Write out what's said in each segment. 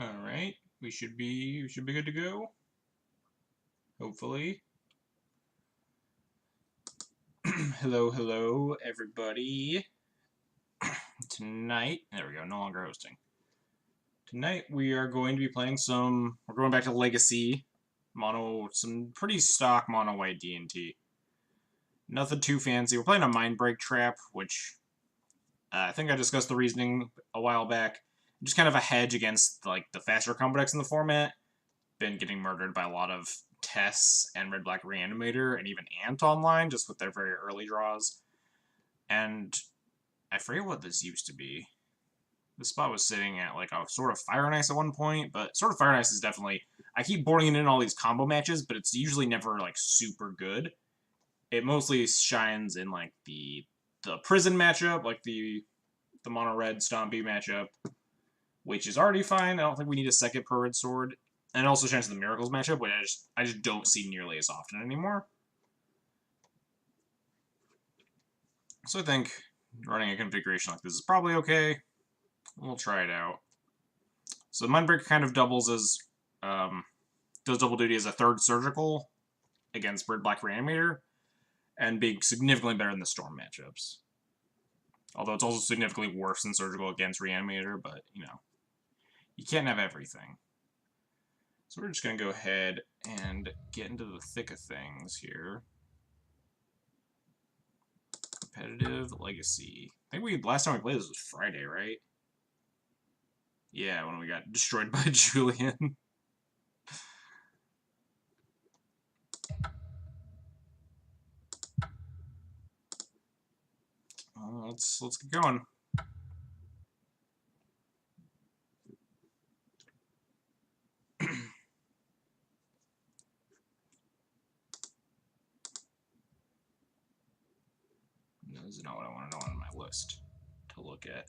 Alright, we should be good to go. Hopefully. Hello, everybody. Tonight, there we go, no longer hosting. Tonight we are going to be playing we're going back to Legacy, some pretty stock mono white D&T. Nothing too fancy. We're playing a Mind Break Trap, which I think I discussed the reasoning a while back. Just kind of a hedge against like the faster combo decks in the format. Been getting murdered by a lot of Tess and Red Black Reanimator and even Ant online, just with their very early draws. And I forget what this used to be. This spot was sitting at like a sort of Fire and Ice at one point, but sort of Fire and Ice is definitely... I keep boarding it in all these combo matches, but it's usually never like super good. It mostly shines in like the prison matchup, like the mono red Stompy matchup, which is already fine. I don't think we need a second per red sword. And it also shines in the Miracles matchup, which I just don't see nearly as often anymore. So I think running a configuration like this is probably okay. We'll try it out. So Mindbreaker kind of doubles as does double duty as a third surgical against Red Black Reanimator, and being significantly better than the Storm matchups. Although it's also significantly worse than surgical against Reanimator, but you know, you can't have everything. So we're just going to go ahead and get into the thick of things here. Competitive Legacy. I think last time we played this was Friday, right? Yeah, when we got destroyed by Julian. Let's get going. This is not what I want to know on my list to look at.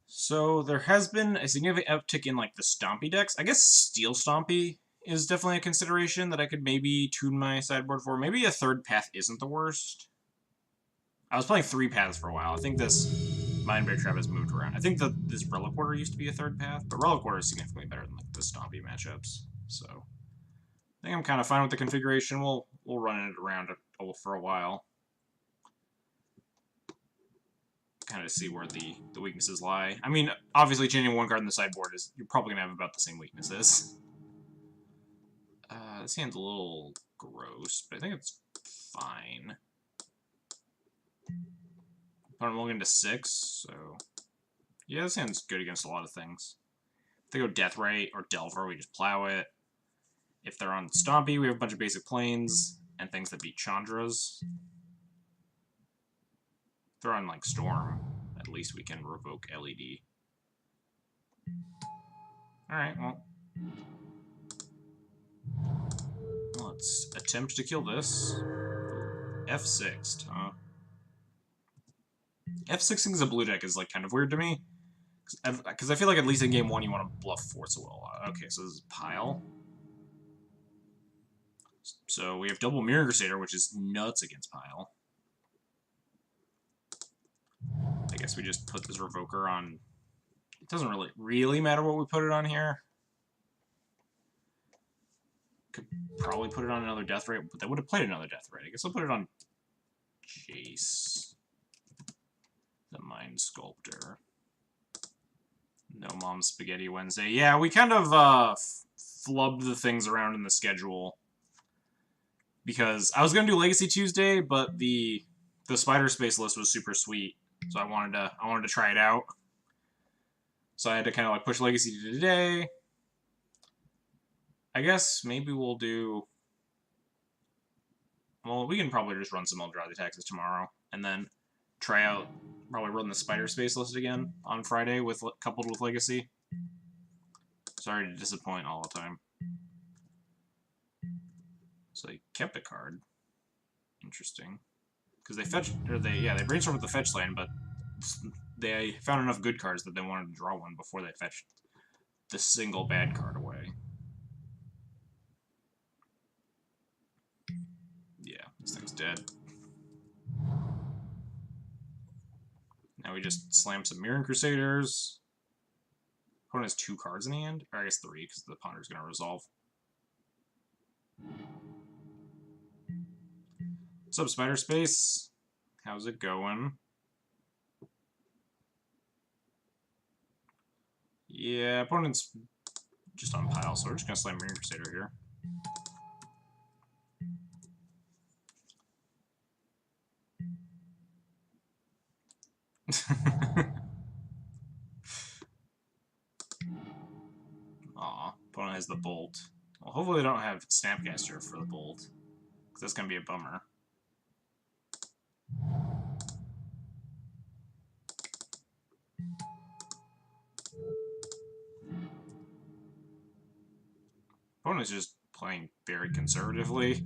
So there has been a significant uptick in like the Stompy decks. I guess Steel Stompy is definitely a consideration that I could maybe tune my sideboard for. Maybe a third path isn't the worst. I was playing 3 paths for a while. I think this Mindbreak Trap has moved around. I think that this Relic Order used to be a third path, but Relic Order is significantly better than like the Stompy matchups. So I think I'm kind of fine with the configuration. We'll run it around for a while. Kind of see where the weaknesses lie. I mean, obviously changing one card in the sideboard is you're probably going to have about the same weaknesses. This hand's a little gross, but I think it's fine. Opponent will get into 6, so... Yeah, this hand's good against a lot of things. If they go Deathrite or Delver, we just plow it. If they're on Stompy, we have a bunch of basic planes and things that beat Chandras. If they're on, like, Storm, at least we can revoke LED. Alright, well... Let's attempt to kill this. F6, huh? F6ing as a blue deck is, like, kind of weird to me. Because I feel like at least in game 1 you want to bluff Force Will a lot. Okay, so this is Pile. So we have double Mirror Crusader, which is nuts against Pile. I guess we just put this Revoker on... It doesn't really matter what we put it on here. Could probably put it on another Deathrite, but that would have played another Deathrite. I guess I'll put it on Jace. The Mind Sculptor. No Mom Spaghetti Wednesday. Yeah, we kind of flubbed the things around in the schedule. Because I was going to do Legacy Tuesday, but the Spider Space list was super sweet. So I wanted to try it out. So I had to kind of like push Legacy to today. I guess maybe we'll do... Well, we can probably just run some Eldrazi taxes tomorrow. And then try out... Probably run the Spider Space list again on Friday, coupled with Legacy. Sorry to disappoint all the time. So they kept a card. Interesting. Because they brainstormed with the fetch land, but they found enough good cards that they wanted to draw one before they fetched the single bad card away. Yeah, this thing's dead. Now we just slam some Mirror Crusaders. Opponent has 2 cards in hand, or I guess 3, because the Ponder's going to resolve. What's up, Spider Space? How's it going? Yeah, opponent's just on pile, so we're just going to slam Marine Crusader here. Aw, opponent has the Bolt. Well, hopefully they don't have Snapcaster for the Bolt, because that's going to be a bummer. Opponent's just playing very conservatively.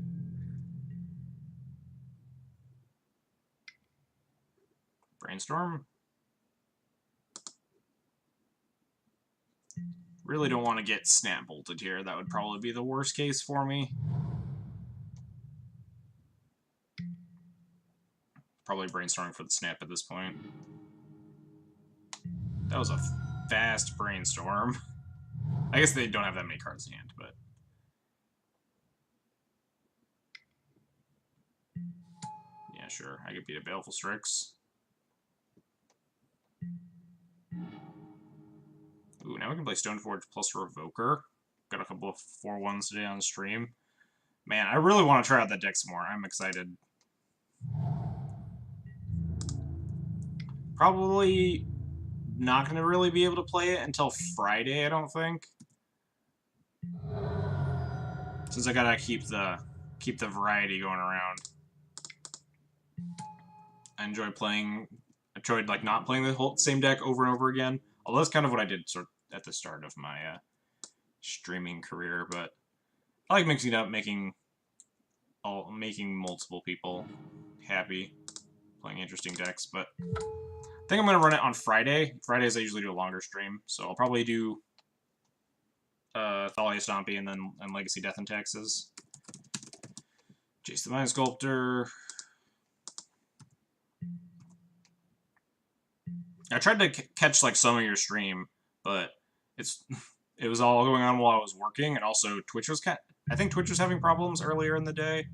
Brainstorm. Really don't want to get snap bolted here. That would probably be the worst case for me. Probably brainstorming for the snap at this point. That was a fast brainstorm. I guess they don't have that many cards in hand, but... yeah, sure. I could beat a Baleful Strix. Ooh, now we can play Stoneforge plus Revoker. Got a couple of 4-1s today on stream. Man, I really want to try out that deck some more. I'm excited. Probably not going to really be able to play it until Friday, I don't think. Since I gotta keep the variety going around. I enjoyed like not playing the whole same deck over and over again. Although that's kind of what I did sort of at the start of my streaming career, but I like mixing it up, making multiple people happy, playing interesting decks. But I think I'm gonna run it on Friday. Fridays I usually do a longer stream, so I'll probably do Thalia Stompy and Legacy Death and Taxes. Jace the Mind Sculptor. I tried to catch like some of your stream, but it was all going on while I was working, and also Twitch was I think Twitch was having problems earlier in the day.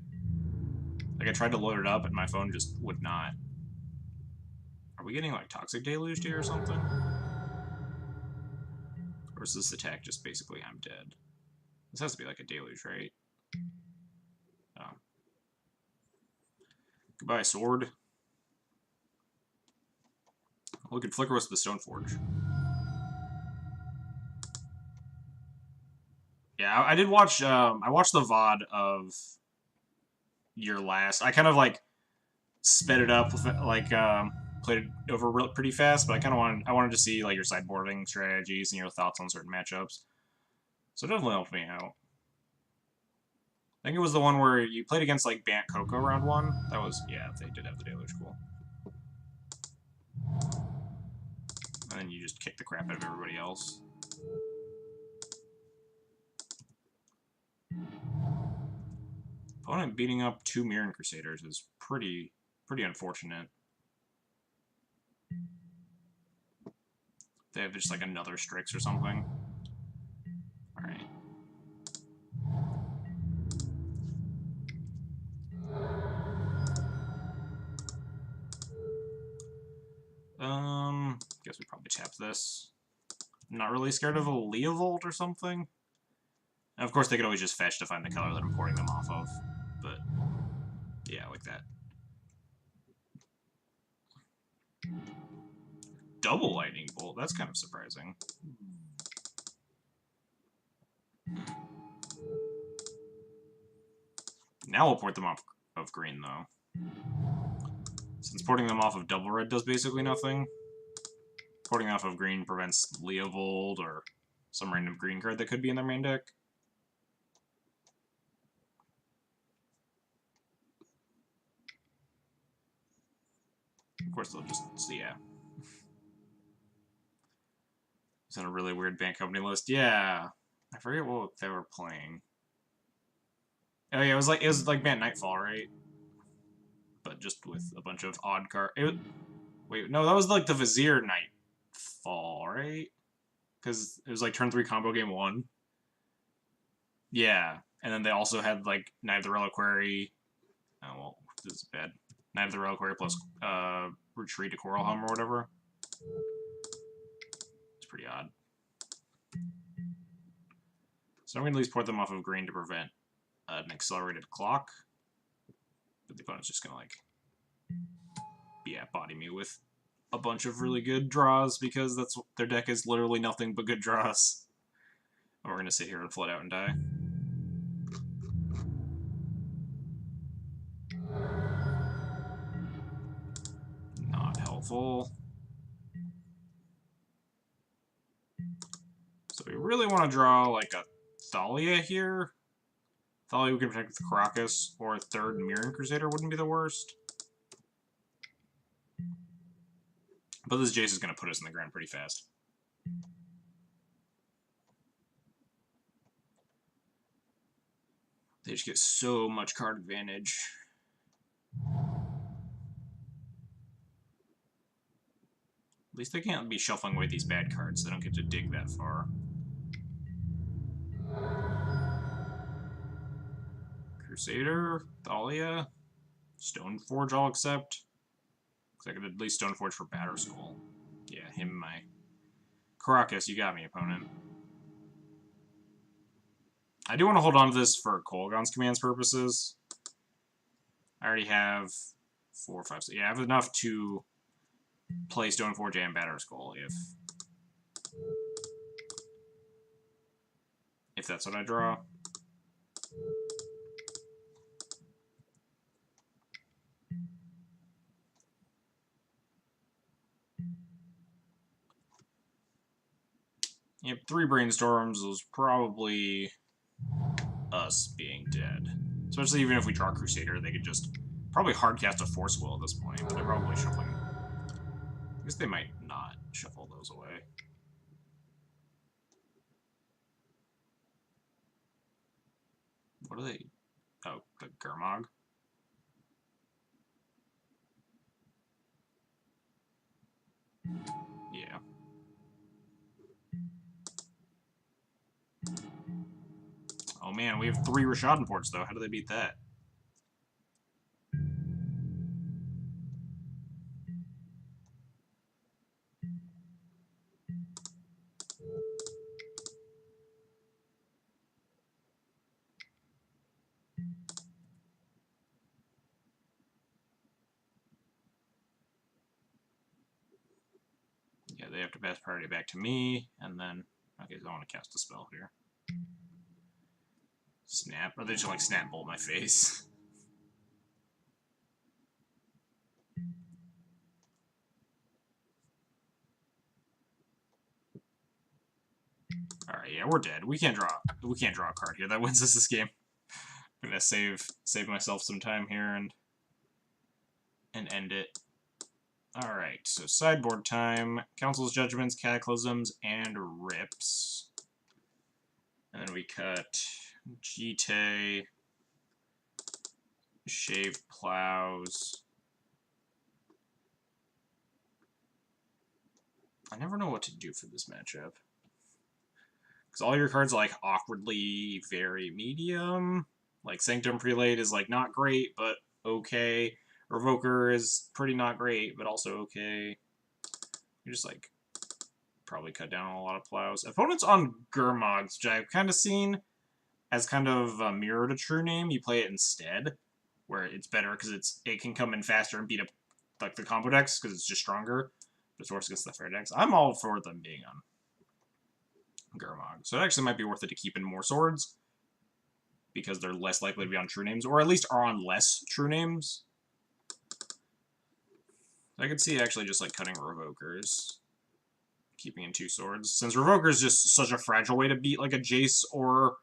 Like I tried to load it up, and my phone just would not. Are we getting like Toxic Deluged here or something? Or is this attack just basically I'm dead? This has to be like a deluge, right? Oh. Goodbye, sword. We could flicker us with the Stoneforge. Yeah, I did watch. I watched the VOD of your last. I kind of like sped it up, like played it over pretty fast. But I kind of wanted to see like your sideboarding strategies and your thoughts on certain matchups. So it definitely helped me out. I think it was the one where you played against like Bant Coco round 1. That was, yeah, they did have the deluge, cool. And then you just kick the crap out of everybody else. Opponent beating up 2 Mirren Crusaders is pretty unfortunate. They have just like another Strix or something. Alright. Guess we probably tap this. I'm not really scared of a Leovold or something. And of course they could always just fetch to find the color that I'm porting them off of. But yeah, like that. Double Lightning Bolt, that's kind of surprising. Now we'll port them off of green, though. Since porting them off of double red does basically nothing, porting off of green prevents Leovold or some random green card that could be in their main deck. Of course, they'll just see, yeah. It's on a really weird band company list. Yeah, I forget what they were playing. Oh yeah, it was like Band Nightfall, right? But just with a bunch of odd cards. Wait, no, that was like the Vizier Nightfall, right? because it was like turn 3 combo game 1. Yeah, and then they also had like Knight of the Reliquary. Oh well, this is bad. Knight of the Reliquary plus Retreat to Coral Helm or whatever. It's pretty odd. So I'm going to at least port them off of green to prevent an accelerated clock. But the opponent's just going to, like, yeah, body me with a bunch of really good draws because that's their deck is literally nothing but good draws. And we're going to sit here and flood out and die. Not helpful. So we really want to draw, like, a Thalia here. Thalia we can protect with Caracas, or a third Mirroring Crusader wouldn't be the worst. But this Jace is going to put us in the ground pretty fast. They just get so much card advantage. At least they can't be shuffling away these bad cards. They don't get to dig that far. Crusader, Thalia, Stoneforge I'll accept. Because I could at least Stoneforge for Batterskull. Yeah, him, my... Caracas, you got me, opponent. I do want to hold on to this for Kolaghan's commands purposes. I already have 4, 5, 6. Yeah, I have enough to play Stoneforge and Batterskull if that's what I draw. Yep, 3 brainstorms was probably us being dead. Especially even if we draw Crusader, they could just probably hardcast a Force Will at this point, but they're probably shuffling. I guess they might not shuffle those away. What are they? Oh, the Gurmag. Yeah. Oh man, we have 3 Rishadan ports though. How do they beat that? Yeah, they have to pass priority back to me, and then... Okay, so I want to cast a spell here. Snap. Or they just like snap bolt my face. Alright, yeah, we're dead. We can't draw a card here. That wins us this game. I'm gonna save myself some time here and end it. Alright, so sideboard time. Council's Judgments, Cataclysms, and Rips. And then we cut Jite, Shave Plows. I never know what to do for this matchup. Because all your cards are, like, awkwardly very medium. Like, Sanctum Prelate is, like, not great, but okay. Revoker is pretty not great, but also okay. You just, like, probably cut down a lot of plows. Opponents on Gurmogs, which I've kind of seen as kind of a mirror to True Name. You play it instead, where it's better because it can come in faster and beat up, like, the combo decks, because it's just stronger. But it's worse against the fair decks. I'm all for them being on Gurmog. So it actually might be worth it to keep in more swords, because they're less likely to be on True Names, or at least are on less True Names. I could see actually just like cutting Revokers, keeping in 2 swords, since Revoker is just such a fragile way to beat like a Jace or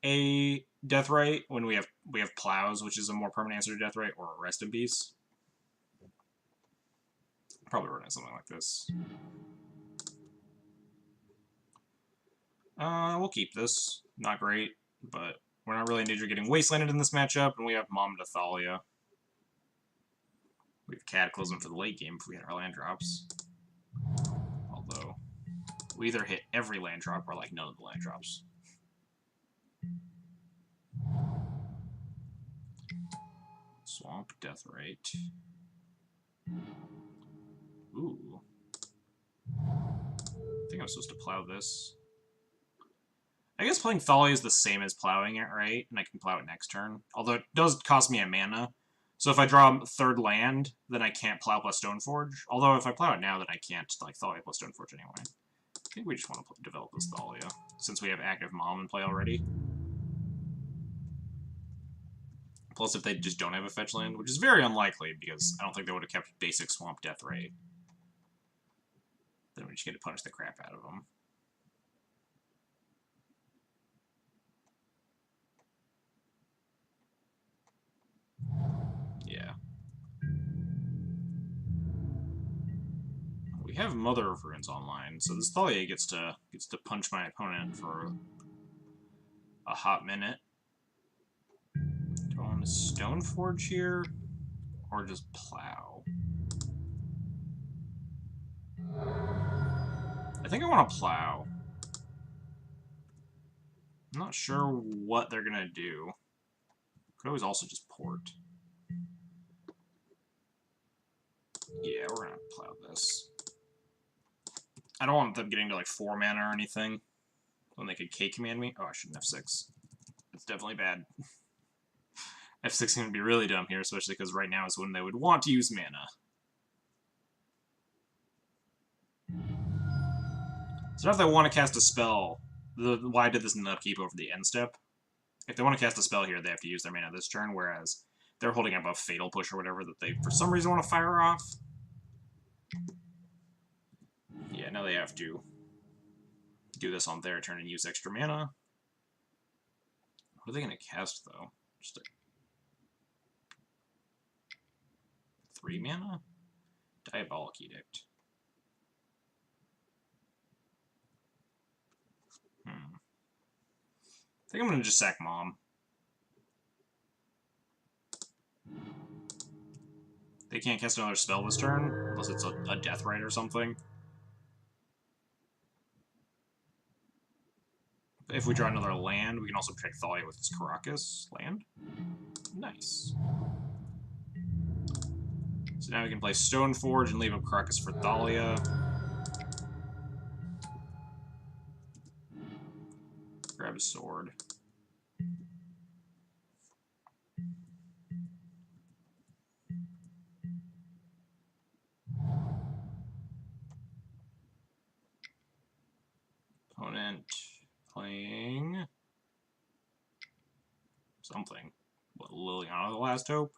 a Deathrite when we have Plows, which is a more permanent answer to Deathrite, or Rest in Peace. Probably running something like this. We'll keep this. Not great, but we're not really in danger of getting wastelanded in this matchup, and we have Mom to Thalia. We have Cataclysm for the late game if we had our land drops. Although, We either hit every land drop or like none of the land drops. Swamp, Death Rate. Ooh. I think I'm supposed to plow this. I guess playing Thalia is the same as plowing it, right? And I can plow it next turn. Although it does cost me a mana. So if I draw a third land, then I can't plow plus Stoneforge. Although if I plow it now, then I can't like Thalia plus Stoneforge anyway. I think we just want to develop this Thalia, since we have active Mom in play already. Plus, if they just don't have a fetch land, which is very unlikely, because I don't think they would have kept basic Swamp Death Ray, then we just get to punish the crap out of them. Yeah. We have Mother of Runes online, so this Thalia gets to punch my opponent for a hot minute. Do I want to Stoneforge here, or just plow? I think I want to plow. I'm not sure what they're gonna do. Could always also just port. Yeah, we're gonna plow this. I don't want them getting to like 4 mana or anything when they could K-command me. Oh, I shouldn't F6. That's definitely bad. F6 is going to be really dumb here, especially because right now is when they would want to use mana. So now if they want to cast a spell, why did this in the upkeep over the end step? If they want to cast a spell here, they have to use their mana this turn, whereas they're holding up a Fatal Push or whatever that they, for some reason, want to fire off. Yeah, now they have to do this on their turn and use extra mana. What are they going to cast, though? Just a 3 mana? Diabolic Edict. I think I'm going to just sack Mom. They can't cast another spell this turn, unless it's a Death Rite or something. If we draw another land, we can also protect Thalia with this Caracas land. Nice. So now we can play Stoneforge and leave up Caracas for Thalia. Grab a sword. Opponent playing something. What, Liliana the Last Hope?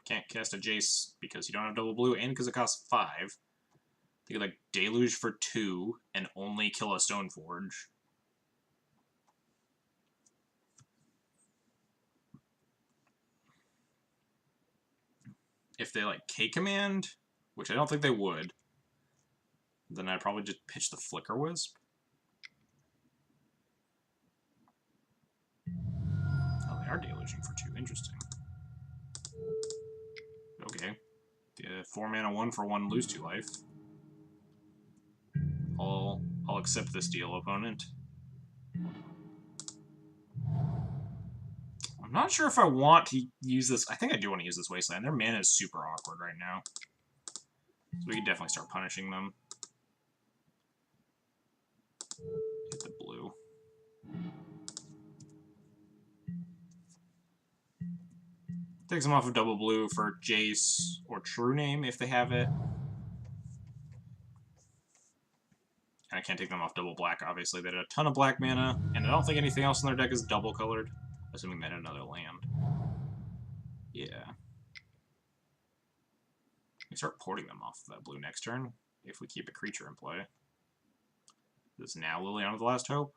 Can't cast a Jace because you don't have double blue and because it costs 5. They could like Deluge for 2 and only kill a Stoneforge. If they like K-Command, which I don't think they would, then I'd probably just pitch the Flicker Wisp. Oh, they are deluging for 2. Interesting. Okay. 4 mana 1 for 1, lose 2 life. I'll accept this deal, opponent. I'm not sure if I want to use this. I think I do want to use this Wasteland. Their mana is super awkward right now. So we can definitely start punishing them. Hit the blue. Takes them off of double blue for Jace or True Name if they have it. And I can't take them off double black, obviously. They had a ton of black mana, and I don't think anything else in their deck is double colored, assuming they had another land. Yeah. We start porting them off of that blue next turn, if we keep a creature in play. This is now Liliana the Last Hope.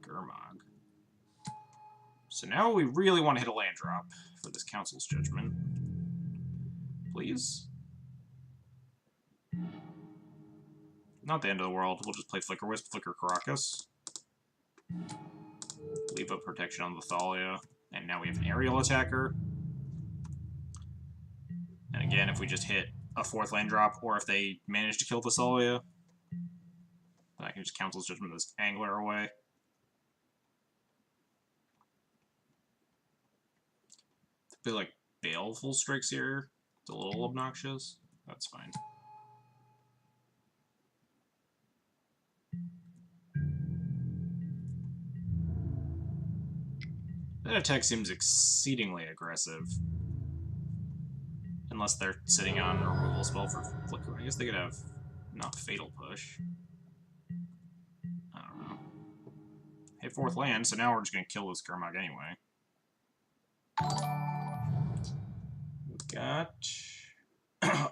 Gurmag. So now we really want to hit a land drop for this Council's Judgment. Please? Not the end of the world. We'll just play Flicker Wisp, Flicker Caracas. Leave up protection on the Thalia. And now we have an aerial attacker. And again, if we just hit a 4th land drop, or if they manage to kill Thessalia, then I can just Council's Judgment this Angler away. Be like Baleful Strikes here. It's a little obnoxious. That's fine. That attack seems exceedingly aggressive. Unless they're sitting on a removal spell for Flicker. I guess they could have not Fatal Push. I don't know. Hit 4th land, so now we're just going to kill this Gurmag anyway. We got...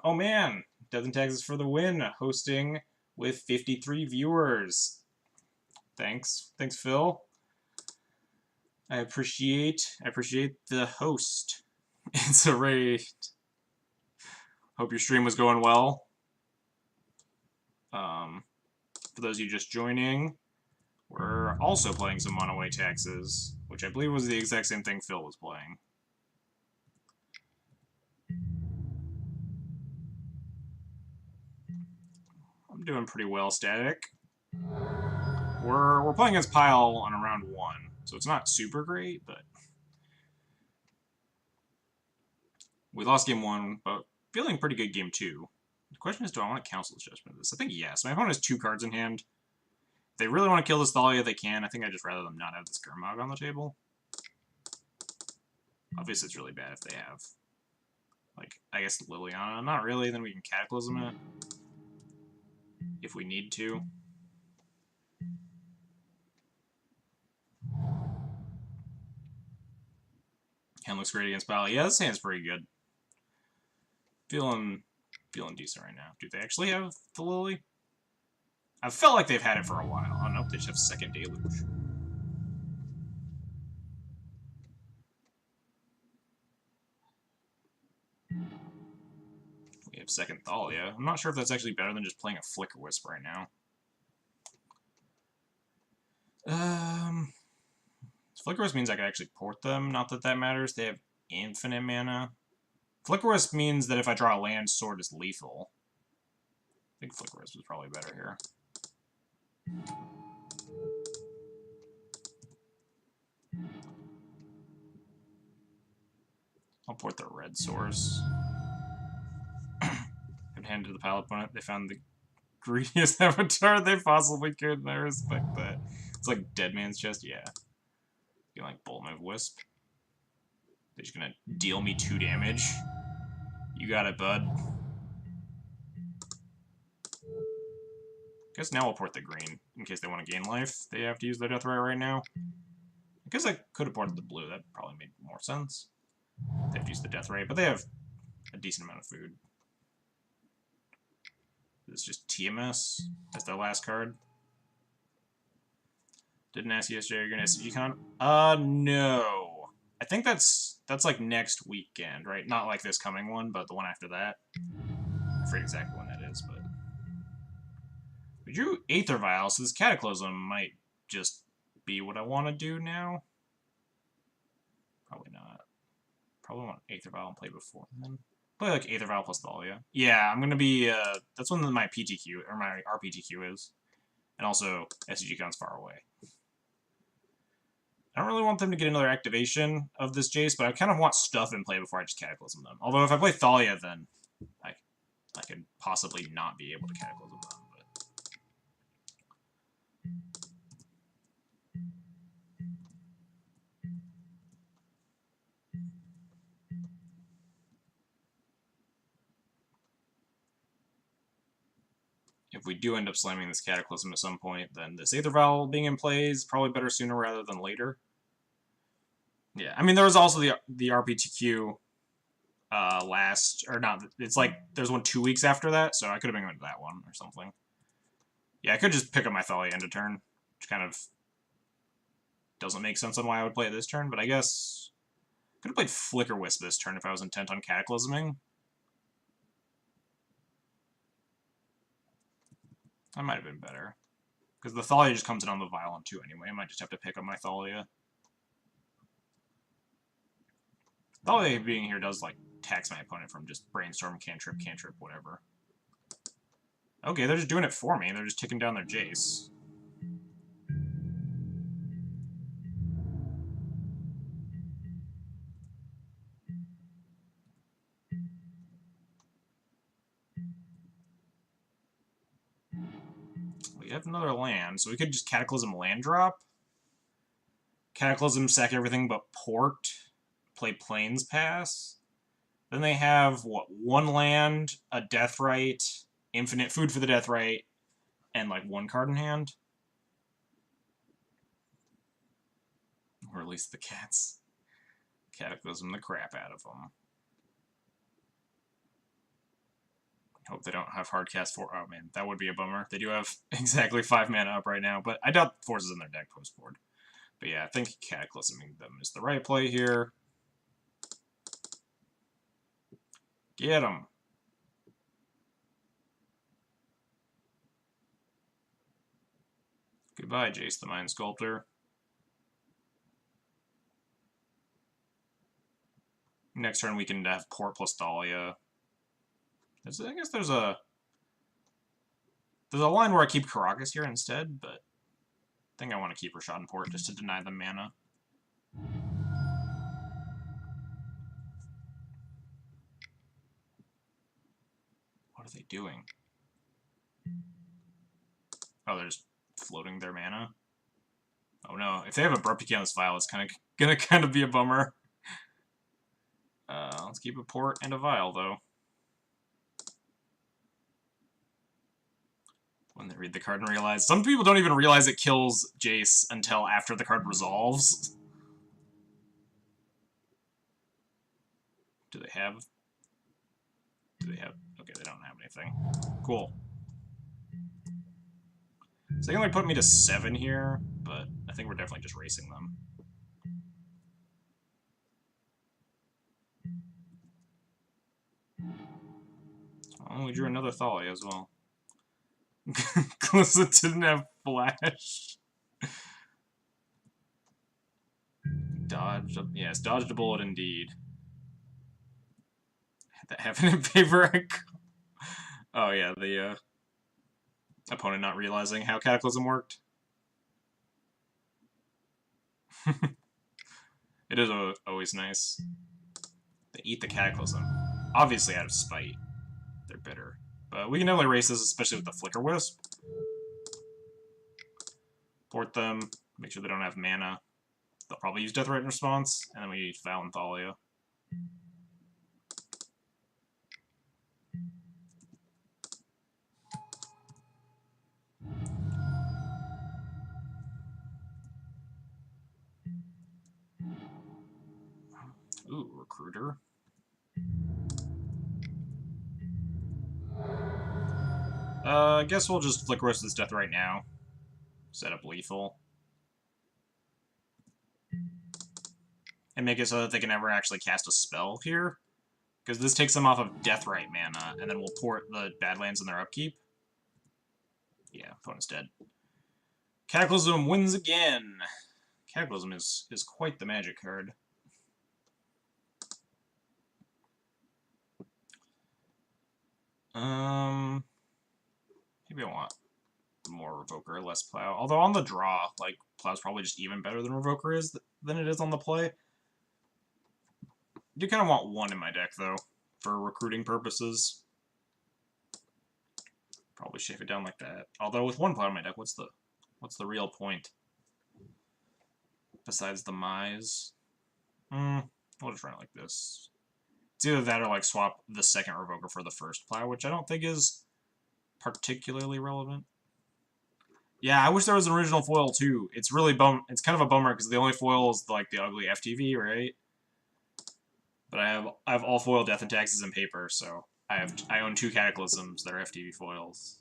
oh man! Death and Taxes for the win, hosting with 53 viewers. Thanks. Thanks, Phil. I appreciate the host. It's a raid. Hope your stream was going well. For those of you just joining, we're also playing some Monoway Taxes, which I believe was the exact same thing Phil was playing. I'm doing pretty well, Static. We're playing against Pile on a round 1, so it's not super great, but we lost game 1, but feeling pretty good game 2. The question is, do I want to Council's Judgment this? I think yes. My opponent has 2 cards in hand. If they really want to kill this Thalia, they can. I think I'd just rather them not have this Gurmag on the table. Obviously, it's really bad if they have, like, I guess Liliana. Not really, then we can Cataclysm it. If we need to. Hand looks great against Pile. Yeah, this hand's pretty good. Feeling decent right now. Do they actually have the Lily? I felt like they've had it for a while. Oh, nope, they just have 2nd Deluge. We have 2nd Thalia. I'm not sure if that's actually better than just playing a Flicker Wisp right now. Flicker Wisp means I can actually port them. Not that that matters. They have infinite mana. Flicker Wisp means that if I draw a land, Sword is lethal. I think Flicker Wisp is probably better here. I'll port the red source. And hand to the pile opponent. They found the greediest avatar they possibly could, and I respect that. It's like Dead Man's Chest, yeah. You like Bolt Move Wisp. They're just gonna deal me 2 damage. You got it, bud. Guess now I'll port the green, in case they want to gain life. They have to use their Death Ray right now. I guess I could have ported the blue, that probably made more sense. They have to use the Death Ray, but they have a decent amount of food. This is just TMS as their last card. Didn't ask you yesterday, you're gonna SCG Con? No. I think that's like next weekend, right? Not like this coming one, but the one after that. I forget exactly when that is, but... We drew Aether Vial, so this Cataclysm might just be what I want to do now. Probably not. Probably want Aether Vial and play before then. Play like Aether Vial plus Thalia. Yeah, I'm gonna be, that's when my PTQ, or my RPTQ is. And also, SCG Con's far away. I don't really want them to get another activation of this Jace, but I kind of want stuff in play before I just Cataclysm them. Although if I play Thalia, then I could possibly not be able to Cataclysm them. If we do end up slamming this Cataclysm at some point, then this Aether Vial being in play is probably better sooner rather than later. Yeah, I mean, there was also the RPTQ it's like, there's one 2 weeks after that, so I could have been going to that one or something. Yeah, I could just pick up my Thalia end of turn, which kind of doesn't make sense on why I would play it this turn, but I guess I could have played Flicker Wisp this turn if I was intent on Cataclysming. That might have been better. Because the Thalia just comes in on the Violent too anyway. I might just have to pick up my Thalia. Thalia being here does like attacks my opponent from just brainstorm, cantrip, whatever. Okay, they're just doing it for me. They're just taking down their Jace. We have another land, so we could just Cataclysm land drop. Cataclysm, sack everything but port. Play Plains Pass. Then they have, what, one land, a Deathrite, infinite food for the Deathrite, and, like, one card in hand? Or at least the cats. Cataclysm the crap out of them. Hope they don't have hard cast 4. Oh, man, that would be a bummer. They do have exactly 5 mana up right now, but I doubt Force is in their deck post-board. But yeah, I think Cataclysming them is the right play here. Get them. Goodbye, Jace the Mind Sculptor. Next turn we can have Port plus Dahlia. I guess there's a line where I keep Karakas here instead, but I think I want to keep Rashad and Port just to deny them mana. What are they doing? Oh, they're just floating their mana? Oh no, if they have Abrupt Decay on this file, it's gonna be a bummer. Let's keep a Port and a Vial, though. When they read the card and realize... Some people don't even realize it kills Jace until after the card resolves. Do they have... Okay, they don't have anything. Cool. So they can only put me to 7 here, but I think we're definitely just racing them. Oh, we drew another Thalia as well. Close didn't have Flash. Dodged a, yes, dodged a bullet indeed. Had that happen in paper. Oh yeah, the opponent not realizing how Cataclysm worked. It is always nice. They eat the Cataclysm. Obviously out of spite. They're bitter. But we can definitely race this, especially with the Flicker Wisp. Port them, make sure they don't have mana. They'll probably use Deathrite in response, and then we Val and Thalia. Ooh, Recruiter. I guess we'll just Flicker Wisp this Death right now. Set up Lethal. And make it so that they can never actually cast a spell here. Because this takes them off of Deathrite mana, and then we'll port the Badlands in their upkeep. Yeah, opponent's dead. Cataclysm wins again! Cataclysm is quite the magic card. Maybe I want more Revoker, less Plow. Although on the draw, like, Plow's probably just even better than Revoker is than it is on the play. I do kind of want one in my deck, though, for recruiting purposes. Probably shave it down like that. Although with one Plow in my deck, what's the real point? Besides the Mise? We'll just run it like this. It's either that or, like, swap the second Revoker for the first Plow, which I don't think is particularly relevant. Yeah, I wish there was an original foil, too. It's really it's kind of a bummer, because the only foil is, like, the ugly FTV, right? But I have all foil Death and Taxes in paper, so I own 2 Cataclysms that are FTV foils.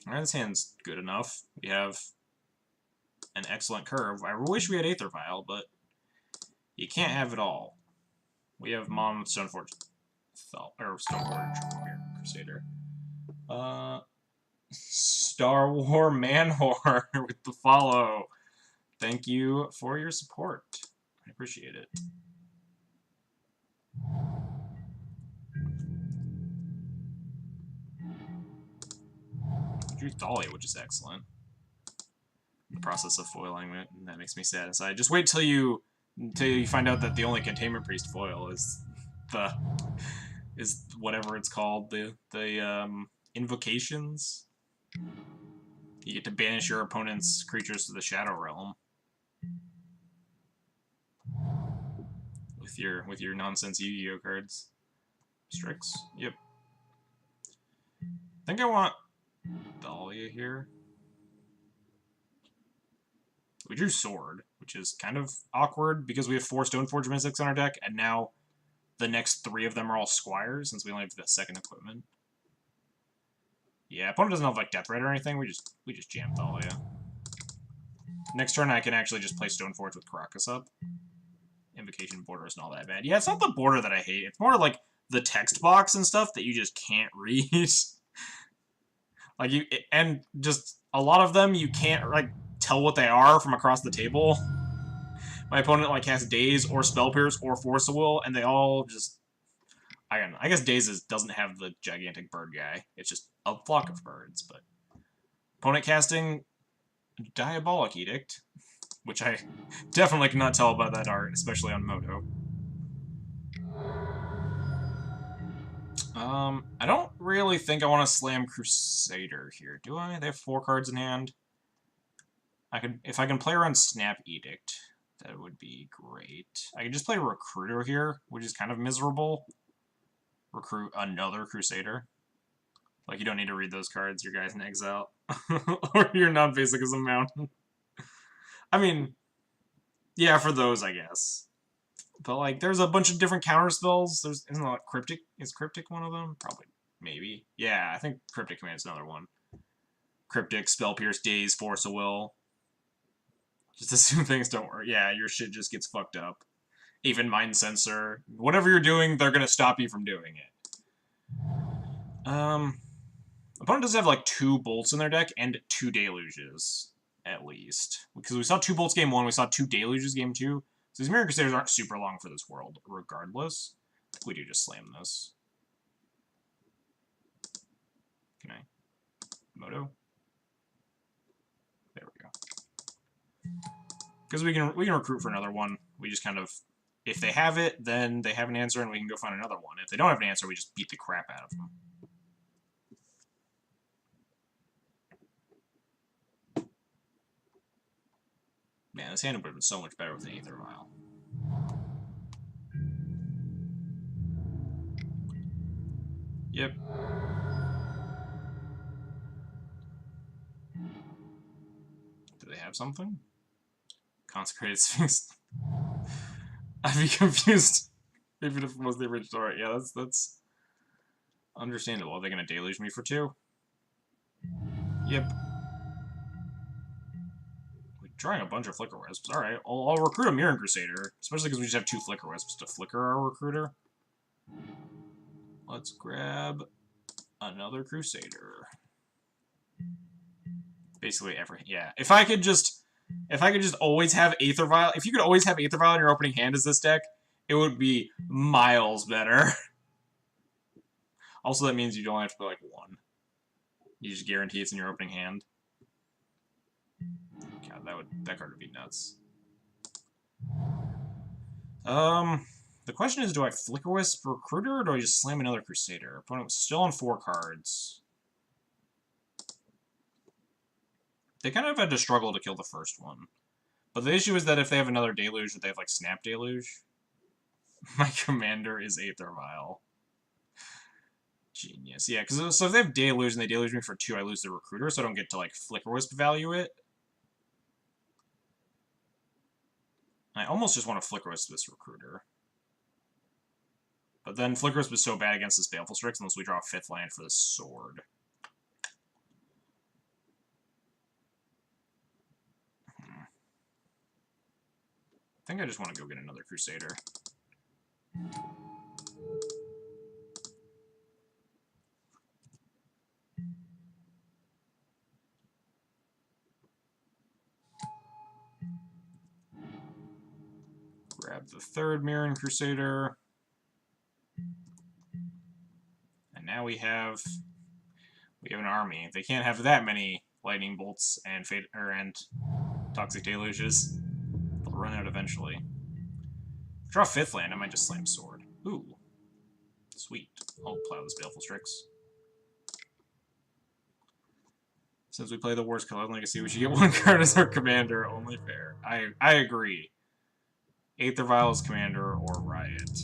Alright, this hand's good enough. We have an excellent curve. I wish we had Aether Vial, but you can't have it all. We have Mom Stoneforge, Stoneforge Crusader. Star War Manwhore with the follow. Thank you for your support. I appreciate it. drew Thalia, which is excellent. In the process of foiling it, and that makes me sad inside. Just wait till you find out that the only Containment Priest foil is whatever it's called, the invocations. You get to banish your opponent's creatures to the Shadow Realm with your nonsense Yu-Gi-Oh cards. Strix. Yep. I think I want Thalia here. We drew Sword, which is kind of awkward because we have 4 Stoneforge Mystics on our deck, and now the next 3 of them are all Squires since we only have the second equipment. Yeah, opponent doesn't have like Death Red or anything. We just jam Thalia. Next turn, I can actually just play Stoneforge with Caracas up. Invocation border isn't all that bad. Yeah, it's not the border that I hate. It's more like the text box and stuff that you just can't read. Like and just a lot of them you can't like tell what they are from across the table. My opponent like has Daze or Spell Pierce or Force of Will, and they all just I don't know. I guess Daze doesn't have the gigantic bird guy. It's just a flock of birds, but opponent casting Diabolic Edict, which I definitely cannot tell by that art, especially on Moto. I don't really think I want to slam Crusader here, do I? They have 4 cards in hand. If I can play around Snap Edict, that would be great. I can just play Recruiter here, which is kind of miserable. Recruit another Crusader. Like, you don't need to read those cards, your guy's in exile. Or you're not basic as a mountain. I mean, yeah, for those, I guess. But, like, there's a bunch of different counter spells. Isn't that Cryptic? Is Cryptic one of them? Probably. Maybe. Yeah, I think Cryptic Command is another one. Cryptic, Spell Pierce, Daze, Force of Will. Just assume things don't work. Yeah, your shit just gets fucked up. Even Mind Sensor. Whatever you're doing, they're gonna stop you from doing it. Opponent does have like 2 bolts in their deck and 2 deluges, at least. Because we saw 2 bolts game 1, we saw 2 deluges game 2. So these Mirror Crusaders aren't super long for this world, regardless. I think we do just slam this. Can I? Moto? There we go. Because we can recruit for another one. We just kind of, if they have it, then they have an answer and we can go find another one. If they don't have an answer, we just beat the crap out of them. Man, this hand would have been so much better with an Aether Vial. Yep. Do they have something? Consecrated Sphinx. I'd be confused even if it was the original art. Yeah, that's understandable. Are they going to deluge me for 2? Yep. We're drawing a bunch of Flicker Wisps. Alright, I'll recruit a Mirror Crusader, especially because we just have 2 Flicker Wisps to flicker our recruiter. Let's grab another Crusader. Basically yeah. If I could just always have Aether Vial, if you could always have Aether Vial in your opening hand as this deck, it would be miles better. Also, that means you don't have to play like 1. You just guarantee it's in your opening hand. God, that card would be nuts. The question is, do I Flicker Wisp Recruiter, or do I just slam another Crusader? Opponent was still on 4 cards. They kind of had to struggle to kill the first one. But the issue is that if they have another Deluge, that they have, like, Snap Deluge. My commander is Aether Vial. Genius. Yeah, because so if they have Deluge and they Deluge me for 2, I lose the Recruiter, so I don't get to, like, Flicker Wisp value it. I almost just want to Flicker Wisp this Recruiter. But then Flicker Wisp is so bad against this Baleful Strix unless we draw a 5th land for the Sword. I think I just want to go get another Crusader. Grab the 3rd Mirror Crusader. And now we have We have an army. They can't have that many lightning bolts and and toxic deluges. They'll run out eventually. Draw 5th land, I might just slam sword. Ooh. Sweet. I'll plow this Baleful Strix. Since we play the worst color legacy, we should get 1 card as our commander. Only fair. I agree. Aether Vial as commander or Riot.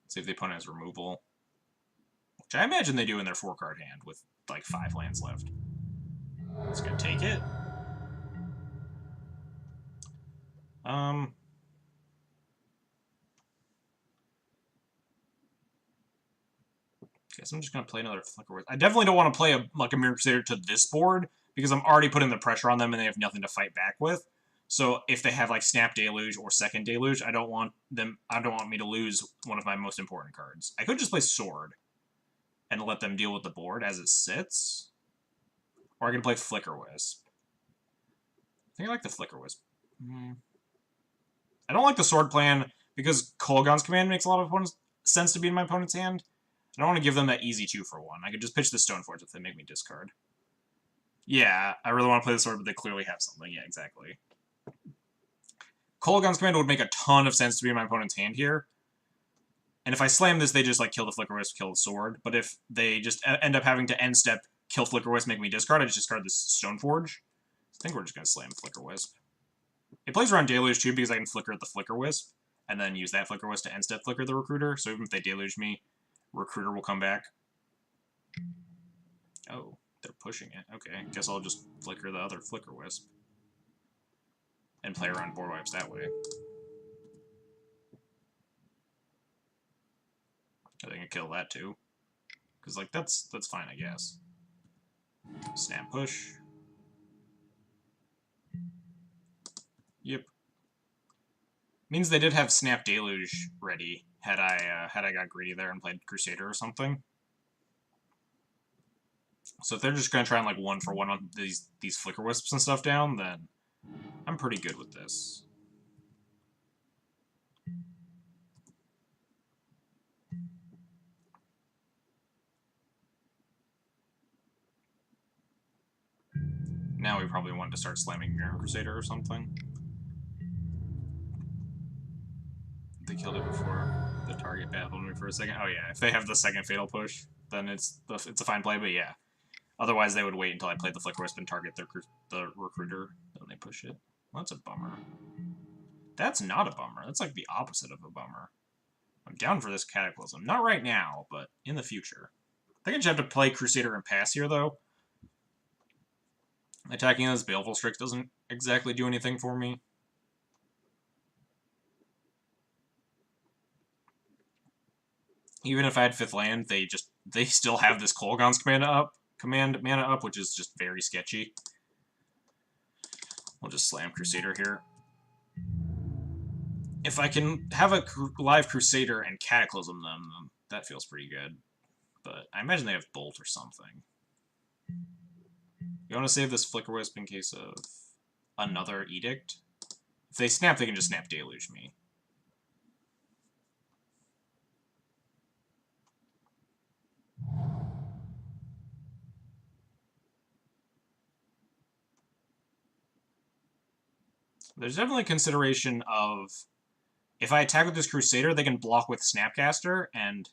See if the opponent has removal. Which I imagine they do in their 4-card hand with like 5 lands left. It's gonna take it. Guess I'm just gonna play another Flicker Wisp. I definitely don't want to play a Mirror Crusader to this board because I'm already putting the pressure on them and they have nothing to fight back with. So if they have like Snap Deluge or Second Deluge, I don't want me to lose one of my most important cards. I could just play Sword and let them deal with the board as it sits. Or I can play Flicker Wisp. I think I like the Flicker Wisp. I don't like the Sword plan because Kolaghan's Command makes a lot of sense to be in my opponent's hand. I don't want to give them that easy 2-for-1. I could just pitch the Stoneforge if they make me discard. Yeah, I really want to play the Sword, but they clearly have something. Yeah, exactly. Kolaghan's Command would make a ton of sense to be in my opponent's hand here. And if I slam this, they just like kill the Flicker Wisp, kill the Sword. But if they just end up having to end step, kill Flicker Wisp, make me discard, I just discard this Stoneforge. I think we're just going to slam Flicker Wisp. It plays around Deluge too because I can flicker at the Flicker Wisp and then use that Flicker Wisp to end step flicker the Recruiter. So even if they deluge me, Recruiter will come back. Oh, they're pushing it. Okay, guess I'll just flicker the other Flicker Wisp and play around board wipes that way. I think I kill that too, because like that's fine, I guess. Snap push. Yep. Means they did have Snap Deluge ready had I got greedy there and played Crusader or something. So if they're just gonna try and like 1-for-1 on these Flicker Wisps and stuff down, then I'm pretty good with this. Now we probably want to start slamming Mirror Crusader or something. They killed it before the target baffled me for a second. Oh yeah, if they have the second Fatal Push, then it's a fine play, but yeah. Otherwise, they would wait until I played the Flicker Wisp and target the Recruiter, then they push it. Well, that's a bummer. That's not a bummer. That's like the opposite of a bummer. I'm down for this Cataclysm. Not right now, but in the future. I think I just have to play Crusader and pass here, though. Attacking this Baleful Strix doesn't exactly do anything for me. Even if I had 5th land, they still have this Kolaghan's command mana up, which is just very sketchy. We'll just slam Crusader here. If I can have a live Crusader and Cataclysm them, that feels pretty good. But I imagine they have Bolt or something. You want to save this Flicker Wisp in case of another Edict? If they snap, they can just Snap Deluge me. There's definitely a consideration of if I attack with this Crusader, they can block with Snapcaster, and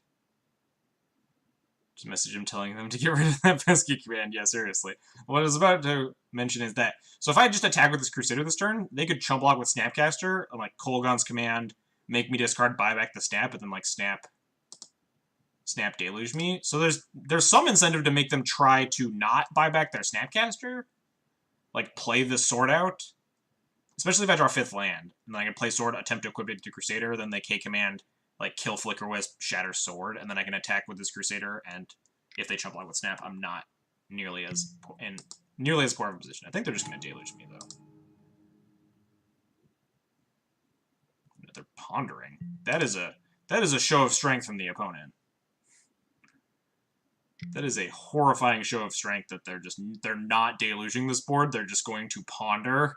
just message him telling them to get rid of that pesky command. Yeah, seriously. What I was about to mention is that, so if I just attack with this Crusader this turn, they could chump block with Snapcaster, and like Kolaghan's command, make me discard, buy back the Snap, and then like Snap Deluge me. So there's some incentive to make them try to not buy back their Snapcaster, like play the sword out. Especially if I draw 5th land, and then I can play Sword, attempt to equip it to Crusader, then they K-command, like, kill Flicker Wisp, shatter Sword, and then I can attack with this Crusader, and if they chump block with Snap, I'm not nearly as poor of a position. I think they're just going to deluge me, though. They're pondering. That is a show of strength from the opponent. That is a horrifying show of strength that they're not deluging this board, they're just going to ponder.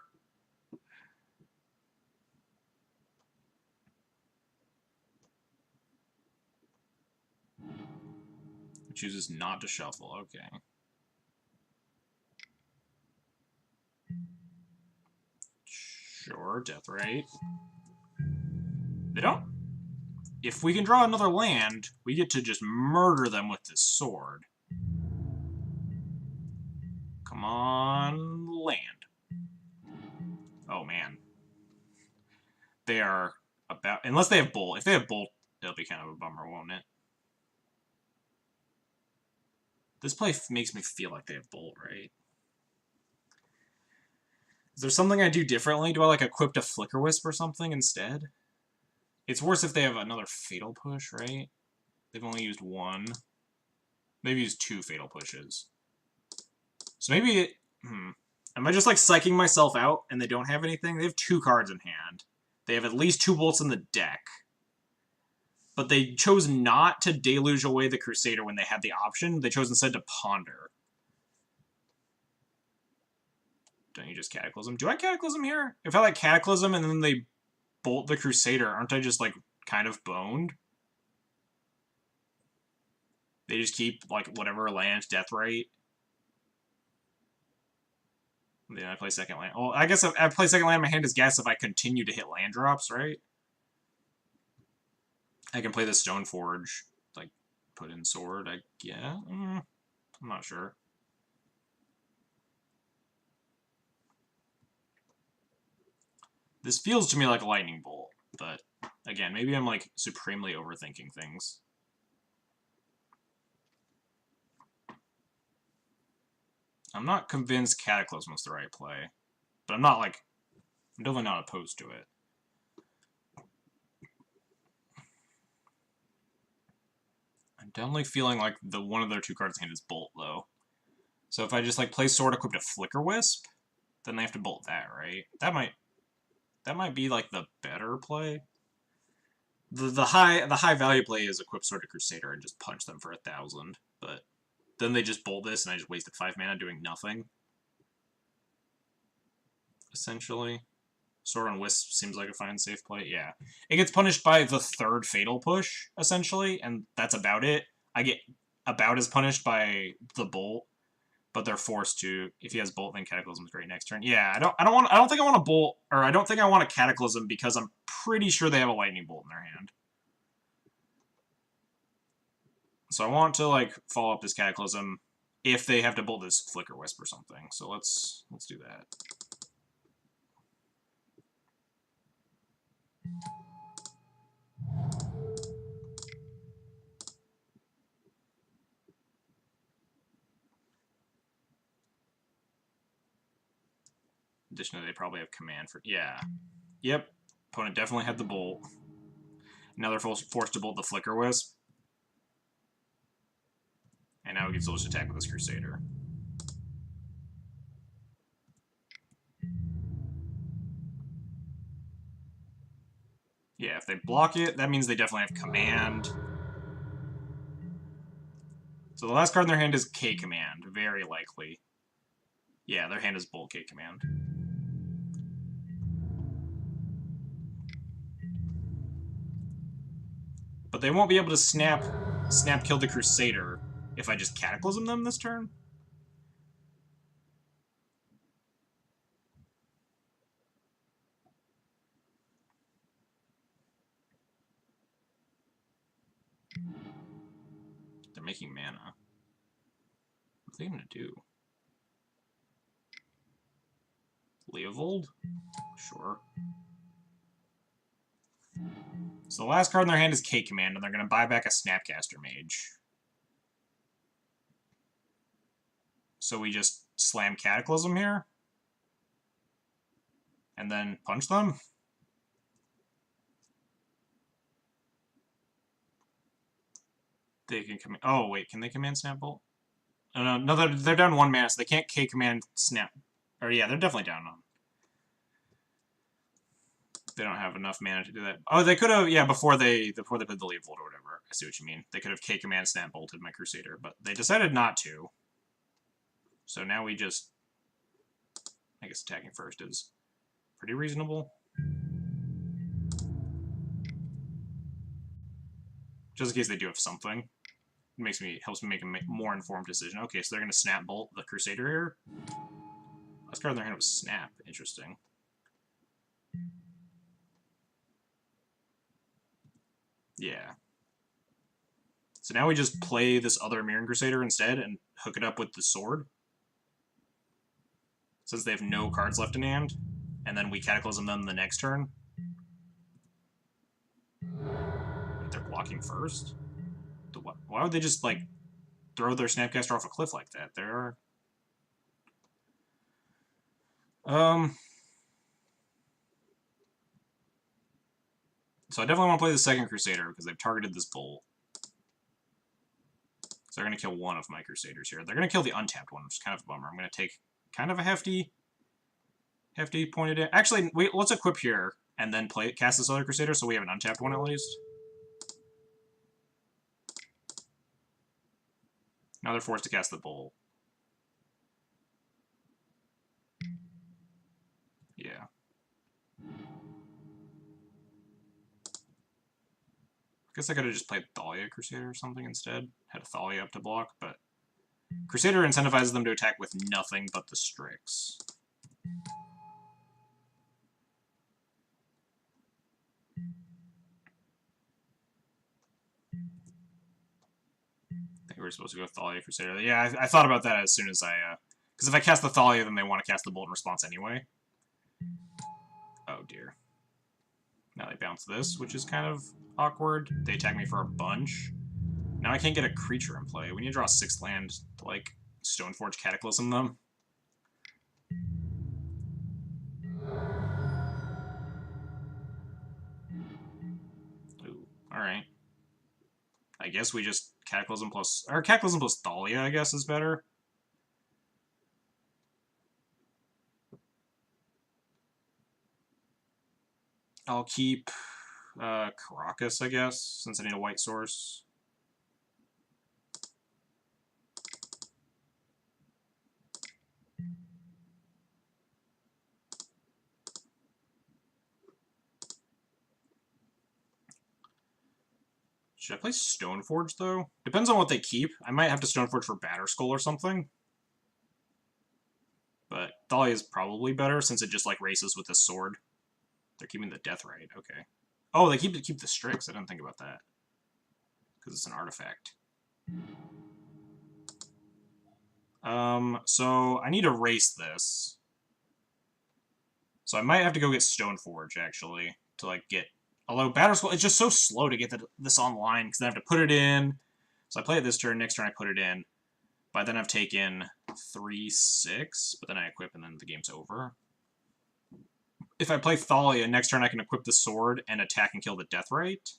Chooses not to shuffle. Okay. Sure, death rate. They don't. If we can draw another land, we get to just murder them with this sword. Come on, land. Oh, man. They are about... Unless they have Bolt. If they have Bolt, it'll be kind of a bummer, won't it? This play makes me feel like they have Bolt, right? Is there something I do differently? Do I, like, equip a Flicker Wisp or something instead? It's worse if they have another Fatal Push, right? They've only used one. They've used 2 Fatal Pushes. So maybe it... Am I just, like, psyching myself out and they don't have anything? They have 2 cards in hand. They have at least 2 bolts in the deck. But they chose not to deluge away the Crusader when they had the option. They chose instead to ponder. Don't you just Cataclysm? Do I Cataclysm here? If I, like, Cataclysm and then they bolt the Crusader, aren't I just, like, kind of boned? They just keep, like, whatever land, death rate. Then I play second land. Well, I guess if I play second land, my hand is gas if I continue to hit land drops, right? I can play the Stoneforge, like, put in sword, I guess. I'm not sure. This feels to me like a lightning bolt, but again, maybe I'm, like, supremely overthinking things. I'm not convinced Cataclysm was the right play, but I'm not, like, I'm definitely not opposed to it. I'm definitely feeling like one of their 2 cards in hand is Bolt, though. So if I just, like, play Sword equipped to Flicker Wisp, then they have to Bolt that, right? That might be, like, the better play. The high value play is equip Sword to Crusader and just punch them for 1,000, but then they just bolt this and I just wasted 5 mana doing nothing. Essentially. Sword on Wisp seems like a fine safe play, yeah. It gets punished by the 3rd Fatal Push, essentially, and that's about it. I get about as punished by the Bolt, but they're forced to. If he has Bolt, then Cataclysm's great next turn. Yeah, I don't think I want a Bolt, or I don't think I want a Cataclysm because I'm pretty sure they have a Lightning Bolt in their hand. So I want to, like, follow up this Cataclysm if they have to bolt this Flicker Wisp or something. So let's do that. Additionally, they probably have command for... Yeah. Yep. Opponent definitely had the bolt. Now they're forced to bolt the Flicker Wisp. And now we can still just attack with this Crusader. Yeah, if they block it, that means they definitely have command. So the last card in their hand is K-Command, very likely. Yeah, their hand is Bolt K-Command. But they won't be able to snap kill the Crusader if I just Cataclysm them this turn. They're making mana. What are they gonna do? Leovold? Sure. So the last card in their hand is K-Command, and they're gonna buy back a Snapcaster Mage. So we just slam Cataclysm here? And then punch them? They can come. Oh wait, can they command Snap Bolt? No, they're down 1 mana, so they can't K-Command Snap. Or yeah, they're definitely down on. They don't have enough mana to do that. Oh, they could have. Yeah, before they put the Leovold or whatever. I see what you mean. They could have K-Command Snap Bolted my Crusader, but they decided not to. So now we just. I guess attacking first is pretty reasonable. Just in case they do have something. helps me make a more informed decision. Okay, so they're gonna snap bolt the Crusader here. Last card in their hand was snap. Interesting. Yeah. So now we just play this other Mirran Crusader instead and hook it up with the sword. Since they have no cards left in hand. And then we Cataclysm them the next turn. Wait, they're blocking first? Why would they just, like, throw their Snapcaster off a cliff like that? There are... So I definitely want to play the second Crusader because they've targeted this bolt. So they're going to kill one of my Crusaders here. They're going to kill the untapped one, which is kind of a bummer. I'm going to take kind of a hefty pointed in. Actually, wait, let's equip here and then cast this other Crusader so we have an untapped one at least. Now they're forced to cast the bolt. Yeah. I guess I could have just played Thalia Crusader or something instead. Had a Thalia up to block, but Crusader incentivizes them to attack with nothing but the Strix. I think we were supposed to go Thalia Crusader. Yeah, I thought about that as soon as I... Because if I cast the Thalia, then they want to cast the Bolt in response anyway. Oh, dear. Now they bounce this, which is kind of awkward. They attack me for a bunch. Now I can't get a creature in play. We need to draw a 6th land to, like, Stoneforge Cataclysm them. Ooh, alright. I guess we just Cataclysm plus... Or Cataclysm plus Thalia, I guess, is better. I'll keep Caracas, I guess, since I need a white source. Should I play Stoneforge, though? Depends on what they keep. I might have to Stoneforge for Batterskull or something. But Thalia is probably better, since it just, like, races with the sword. They're keeping the Deathrite, okay. Oh, they keep the Strix. I didn't think about that. Because it's an artifact. So I need to race this. So I might have to go get Stoneforge, actually, to, like, get... Although Batterskull, it's just so slow to get this online, because I have to put it in. So I play it this turn, next turn I put it in. By then I've taken 3-6, but then I equip and then the game's over. If I play Thalia, next turn I can equip the sword and attack and kill the Deathrite.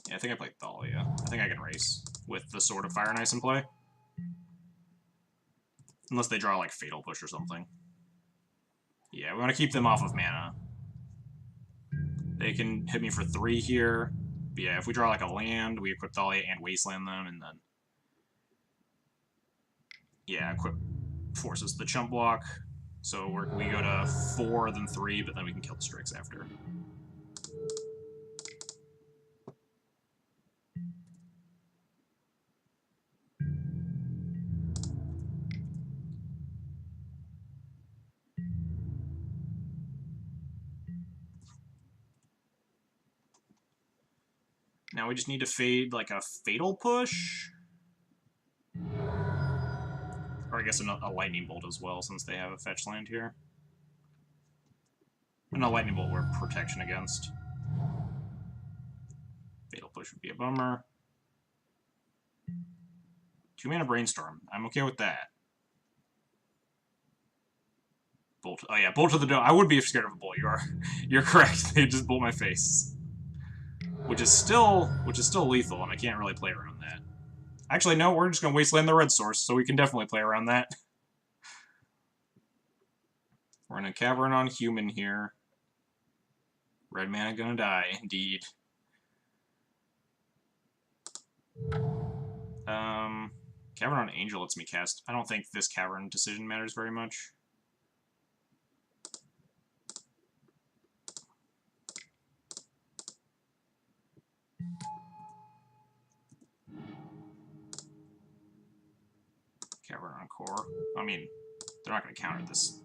Yeah, I think I played Thalia. I think I can race with the Sword of Fire and Ice in play. Unless they draw, like, Fatal Push or something. Yeah, we want to keep them off of mana. They can hit me for 3 here. But yeah, if we draw, like, a land, we equip Thalia and Wasteland them, and then... Yeah, equip forces the chump block. So we go to 4, then 3, but then we can kill the Strix after. Now we just need to fade, like, a Fatal Push? Or I guess a Lightning Bolt as well, since they have a fetch land here. And a Lightning Bolt we're protection against. Fatal Push would be a bummer. 2-mana Brainstorm. I'm okay with that. Bolt. Oh yeah, Bolt to the Dome. I would be scared of a bolt. You're correct. They just bolt my face. Which is still lethal, and I can't really play around that. Actually, no, we're just gonna Wasteland the red source, so we can definitely play around that. We're in a Cavern on Human here. Red mana gonna die, indeed. Cavern on Angel lets me cast. I don't think this Cavern decision matters very much. Cavern on Core. I mean, they're not going to counter this.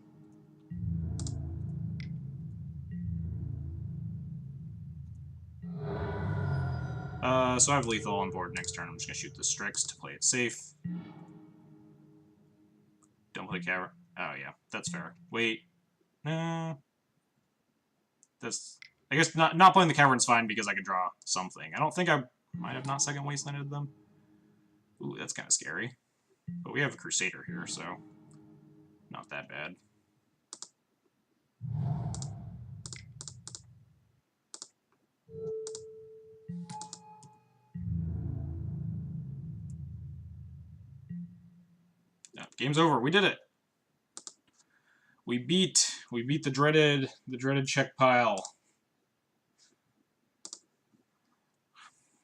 So I have lethal on board next turn. I'm just going to shoot the Strix to play it safe. Don't play Cavern. Oh, yeah, that's fair. Wait. No. That's... I guess not playing the Cavern's fine because I could draw something. I don't think I might have not second wastelanded them. Ooh, that's kind of scary. But we have a Crusader here, so not that bad. No, game's over. We did it. We beat the dreaded check pile.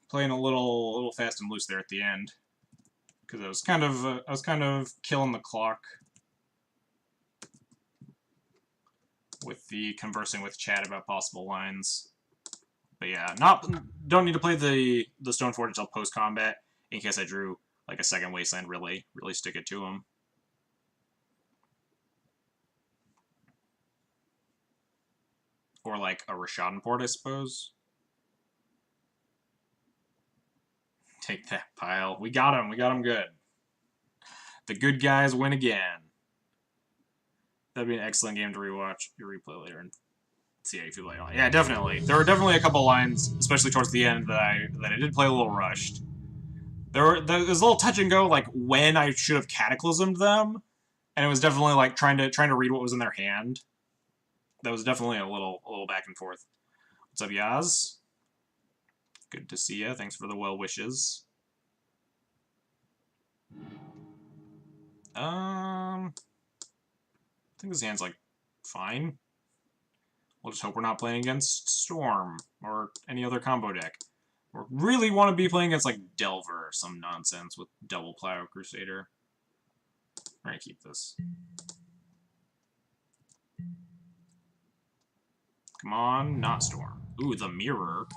Playing a little fast and loose there at the end, because I was kind of killing the clock with the conversing with chat about possible lines. But yeah, don't need to play the Stoneforge until post combat in case I drew like a second wasteland. Really stick it to him. Or like a Rashadan Port, I suppose. Take that pile. We got him. We got him good. The good guys win again. That'd be an excellent game to rewatch. You replay later and see how you feel later on. Yeah, definitely. There were definitely a couple lines, especially towards the end, that I did play a little rushed. There was a little touch and go, like when I should have cataclysmed them, and it was definitely like trying to read what was in their hand. That was definitely a little back and forth. What's up, Yaz? Good to see you. Thanks for the well wishes. I think this hand's like fine. We'll just hope we're not playing against Storm or any other combo deck. We really want to be playing against like Delver or some nonsense with double Plow Crusader. We're gonna keep this. Come on, not Storm. Ooh, the Mirror.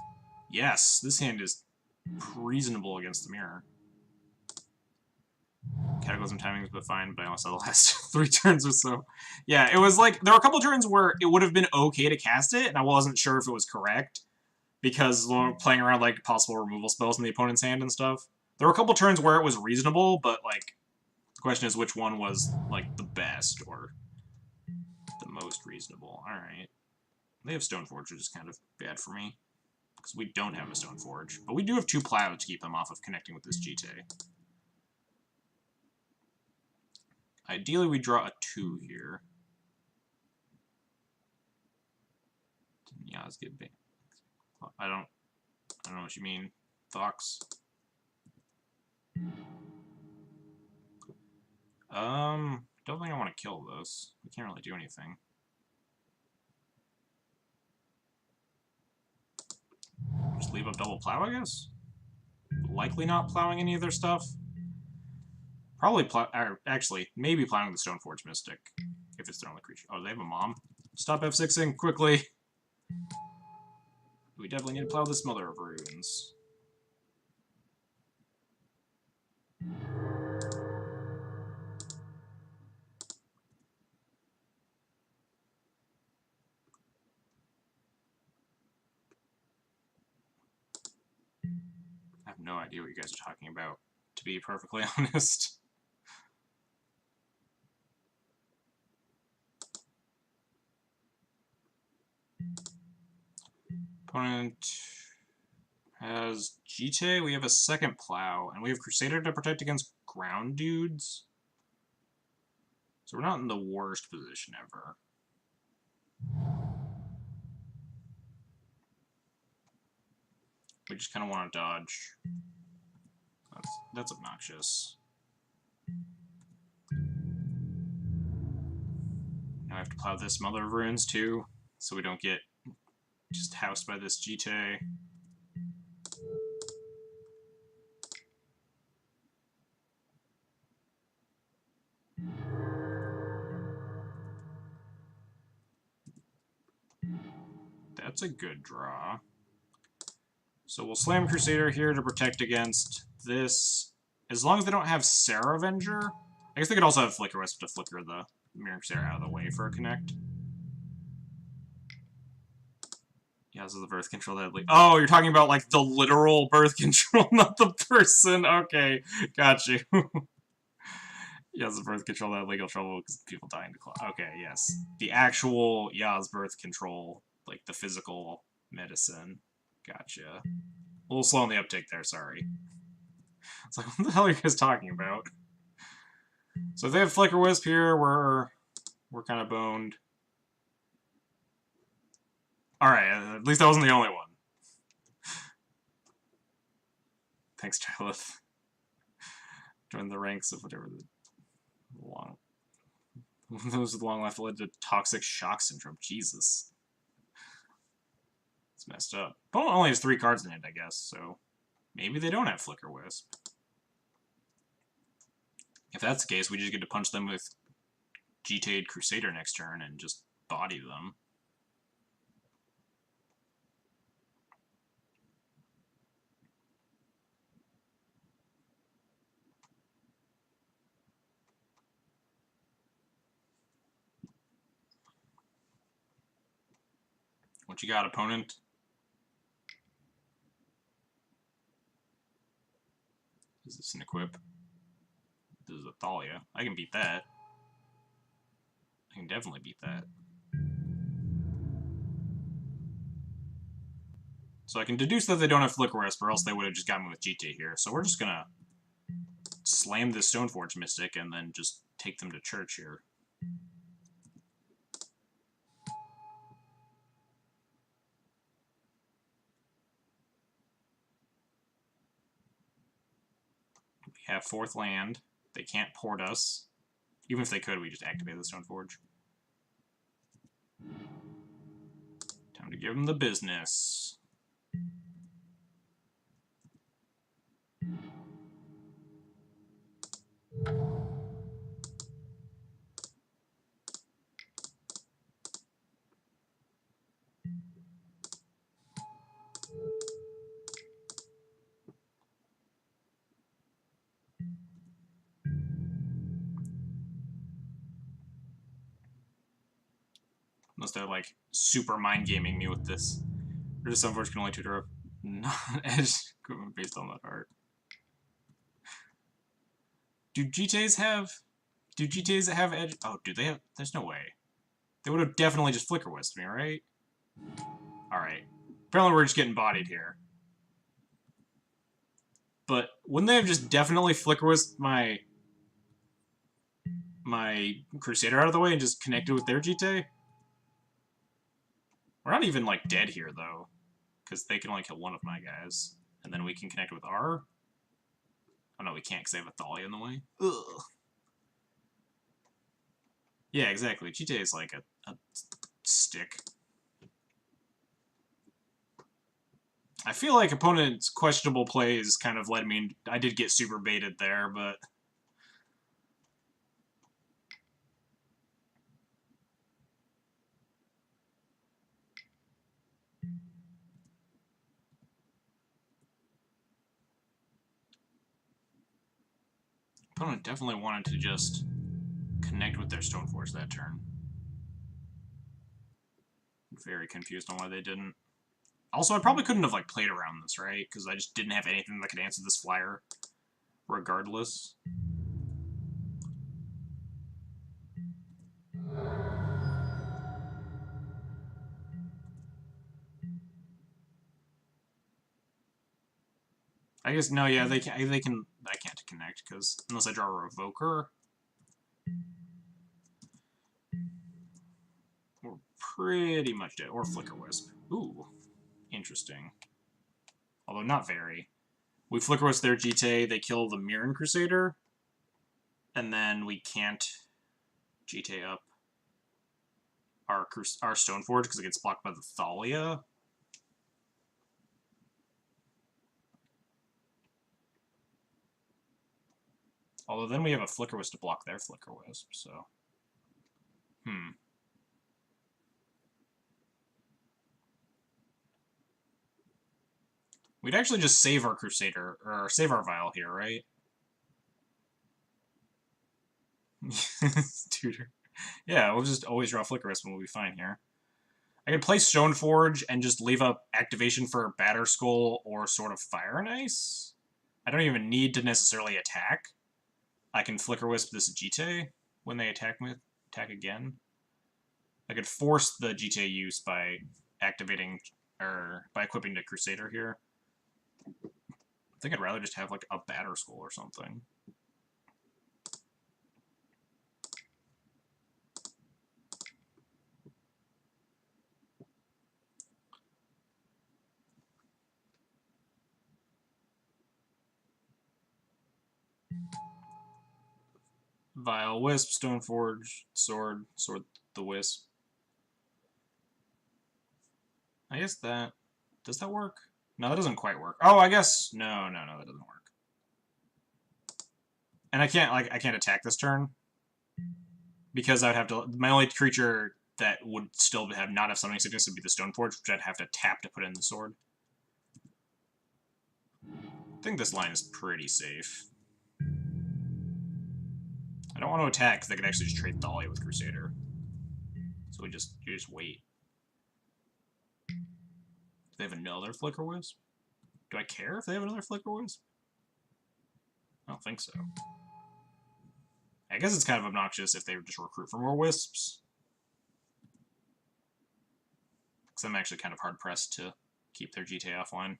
Yes, this hand is reasonable against the Mirror. Cataclysm timings, but fine, but I almost had the last 3 turns or so. Yeah, it was like, there were a couple turns where it would have been okay to cast it, and I wasn't sure if it was correct, because playing around like possible removal spells in the opponent's hand and stuff. There were a couple turns where it was reasonable, but like, the question is which one was like the best, or the most reasonable. Alright. They have Stoneforge, which is kind of bad for me, because we don't have a Stoneforge. But we do have 2 Plow to keep them off of connecting with this GT. Ideally, we draw a 2 here. Yeah, let's get big. I don't know what you mean, Fox. Don't think I want to kill this. We can't really do anything. Just leave up double Plow, I guess? Likely not plowing any of their stuff. Probably actually, maybe plowing the Stoneforge Mystic, if it's their only creature. Oh, they have a mom. Stop F6ing, quickly! We definitely need to plow this Mother of Runes. I have no idea what you guys are talking about, to be perfectly honest. Opponent has Jite, we have a second Plow, and we have Crusader to protect against ground dudes. So we're not in the worst position ever. We just kind of want to dodge. That's obnoxious. Now I have to plow this Mother of Runes too, so we don't get just housed by this Jite. That's a good draw. So we'll slam Crusader here to protect against this. As long as they don't have Sarah Avenger. I guess they could also have Flicker Wisp to flicker the Mirror Crusader out of the way for a connect. Yeah, this is the birth control deadly. Oh, you're talking about, like, the literal birth control, not the person. Okay, got you. Yes, the birth control that legal trouble because people dying to clock. Okay, yes. The actual Yaz birth control, like the physical medicine. Gotcha. A little slow on the uptake there, sorry. It's like, what the hell are you guys talking about? So if they have Flicker Wisp here, we're kind of boned. Alright, at least that wasn't the only one. Thanks, Chilith. Join the ranks of whatever the long... Those with long life led to toxic shock syndrome. Jesus. It's messed up. Opponent only has 3 cards in it, I guess, so maybe they don't have Flicker Wisp. If that's the case, we just get to punch them with GTA'd Crusader next turn and just body them. What you got, opponent? Is this an equip? This is a Thalia. I can beat that. I can definitely beat that. So I can deduce that they don't have Flicker Wisp, or else they would have just got me with GTA here. So we're just gonna slam this Stoneforge Mystic and then just take them to church here. We have 4th land. They can't port us. Even if they could, we just activate the Stoneforge. Time to give them the business. Unless they're, like, super mind-gaming me with this. Or just Stoneforge can only tutor up non-edge equipment based on that art. Do GTAs have edge? Oh, do they have? There's no way. They would have definitely just Flicker Wisped me, right? Alright. Apparently we're just getting bodied here. But wouldn't they have just definitely Flicker Wisped my Crusader out of the way and just connected with their GTA? We're not even, like, dead here, though. Because they can only kill one of my guys. And then we can connect with our... Oh, no, we can't because they have a Thalia in the way. Ugh. Yeah, exactly. GTA is like a stick. I feel like opponent's questionable plays kind of led me... I did get super baited there, but... Opponent definitely wanted to just connect with their Stoneforge that turn. Very confused on why they didn't. Also, I probably couldn't have, like, played around this, right? Because I just didn't have anything that could answer this flyer regardless. I guess, no, yeah, I can't connect, because unless I draw a Revoker... We're pretty much dead. Or Flicker Wisp. Ooh. Interesting. Although not very. We Flicker Wisp their GTA, they kill the Mirren Crusader, and then we can't GTA up our Stoneforge because it gets blocked by the Thalia. Although then we have a Flicker Wisp to block their Flicker Wisp, so... We'd actually just save our Crusader, or save our Vial here, right? Tutor. Yeah, we'll just always draw Flicker Wisp and we'll be fine here. I could play Stoneforge and just leave up activation for Batter Skull or Sword of Fire and Ice. I don't even need to necessarily attack. I can Flicker Wisp this Jite when they attack again. I could force the Jite use by activating, or by equipping the Crusader here. I think I'd rather just have like a Batter Skull or something. Vial, Wisp, Stoneforge, Sword the Wisp. I guess that... Does that work? No, that doesn't quite work. Oh, I guess... No, that doesn't work. And I can't attack this turn. Because I would have to... My only creature that would still not have summoning sickness would be the Stoneforge, which I'd have to tap to put in the sword. I think this line is pretty safe. I don't want to attack because I could actually just trade Thalia with Crusader. So you just wait. Do they have another Flicker Wisp? Do I care if they have another Flicker Wisp? I don't think so. I guess it's kind of obnoxious if they just recruit for more Wisps. Because I'm actually kind of hard-pressed to keep their GTA offline.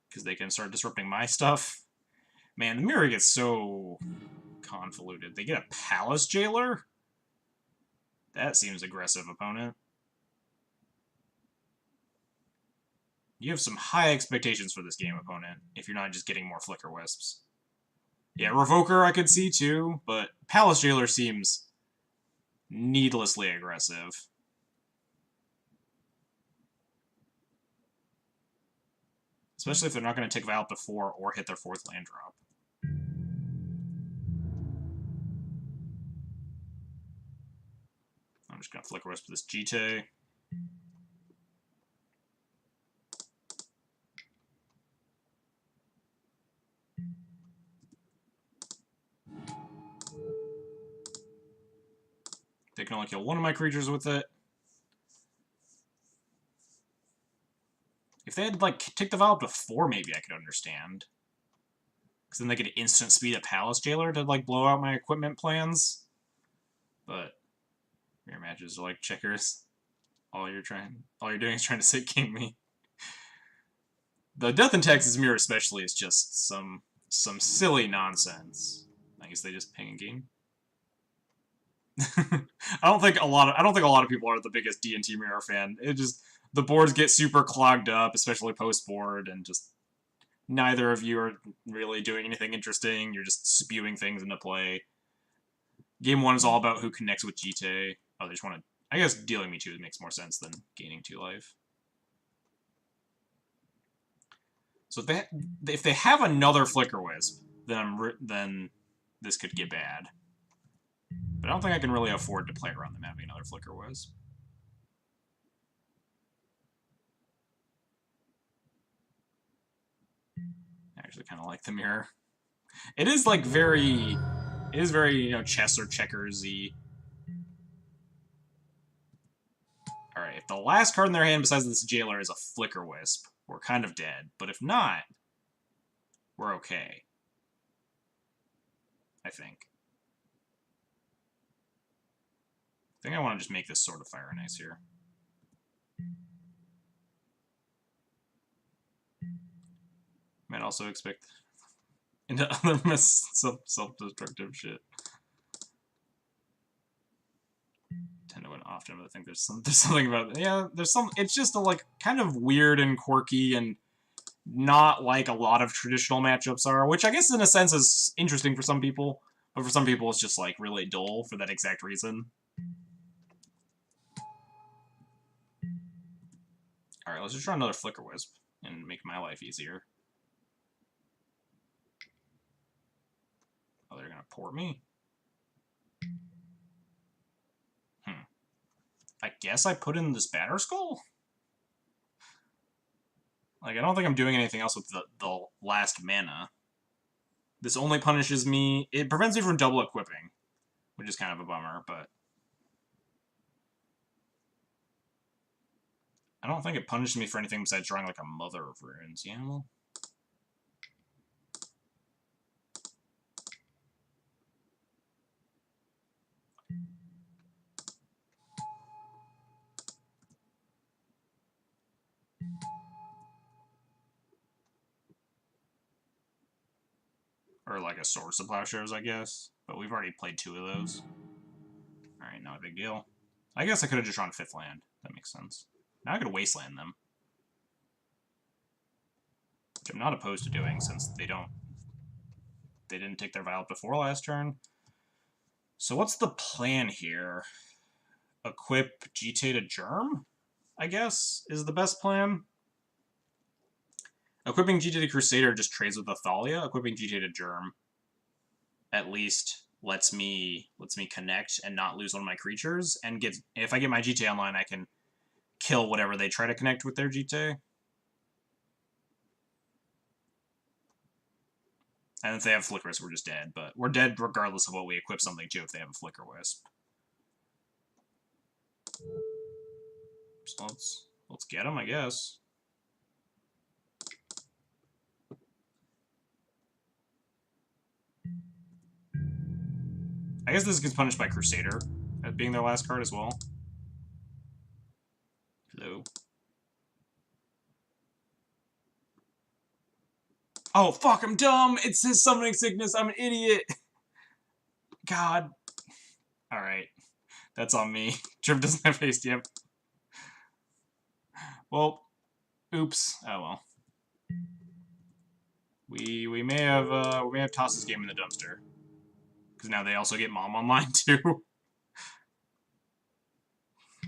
Because they can start disrupting my stuff. Man, the mirror gets so convoluted. They get a Palace Jailer? That seems aggressive, opponent. You have some high expectations for this game, opponent, if you're not just getting more Flicker Wisps. Yeah, Revoker I could see too, but Palace Jailer seems needlessly aggressive. Especially if they're not going to take Vial up to 4 or hit their 4th land drop. I'm just going to Flicker Wisp this Jite. They can only kill one of my creatures with it. If they had, like, take the Vial up to 4, maybe I could understand. Because then they could instant speed a Palace Jailer to, like, blow out my equipment plans. But mirror matches are like checkers. All you're doing is trying to sit king me. The Death and Taxes mirror especially is just some silly nonsense. I guess they just ping and game. I don't think a lot of people are the biggest D&T mirror fan. It just, the boards get super clogged up, especially post board, and just neither of you are really doing anything interesting. You're just spewing things into play. Game 1 is all about who connects with Jite. Oh, they just want to... I guess dealing me 2 makes more sense than gaining 2 life. So if they have another Flicker Wisp, then this could get bad. But I don't think I can really afford to play around them having another Flicker Wisp. I actually kind of like the mirror. It is like very... It is very, you know, chess or checkers-y. Alright, if the last card in their hand besides this Jailer is a Flicker Wisp, we're kind of dead. But if not, we're okay. I think. I think I want to just make this Sword of Fire and Ice here. Might also expect into other self-destructive shit. Tend to win often, but I think there's something about it. Yeah, it's just a, like, kind of weird and quirky and not like a lot of traditional matchups are, which I guess in a sense is interesting for some people, but for some people it's just like really dull for that exact reason. Alright, let's just try another Flicker Wisp and make my life easier. Oh, they're gonna port me? I guess I put in this Batter Skull? Like, I don't think I'm doing anything else with the last mana. This only punishes me... It prevents me from double equipping, which is kind of a bummer, but... I don't think it punishes me for anything besides drawing, like, a Mother of Runes. Yeah, well... Or, like, a Swords to Plowshares, I guess. But we've already played 2 of those. Alright, not a big deal. I guess I could have just drawn 5th land. That makes sense. Now I could Wasteland them. Which I'm not opposed to doing, since they didn't take their Vial before last turn. So what's the plan here? Equip GT to Germ, I guess, is the best plan. Equipping GT to Crusader just trades with Athalia. Equipping GT to Germ at least lets me connect and not lose one of my creatures, and if I get my GT online, I can kill whatever they try to connect with their GT. And if they have Flicker Wisp, we're just dead, but we're dead regardless of what we equip something to if they have a Flicker Wisp. So let's get them, I guess. I guess this gets punished by Crusader, as being their last card as well. Hello. Oh, fuck, I'm dumb! It says Summoning Sickness, I'm an idiot! God. Alright. That's on me. Trip doesn't have haste, yep. Well, oops. Oh well. We may have tossed this game in the dumpster. Because now they also get Mom online too.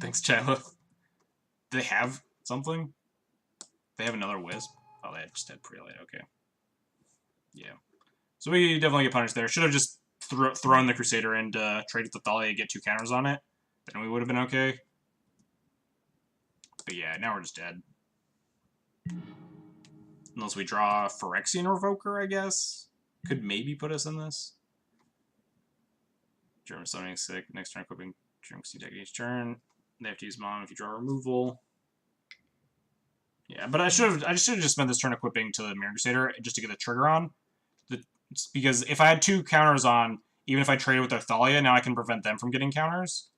Thanks, Chilo. Do they have something? They have another Wisp? Oh, they just had Prelate, okay. Yeah. So we definitely get punished there. Should have just thrown the Crusader in to trade with the Thalia and get 2 counters on it. Then we would have been okay. But yeah, now we're just dead. Unless we draw Phyrexian Revoker, I guess. Could maybe put us in this. German Summoning Sick. Next turn, equipping German Steam Deck each turn. They have to use Mom if you draw removal. Yeah, but I should have just spent this turn equipping to the Mirror Crusader just to get the trigger on. Because if I had 2 counters on, even if I traded with their Thalia, now I can prevent them from getting counters.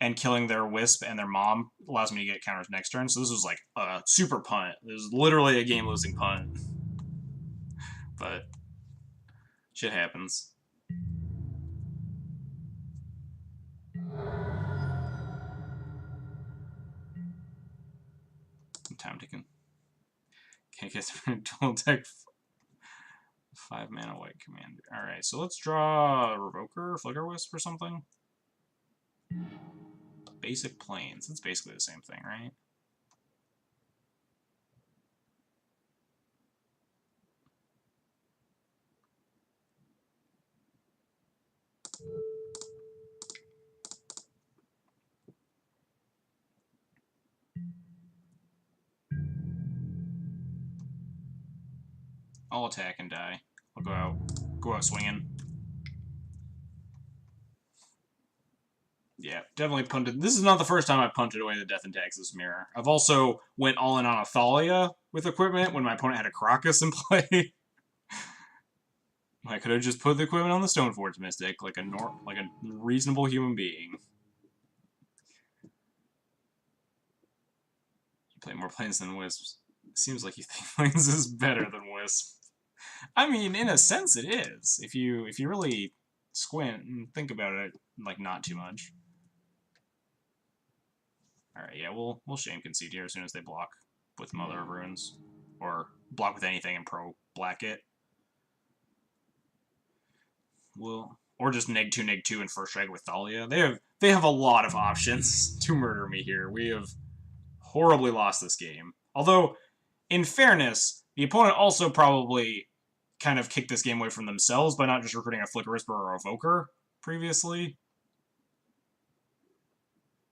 And killing their Wisp and their Mom allows me to get counters next turn. So this was like a super punt. This was literally a game-losing punt. But shit happens. Time taken. Can't get dual deck 5 mana white commander. Alright, so let's draw a Revoker, Flicker Wisp, or something. Basic Plains. It's basically the same thing, right? I'll attack and die. I'll go out swinging. Yeah, definitely punted. This is not the first time I've punted away the Death and Taxes Mirror. I've also went all in on Athalia with equipment when my opponent had a Crocus in play. I could have just put the equipment on the Stoneforge Mystic like a reasonable human being. You play more Plains than Wisps. It seems like you think Plains is better than Wisp. I mean, in a sense, it is. If you really squint and think about it, like, not too much. Alright, yeah, we'll Shame Concede here as soon as they block with Mother of Runes. Or block with anything and pro-black it. Or just neg 2 and first strike with Thalia. They have a lot of options to murder me here. We have horribly lost this game. Although, in fairness, the opponent also probably kind of kicked this game away from themselves by not just recruiting a Flicker Whisper or a Evoker previously.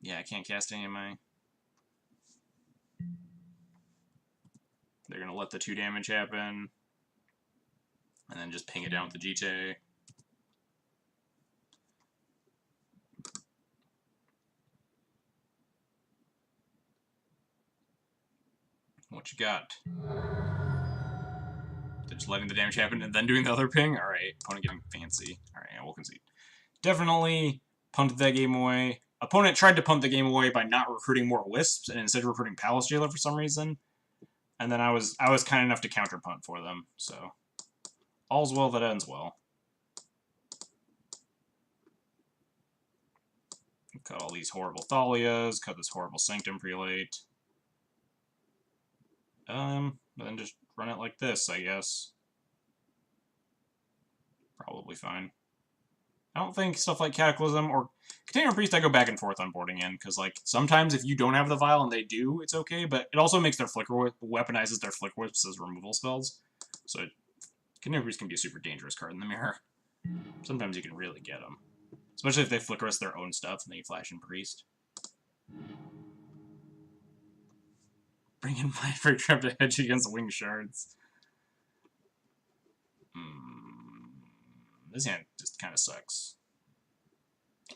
Yeah, I can't cast any of my... They're going to let the 2 damage happen. And then just ping it down with the GT. What you got? They're just letting the damage happen and then doing the other ping? Alright, opponent getting fancy. Alright, yeah, we'll concede. Definitely punted that game away. Opponent tried to punt the game away by not recruiting more Wisps and instead recruiting Palace Jailer for some reason. And then I was kind enough to counter punt for them, so all's well that ends well. Cut all these horrible Thalias, cut this horrible Sanctum Prelate. Then just run it like this, I guess. Probably fine. I don't think stuff like Cataclysm or Container Priest I go back and forth on boarding in, because, like, sometimes if you don't have the Vial and they do, it's okay, but it also makes their Flicker Whip, weaponizes their Flicker Whips as removal spells. So, Container Priest can be a super dangerous card in the mirror. Sometimes you can really get them. Especially if they Flicker us their own stuff and then you flash in Priest. Bring in my Break Trap to hedge against Wing Shards. This hand just kind of sucks.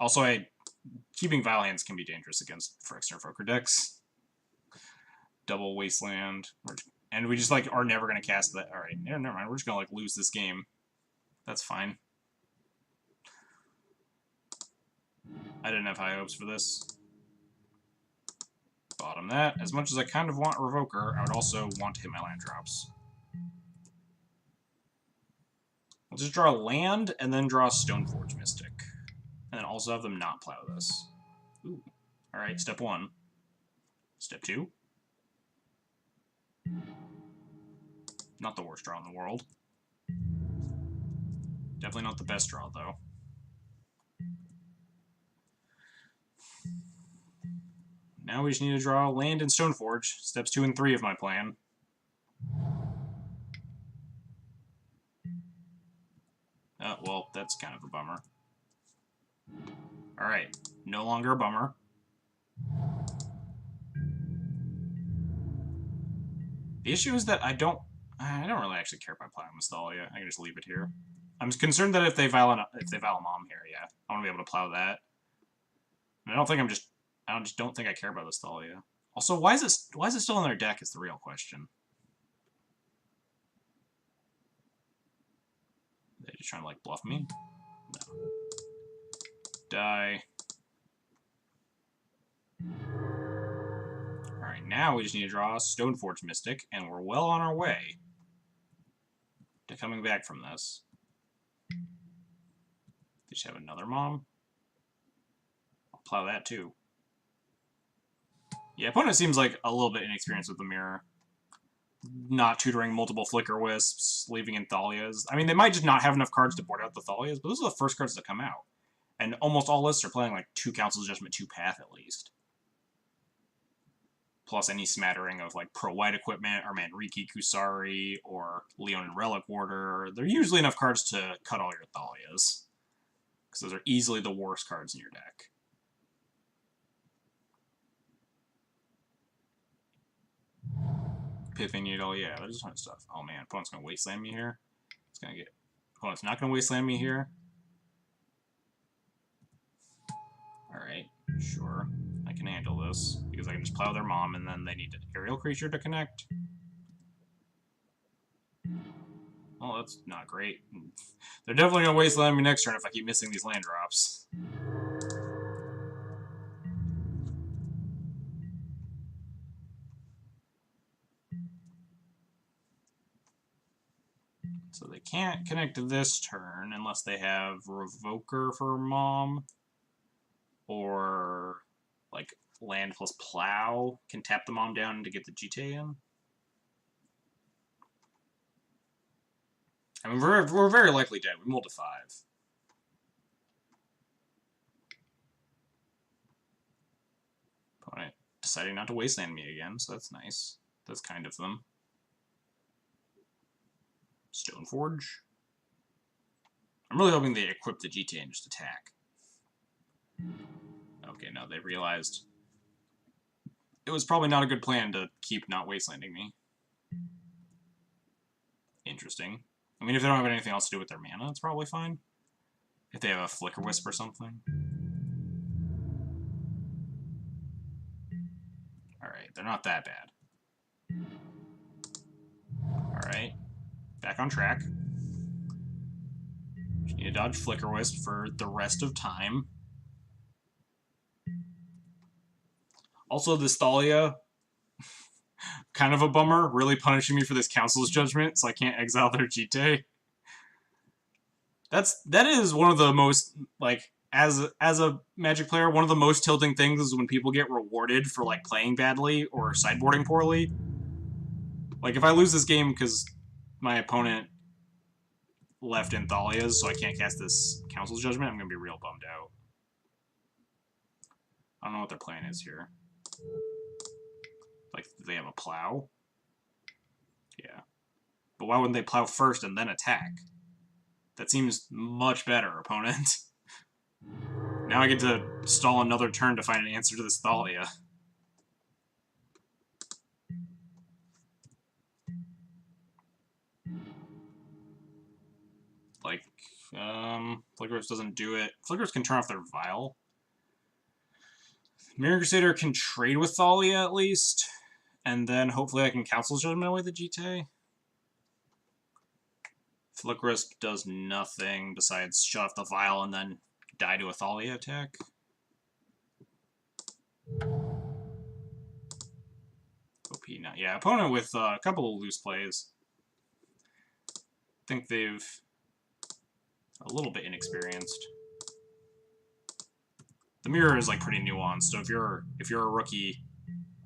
Also, keeping Vial hands can be dangerous against Phyrexian or Focre decks. Double Wasteland. And we just, like, are never going to cast that. Alright, yeah, never mind. We're just going to, like, lose this game. That's fine. I didn't have high hopes for this. Bottom that. As much as I kind of want Revoker, I would also want to hit my land drops. I'll just draw a land, and then draw a Stoneforge Mystic. And then also have them not plow this. Ooh. Alright, step 1. Step 2. Not the worst draw in the world. Definitely not the best draw, though. Now we just need to draw land and Stoneforge. Steps 2 and 3 of my plan. Well, that's kind of a bummer. Alright, no longer a bummer. The issue is that I don't really actually care about plowing Mystalia. I can just leave it here. I'm concerned that if they Vial Mom here, yeah, I want to be able to plow that. And I just don't think I care about this Thalia. Also, why is it still in their deck is the real question. Are they just trying to, like, bluff me? No. Die. Alright, now we just need to draw a Stoneforge Mystic, and we're well on our way to coming back from this. They just have another Mom. I'll plow that too. Yeah, opponent seems like a little bit inexperienced with the mirror. Not tutoring multiple Flicker Wisps, leaving in Thalias. I mean, they might just not have enough cards to board out the Thalias, but those are the first cards that come out. And almost all lists are playing like 2 Council's Judgment, 2 Path at least. Plus any smattering of like Pro-White equipment, or Manriki Kusari, or Leonin Relic Warder. They're usually enough cards to cut all your Thalias. Because those are easily the worst cards in your deck. Pithing Needle, yeah, there's a ton of stuff. Oh man, opponent's gonna Wasteland me here. Opponent's not gonna Wasteland me here. Alright, sure. I can handle this, because I can just plow their Mom, and then they need an aerial creature to connect. Well, that's not great. They're definitely gonna Wasteland me next turn if I keep missing these land drops. So they can't connect this turn unless they have Revoker for Mom, or like land plus Plow can tap the Mom down to get the GTA in. I mean, we're very likely dead. We mulled to 5. Opponent deciding not to Wasteland me again, so that's nice. That's kind of them. Stoneforge. I'm really hoping they equip the GTA and just attack. Okay, no, they realized it was probably not a good plan to keep not Wastelanding me. Interesting. I mean, if they don't have anything else to do with their mana, it's probably fine. If they have a Flicker Wisp or something. Alright, they're not that bad. Alright, back on track. Just need to dodge Flicker Wisp for the rest of time. Also, this Thalia, kind of a bummer, really punishing me for this Council's Judgment, so I can't exile their Jite. That is one of the most, like, as a Magic player, one of the most tilting things is when people get rewarded for, like, playing badly or sideboarding poorly. Like, if I lose this game because my opponent left in Thalia's, so I can't cast this Council's Judgment, I'm gonna be real bummed out. I don't know what their plan is here. Like, do they have a plow? Yeah. But why wouldn't they plow first and then attack? That seems much better, opponent. Now I get to stall another turn to find an answer to this Thalia. Like, Flickers doesn't do it. Flickers can turn off their Vial. Mirror Crusader can trade with Thalia, at least. And then hopefully I can Council's Judgment away the Jite. Flickers does nothing besides shut off the Vial and then die to a Thalia attack. OP now. Yeah, opponent with a couple of loose plays. I think they've a little bit inexperienced. The mirror is like pretty nuanced, so if you're a rookie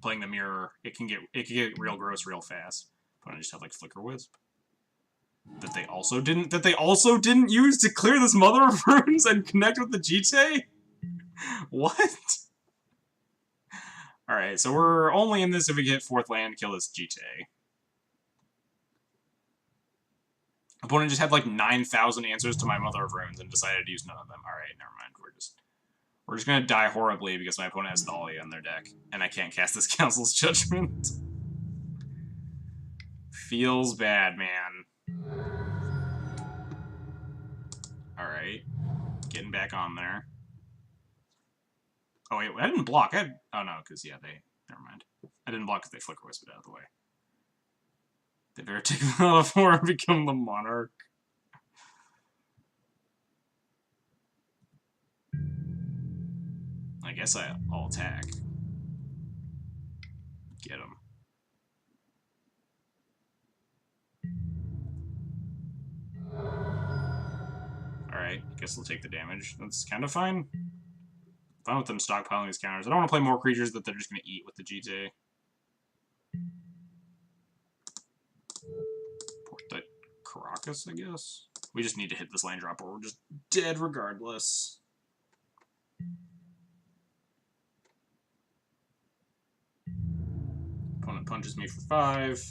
playing the mirror, it can get real gross real fast. Opponent just have like Flicker Wisp. That they also didn't use to clear this Mother of Runes and connect with the Jite? What? Alright, so we're only in this if we get 4th land, kill this Jite. Opponent just had like 9,000 answers to my Mother of Runes and decided to use none of them. Alright, never mind. We're just gonna die horribly because my opponent has Thalia in their deck, and I can't cast this Council's Judgment. Feels bad, man. Alright. Getting back on there. Oh, wait, I didn't block. Oh, no, because, yeah, never mind. I didn't block because they Flicker Wisp it out of the way. They better take them out of 4 and become the Monarch. I guess I'll attack. Get him. Alright, I guess they'll take the damage. That's kind of fine. Fine with them stockpiling these counters. I don't want to play more creatures that they're just going to eat with the Jite. Port that Caracas, I guess. We just need to hit this land drop or we're just dead regardless. Opponent punches me for 5.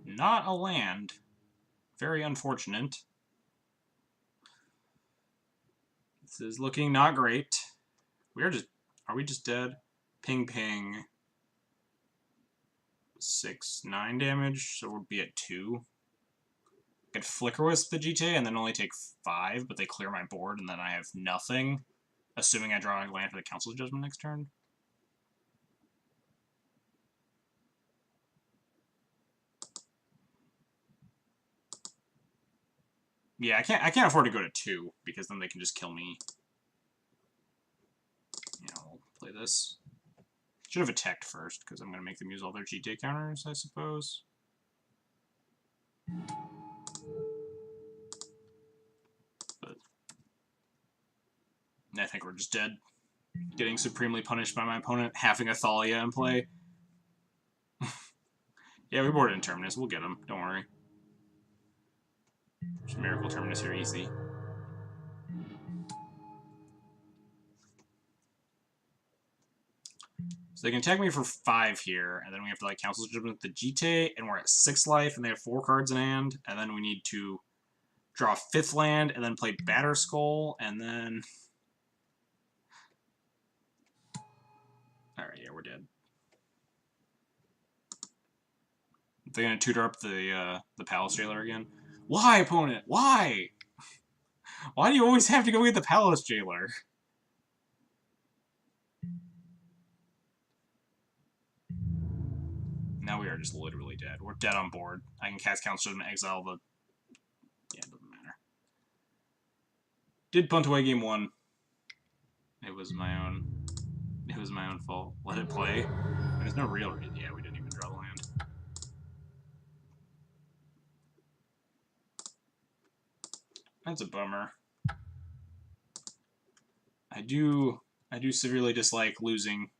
Not a land. Very unfortunate. This is looking not great. Are we just dead? Ping ping. 6, 9 damage, so we'll be at 2. I could Flicker Wisp the Jite and then only take 5, but they clear my board and then I have nothing. Assuming I draw a land for the Council's Judgment next turn. Yeah, I can't afford to go to 2, because then they can just kill me. Yeah, we'll play this. Should have attacked first, because I'm going to make them use all their Jite counters, I suppose. But I think we're just dead. Getting supremely punished by my opponent, having a Thalia in play. Yeah, we boarded in Terminus. We'll get him. Don't worry. There's Miracle Terminus here, easy. So they can attack me for 5 here, and then we have to like Council's Judgment the Jite, and we're at 6 life, and they have 4 cards in hand, and then we need to draw a 5th land, and then play Batter Skull, and then Alright, yeah, we're dead. They're gonna tutor up the Palace Jailer again. Why, opponent? Why? Why do you always have to go get the Palace Jailer? Now we are just literally dead. We're dead on board. I can cast Counter and exile the... Yeah, it doesn't matter. Did punt away game 1. It was my own... It was my own fault. Let it play. There's no real reason. Yeah, we didn't even draw the land. That's a bummer. I do severely dislike losing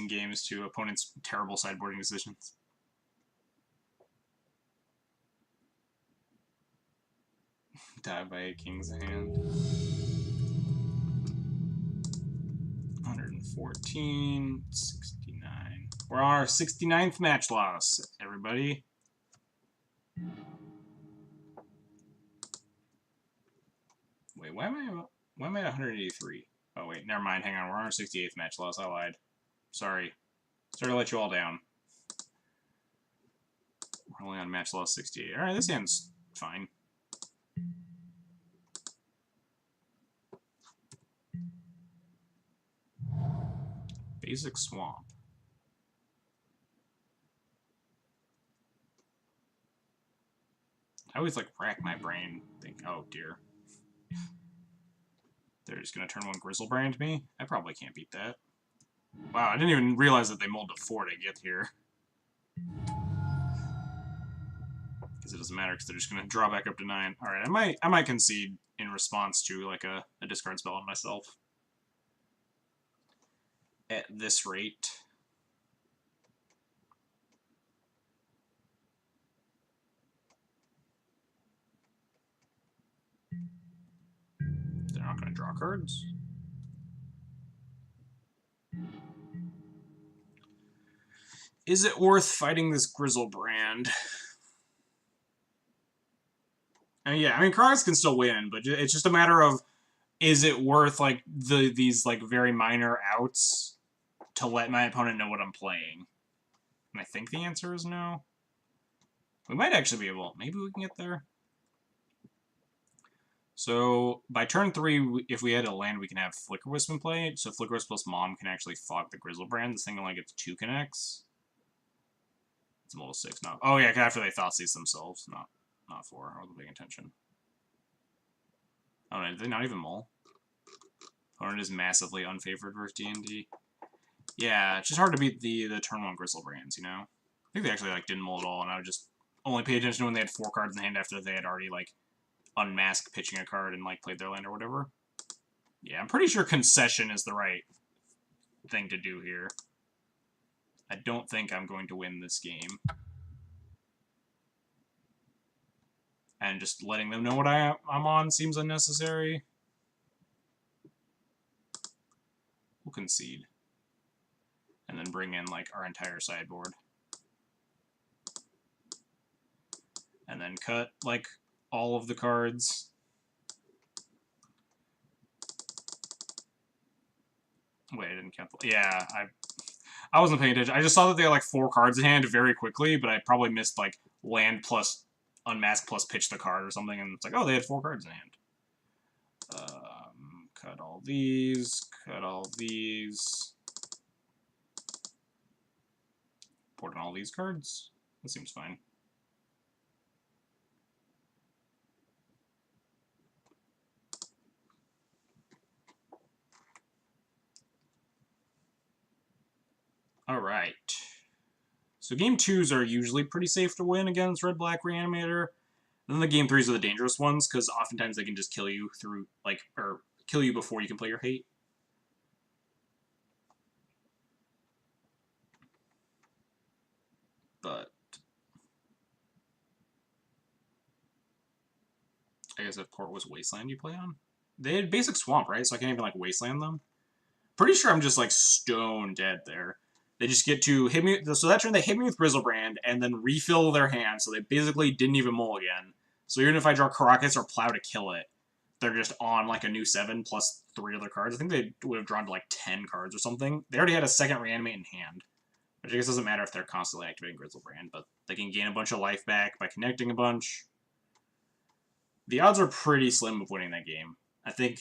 games to opponents' terrible sideboarding decisions. Die by a king's hand. 114, 69. We're on our 69th match loss, everybody. Wait, why am I at 183? Oh wait, never mind. Hang on, we're on our 68th match loss. I lied. Sorry. Sorry to let you all down. We're only on match loss 68. All right, this hand's fine. Basic Swamp. I always like rack my brain, think, oh dear. They're just gonna turn one Grizzlebrand me? I probably can't beat that. Wow, I didn't even realize that they mulled to 4 to get here. Because it doesn't matter, because they're just gonna draw back up to 9. Alright, I might concede in response to like a discard spell on myself. At this rate. They're not going to draw cards. Is it worth fighting this Grizzlebrand? Yeah, I mean, cards can still win, but it's just a matter of, is it worth like these like very minor outs to let my opponent know what I'm playing? And I think the answer is no. We might actually be able. Maybe we can get there. So by turn 3, if we had a land, we can have Flicker Wisp in play. So Flicker Wisp plus Mom can actually fog the Grizzlebrand. This thing only gets 2 connects. It's a little 6 now. Oh yeah, after they Thoughtseize themselves, not 4. I wasn't paying attention. Oh, no, did they not even mull? Opponent is massively unfavored versus D&D. Yeah, it's just hard to beat the turn 1 Grizzlebrands, you know? I think they actually like didn't mull at all, and I would just only pay attention when they had 4 cards in the hand after they had already like unmasked pitching a card and like played their land or whatever. Yeah, I'm pretty sure concession is the right thing to do here. I don't think I'm going to win this game. And just letting them know what I'm on seems unnecessary. We'll concede. And then bring in like our entire sideboard. And then cut like all of the cards. Wait, I didn't count the... Yeah, I wasn't paying attention. I just saw that they had like 4 cards in hand very quickly, but I probably missed like land plus unmask plus pitch the card or something, and it's like, oh, they had 4 cards in hand. Cut all these, cut all these. Port in all these cards. That seems fine. Alright. So game 2s are usually pretty safe to win against Red-Black Reanimator. Then the game 3s are the dangerous ones, because oftentimes they can just kill you through, like, or kill you before you can play your hate. But I guess if Port was Wasteland you play on? They had basic Swamp, right? So I can't even, like, Wasteland them? Pretty sure I'm just, like, stone dead there. They just get to hit me... So that turn, they hit me with Grizzlebrand and then refill their hand, so they basically didn't even mull again. So even if I draw Caracas or Plow to kill it, they're just on like a new 7 plus 3 other cards. I think they would have drawn to like 10 cards or something. They already had a second reanimate in hand. Which I guess doesn't matter if they're constantly activating Grizzlebrand, but they can gain a bunch of life back by connecting a bunch. The odds are pretty slim of winning that game. I think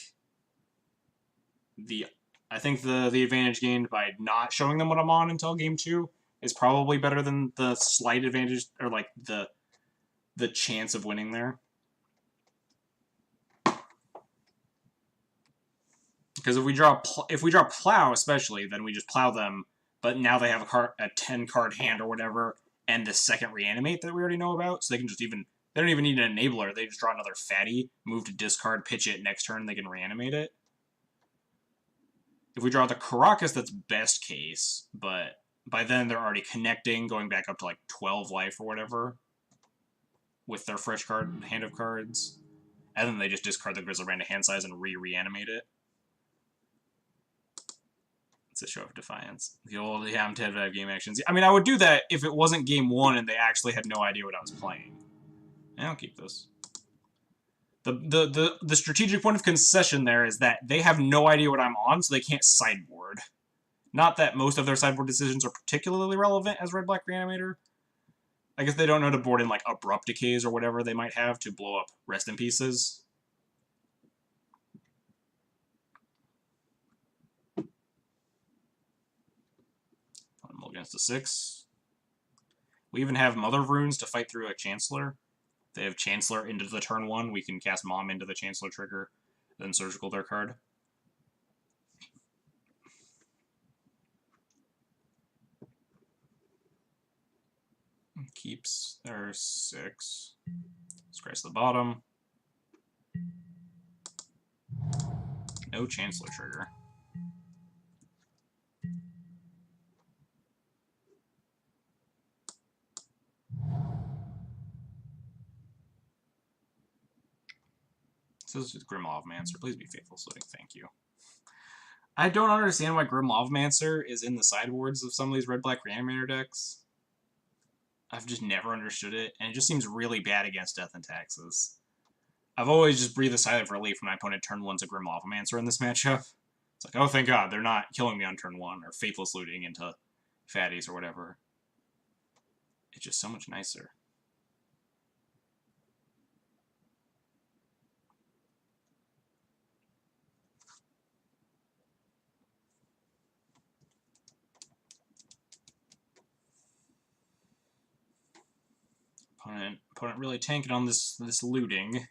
the advantage gained by not showing them what I'm on until game 2 is probably better than the slight advantage, or like the chance of winning there. Because if we draw Plow especially, then we just plow them, but now they have a 10 card hand or whatever, and the second reanimate that we already know about, so they can just they don't even need an enabler, they just draw another fatty, move to discard, pitch it, next turn they can reanimate it. If we draw the Caracas, that's best case, but by then they're already connecting, going back up to like 12 life or whatever, with their fresh hand of cards, and then they just discard the Grizzlebrand to hand size and reanimate it. It's a show of defiance. The old, yeah, I'm Ted game actions. I mean, I would do that if it wasn't game 1 and they actually had no idea what I was playing. And I'll keep this. The strategic point of concession there is that they have no idea what I'm on, so they can't sideboard. Not that most of their sideboard decisions are particularly relevant as Red-Black Reanimator. I guess they don't know to board in, like, Abrupt Decays or whatever they might have to blow up Rest in Pieces. Against a 6. We even have Mother of Runes to fight through a Chancellor. They have Chancellor into the turn 1. We can cast Mom into the Chancellor trigger, then Surgical their card. Keeps their 6. Scratch the bottom. No Chancellor trigger. This is Grim Lavamancer. Please be faithful slitting. Thank you. I don't understand why Grim Lavamancer is in the sideboards of some of these Red-Black Reanimator decks. I've just never understood it, and it just seems really bad against Death and Taxes. I've always just breathed a sigh of relief when my opponent turn 1's a Grim Lavamancer in this matchup. It's like, oh, thank God, they're not killing me on turn 1, or Faithless Looting into Fatties or whatever. It's just so much nicer. Opponent really tanking on this looting.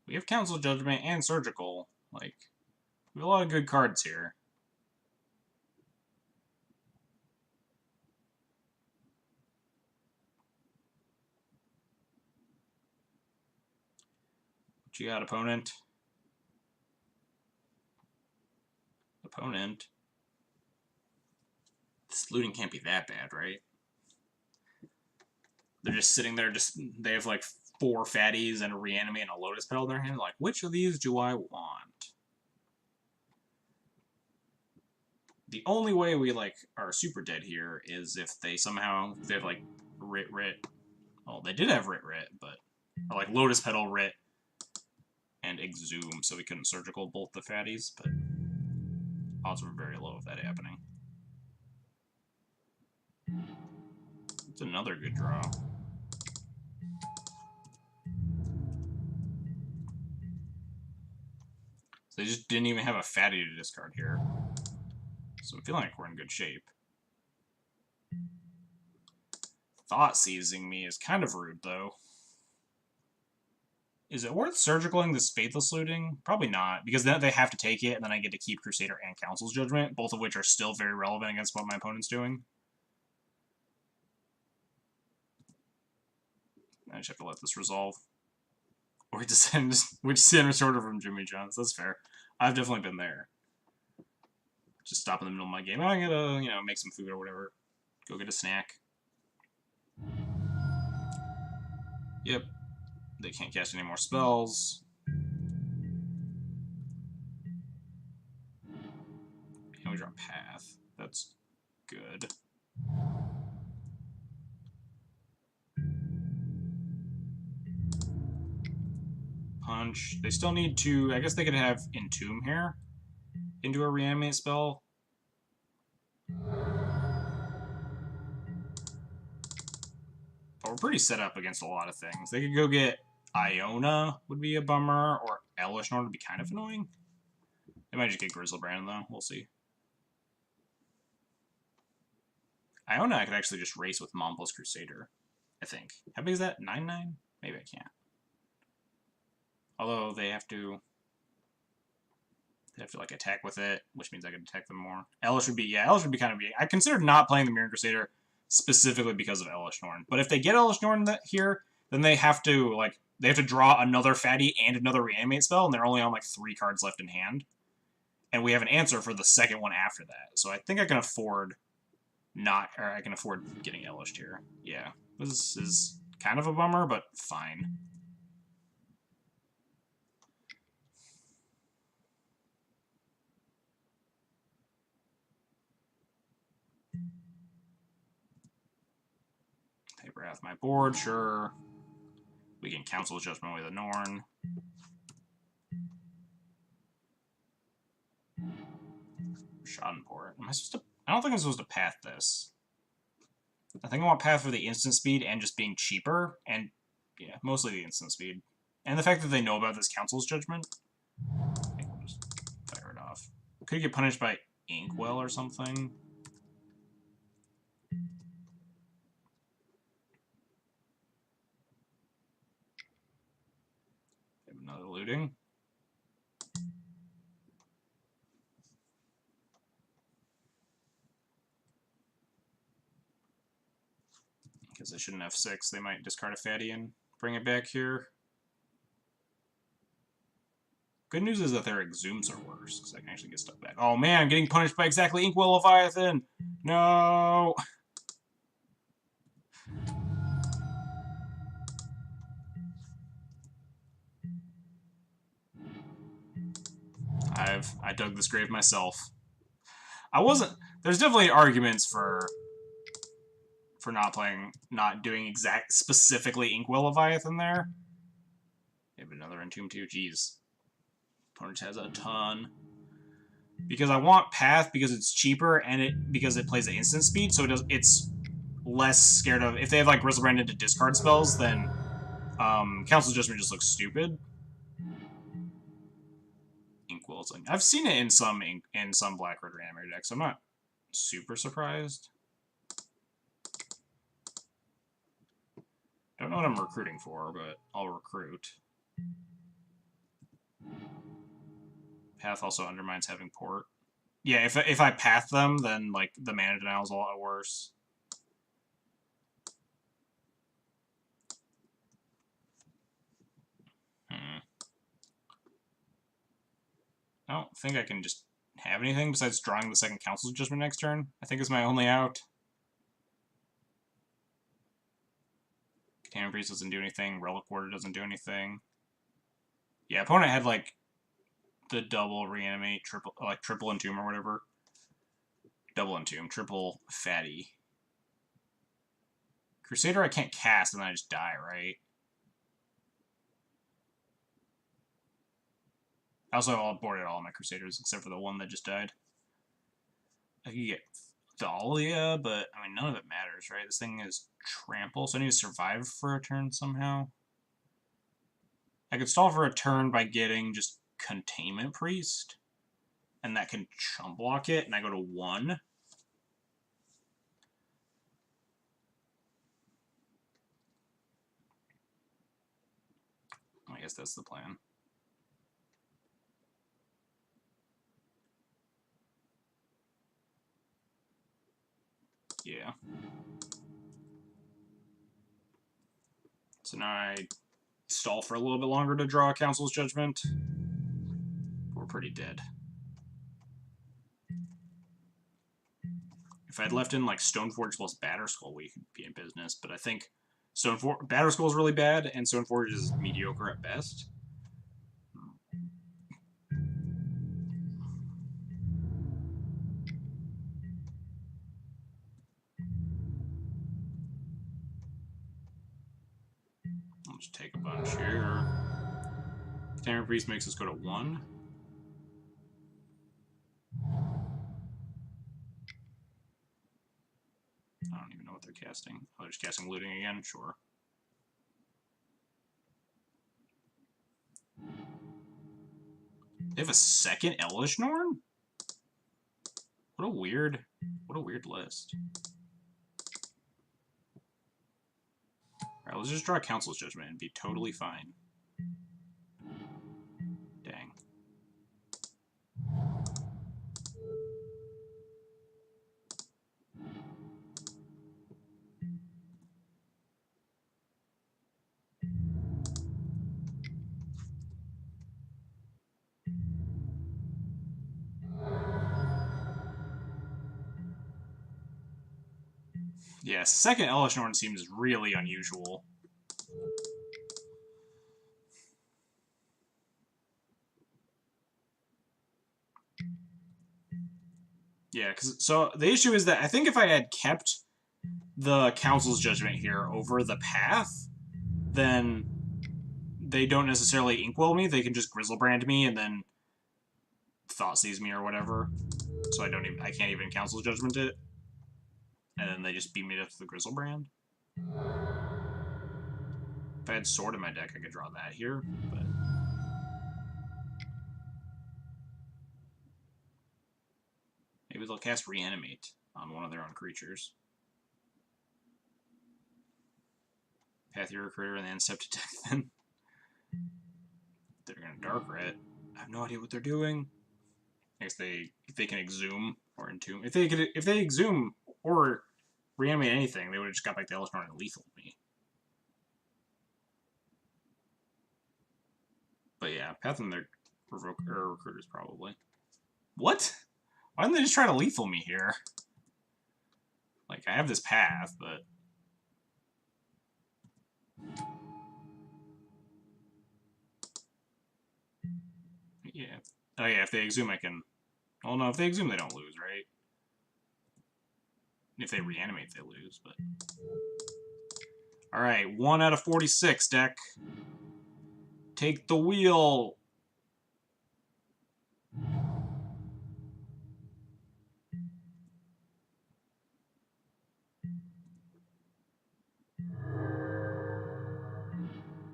We have Council Judgment and Surgical. Like, we have a lot of good cards here. What you got, opponent? Opponent. This looting can't be that bad, right? They're just sitting there, they have like 4 fatties and a reanimate and a Lotus Petal in their hand. Like, which of these do I want? The only way we, like, are super dead here is if they somehow, they have, like, Rit. Well, they did have Rit, but, or, like, Lotus Petal, Rit, and Exhume, so we couldn't Surgical bolt the fatties, but odds were very low of that happening. It's another good draw. So they just didn't even have a fatty to discard here. So I'm feeling like we're in good shape. Thought Seizing me is kind of rude, though. Is it worth Surgicaling this Faithless Looting? Probably not, because then they have to take it, and then I get to keep Crusader and Council's Judgment, both of which are still very relevant against what my opponent's doing. I just have to let this resolve. Or descend, which center shorter from Jimmy John's. That's fair. I've definitely been there. Just stop in the middle of my game. I gotta, you know, make some food or whatever. Go get a snack. Yep. They can't cast any more spells. And we draw Path. That's good. punch. They still need to... I guess they could have Entomb here into a reanimate spell. But we're pretty set up against a lot of things. They could go get Iona, would be a bummer, or Elish Norn would be kind of annoying. They might just get Grizzlebrand, though. We'll see. Iona I could actually just race with Mom plus Crusader, I think. How big is that? 9/9? Maybe I can't. Although they have to like attack with it, which means I can attack them more. Elish would be kind of big. I considered not playing the Mirror Crusader specifically because of Elish Norn. But if they get Elish Norn here, then they have to draw another fatty and another reanimate spell, and they're only on like 3 cards left in hand. And we have an answer for the second one after that. So I think I can afford getting Elish here. Yeah. This is kind of a bummer, but fine. Paper off my board, sure. We can Council's Judgment with a Norn. Schadenport. Am I supposed to... I don't think I'm supposed to path this. I think I want path for the instant speed and just being cheaper, and yeah, mostly the instant speed. And the fact that they know about this Council's Judgment. I think we'll just fire it off. Could get punished by Inkwell or something. Another looting. Because they shouldn't have 6. They might discard a fatty and bring it back here. Good news is that their Exhumes are worse, because I can actually get stuff back. Oh man, I'm getting punished by exactly Inkwell Leviathan! No! I dug this grave myself. There's definitely arguments for not doing specifically Inkwell Leviathan there. Maybe another Entomb too, jeez. Opponent has a ton. Because I want Path because it's cheaper and because it plays at instant speed, so it's less scared of... If they have like Grizzlebrand into discard spells, then Council's Judgment just looks stupid. Inkwell's like, I've seen it in some Black-Red Reanimator decks. I'm not super surprised. Don't know what I'm recruiting for, but I'll recruit. Path also undermines having port. Yeah, if I path them, then like the mana denial is a lot worse. I don't think I can just have anything besides drawing the second Council's Judgment next turn. I think it's my only out. Containment Priest doesn't do anything. Relic Warder doesn't do anything. Yeah, opponent had like the double reanimate, triple entomb or whatever. Double entomb, triple fatty. Crusader I can't cast and then I just die, right? I also boarded all my Crusaders except for the one that just died. I could get Thalia, but I mean none of it matters, right? This thing is trample, so I need to survive for a turn somehow. I could stall for a turn by getting just Containment Priest, and that can chump block it, and I go to 1. I guess that's the plan. Yeah. So now I stall for a little bit longer to draw a Council's Judgment. We're pretty dead. If I'd left in like Stoneforge plus Batterskull, we could be in business, but I think Batterskull is really bad, and Stoneforge is mediocre at best. I'll just take a bunch here. Tamarind Priest makes us go to 1. I don't even know what they're casting. Oh, they're just casting Looting again? Sure. They have a second Elish Norn? What a weird list. Alright, let's just draw Council's Judgment and be totally fine. Dang. Yeah, second Elish Norn seems really unusual. Yeah, so the issue is that I think if I had kept the Council's Judgment here over the Path, then they don't necessarily Inkwell me. They can just Grizzlebrand me and then Thoughtseize me or whatever. So I can't even Council's Judgment it. And then they just beat me to the Grizzlebrand. If I had Sword in my deck, I could draw that here, but... Maybe they'll cast Reanimate on one of their own creatures. Path your Recruiter and then Incept attack then. They're gonna Dark Ret. I have no idea what they're doing. I guess if they can Exhume or Entomb. If they Exhume or Reanimate anything, they would have just got back to Elish Norn and lethal me. But yeah, Path and their Recruiters probably. What? Why didn't they just try to lethal me here? Like, I have this Path, but... Yeah. Oh yeah, if they Exhume, I can... Oh no, if they Exhume, they don't lose, right? If they Reanimate, they lose, but... Alright, 1 out of 46, deck. Take the wheel!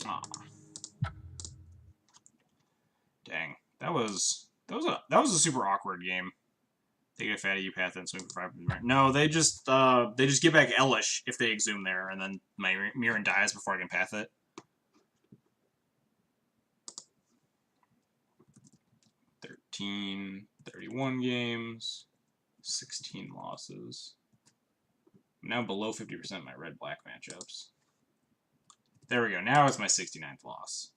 Aw. Dang. That was a super awkward game. They get a fatty path and swing for 5. No, they just get back Elish if they Exhume there, and then my Mirren dies before I can path it. $13, 31 games, 16 losses. I'm now below 50% in my red-black matchups. There we go. Now it's my 69th loss.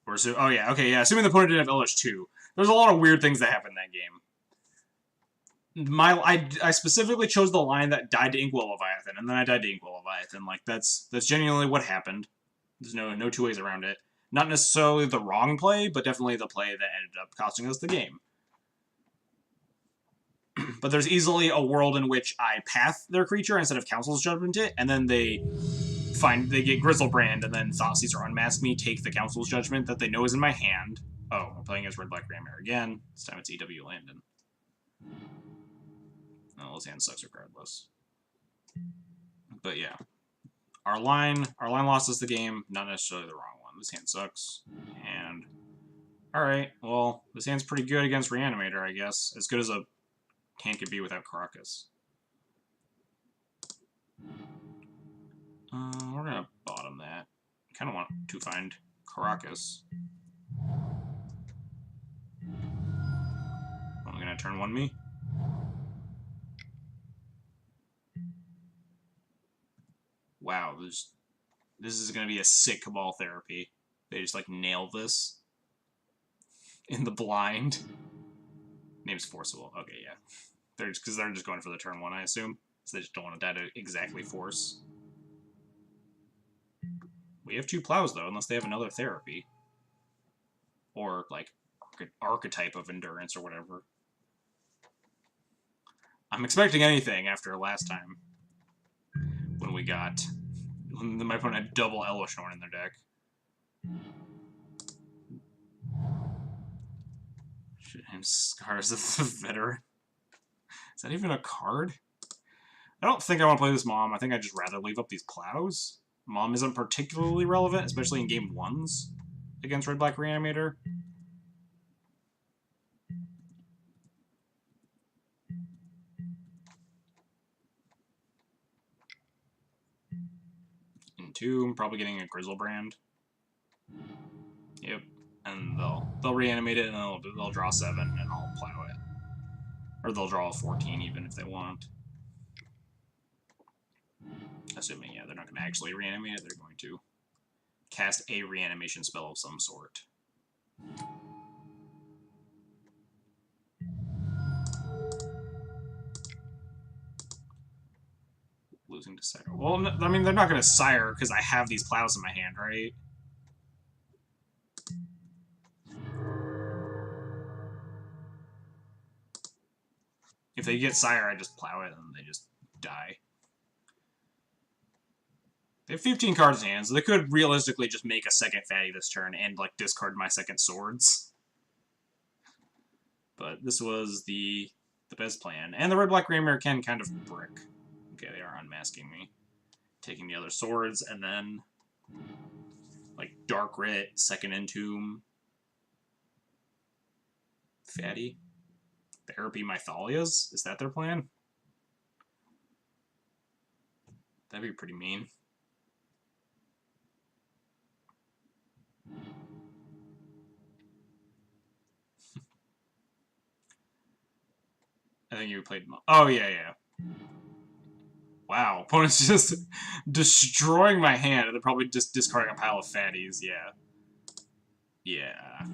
Oh yeah, okay, yeah. Assuming the opponent didn't have Elish too. There's a lot of weird things that happen in that game. I specifically chose the line that died to Inkwell Leviathan, and then I died to Inkwell Leviathan. Like that's genuinely what happened. There's no two ways around it. Not necessarily the wrong play, but definitely the play that ended up costing us the game. But there's easily a world in which I path their creature instead of Council's Judgment it, and then they get Grizzlebrand, and then Thoughtseize or Unmask me, take the Council's Judgment that they know is in my hand. Oh, we're playing as Red-Black Grandmare again. This time it's EW Landon. Oh, his hand sucks regardless. But yeah. Our line lost us the game, not necessarily the wrong one. This hand sucks. And alright, well, this hand's pretty good against Reanimator, I guess. As good as a hand could be without Caracas. We're gonna bottom that. Kinda want to find Caracas. I'm gonna turn 1 me. Wow, this is gonna be a sick Cabal Therapy. They just like nail this in the blind. Name's Forcible. Okay, yeah. They're just going for the turn 1, I assume. So they just don't want to die to exactly force. We have 2 plows though, unless they have another therapy. Or like archetype of endurance or whatever. I'm expecting anything after last time. When my opponent had double Elish Norn in their deck. And Scars of the Veteran. Is that even a card? I don't think I want to play this Mom. I think I'd just rather leave up these Plows. Mom isn't particularly relevant, especially in Game 1s against Red-Black Reanimator. In 2, I'm probably getting a Grizzlebrand. Yep. And they'll reanimate it, and they'll draw 7, and I'll Plow it. Or they'll draw a 14 even if they want. Assuming, yeah, they're not going to actually reanimate it, they're going to cast a reanimation spell of some sort. Losing to Sire. Well, I mean, they're not going to Sire because I have these Plows in my hand, right? If they get Sire, I just Plow it and they just die. They have 15 cards in hand, so they could realistically just make a second fatty this turn and, like, discard my second swords. But this was the best plan. And the Red-Black Reanimator can kind of brick. Okay, they are unmasking me. Taking the other swords, and then, like, Dark Writ, second Entomb. Fatty. Therapy Mythalias? Is that their plan? That'd be pretty mean. I think you played... Oh, yeah. Wow, opponent's just destroying my hand, and they're probably just discarding a pile of fatties, yeah. Yeah.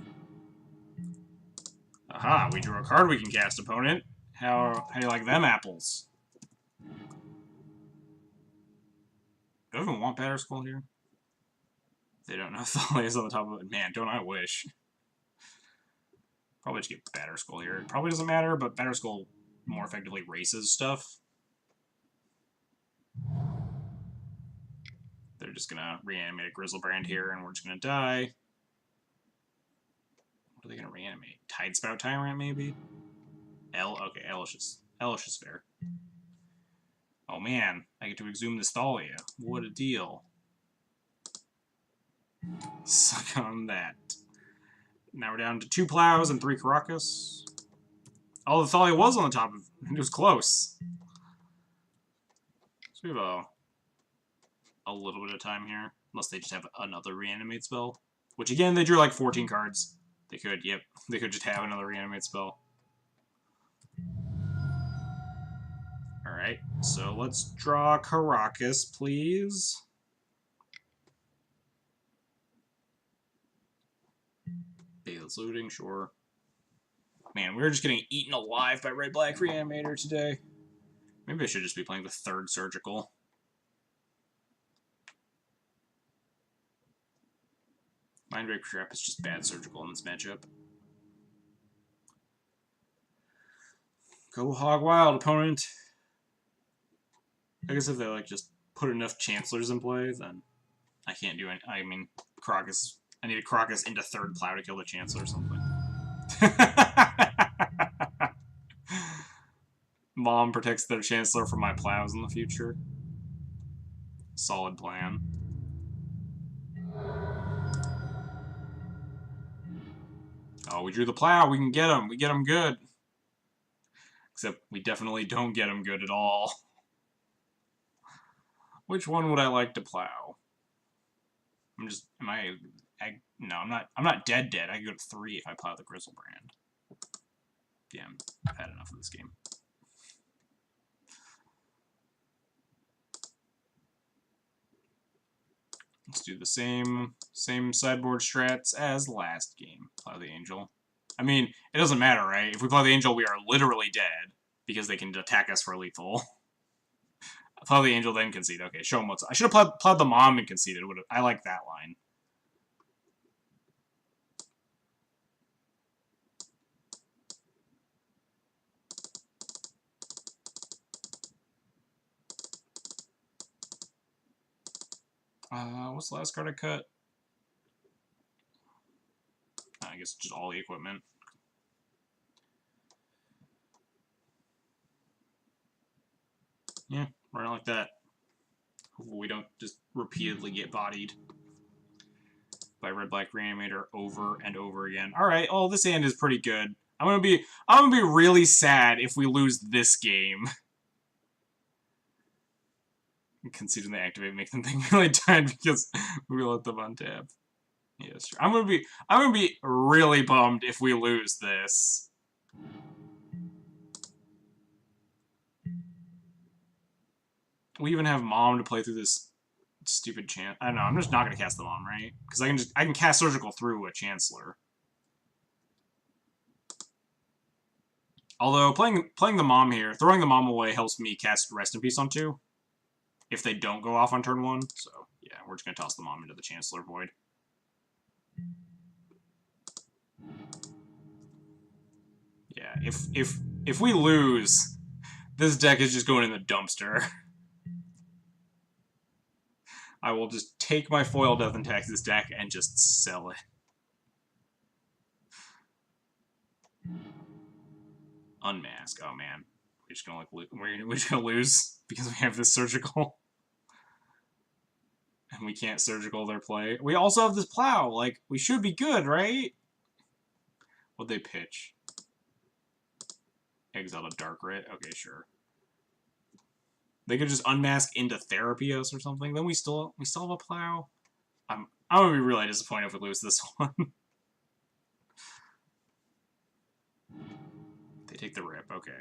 Aha, we drew a card we can cast, opponent. How do you like them apples? Do I even want Batterskull here? They don't know Thalia's on the top of it. Man, don't I wish. Probably just get Batterskull here. It probably doesn't matter, but Batterskull more effectively races stuff. They're just gonna reanimate a Grizzlebrand here, and we're just gonna die. What are they gonna reanimate? Tidespout Tyrant, maybe? Okay, Elish is fair. Oh man, I get to exhume this Thalia. What a deal. Suck on that. Now we're down to 2 Plows and 3 Caracas. Oh, the Thalia was on the top of it. It was close. So we have a little bit of time here. Unless they just have another reanimate spell. Which again, they drew like 14 cards. They could, yep. They could just have another reanimate spell. Alright, so let's draw Caracas, please. Bale's looting, sure. Man, we're just getting eaten alive by Red-Black Reanimator today. Maybe I should just be playing the 3rd Surgical. Mindrake Trap is just bad Surgical in this matchup. Go hog wild, opponent. I guess if they like just put enough Chancellors in play, then I can't do any. I mean, Crocus. I need a Crocus into 3rd Plow to kill the Chancellor or something. Mom protects their Chancellor from my Plows in the future. Solid plan. Oh, we drew the Plow. We can get him. We get him good. Except we definitely don't get him good at all. Which one would I like to Plow? No, I'm not dead. I can go to 3 if I Plow the Grizzlebrand. Yeah, I've had enough of this game. Let's do the same sideboard strats as last game. Plow the Angel. I mean, it doesn't matter, right? If we Plow the Angel, we are literally dead because they can attack us for lethal. Plow the Angel, then concede. Okay, show them what's... I should have plowed the Mom and conceded. I like that line. What's the last card I cut? I guess just all the equipment. Yeah, right like that. Hopefully we don't just repeatedly get bodied by red-black reanimator over and over again. Alright, oh, this hand is pretty good. I'm gonna be really sad if we lose this game. Considering they activate, make them think really tired because we let them untap. Yes, sure. I'm gonna be really bummed if we lose this. We even have Mom to play through this stupid chance. I don't know. I'm just not gonna cast the Mom, right? Because I can cast Surgical through a Chancellor. Although playing the Mom here, throwing the Mom away helps me cast Rest in Peace on 2. If they don't go off on turn 1, so yeah, we're just gonna toss the Mom into the Chancellor Void. Yeah, if we lose, this deck is just going in the dumpster. I will just take my foil Death and Taxes deck and just sell it. Unmask. Oh man, we're just gonna we're just gonna lose because we have this Surgical, and we can't Surgical their play. We also have this Plow. Like, we should be good, right? What'd they pitch? Exile a Dark Rit. Okay, sure. They could just unmask into Therapios or something. Then we still have a Plow. I'm gonna be really disappointed if we lose this one. They take the rip. Okay.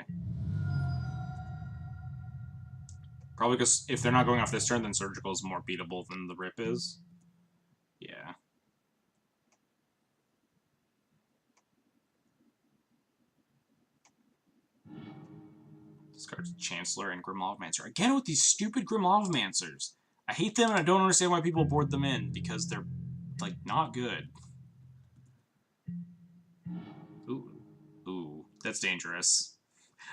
Probably because if they're not going off this turn, then Surgical is more beatable than the rip is. Yeah. Discards Chancellor and Grimlawmancer. Again with these stupid Grimlawmancers. I hate them and I don't understand why people board them in, because they're, like, not good. Ooh. Ooh. That's dangerous.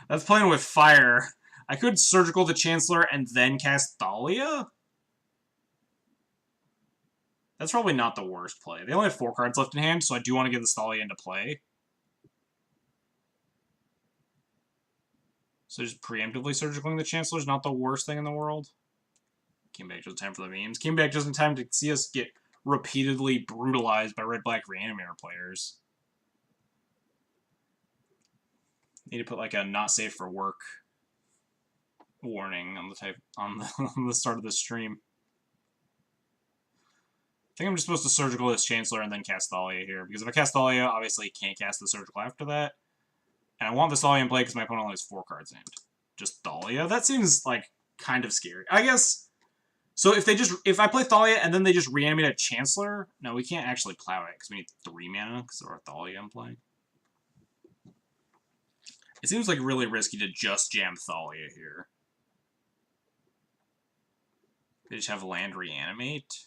That's playing with fire. I could Surgical the Chancellor and then cast Thalia? That's probably not the worst play. They only have 4 cards left in hand, so I do want to get this Thalia into play. So just preemptively Surgicaling the Chancellor is not the worst thing in the world. Came back just in time for the memes. Came back just in time to see us get repeatedly brutalized by red-black reanimator players. Need to put like a not safe for work warning on the on the start of the stream. I think I'm just supposed to Surgical this Chancellor and then cast Thalia here, because if I cast Thalia, obviously can't cast the Surgical after that. And I want the Thalia in play because my opponent only has 4 cards in hand. Just Thalia? That seems, like, kind of scary. I guess... So if I play Thalia and then they just reanimate a Chancellor... No, we can't actually Plow it because we need 3 mana because of our Thalia in play. It seems, like, really risky to just jam Thalia here. They just have land reanimate.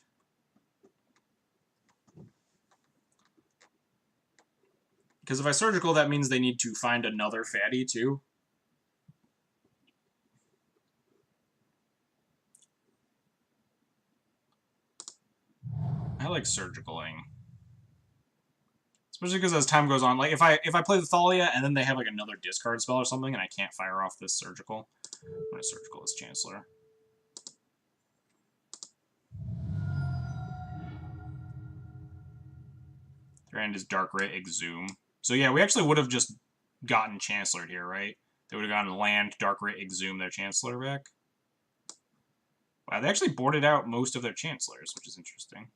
Because if I Surgical, that means they need to find another fatty, too. I like Surgicaling. Especially because as time goes on, like, if I play the Thalia and then they have, like, another discard spell or something and I can't fire off this Surgical, I'm going to Surgical this Chancellor. Their end is Dark Ray Exhume. So yeah, we actually would have just gotten Chancellor here, right? They would have gotten land, Dark Ray Exhume their Chancellor back. Wow, they actually boarded out most of their Chancellors, which is interesting.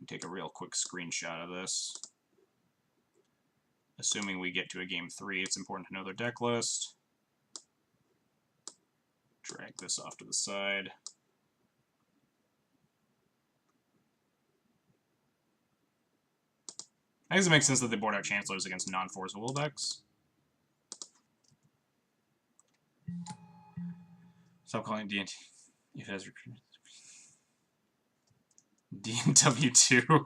Take a real quick screenshot of this. Assuming we get to a game 3, it's important to know their deck list. Drag this off to the side. I guess it makes sense that they board out Chancellors against non-Force Will decks. Stop calling it D&T. It has recruited. DW2.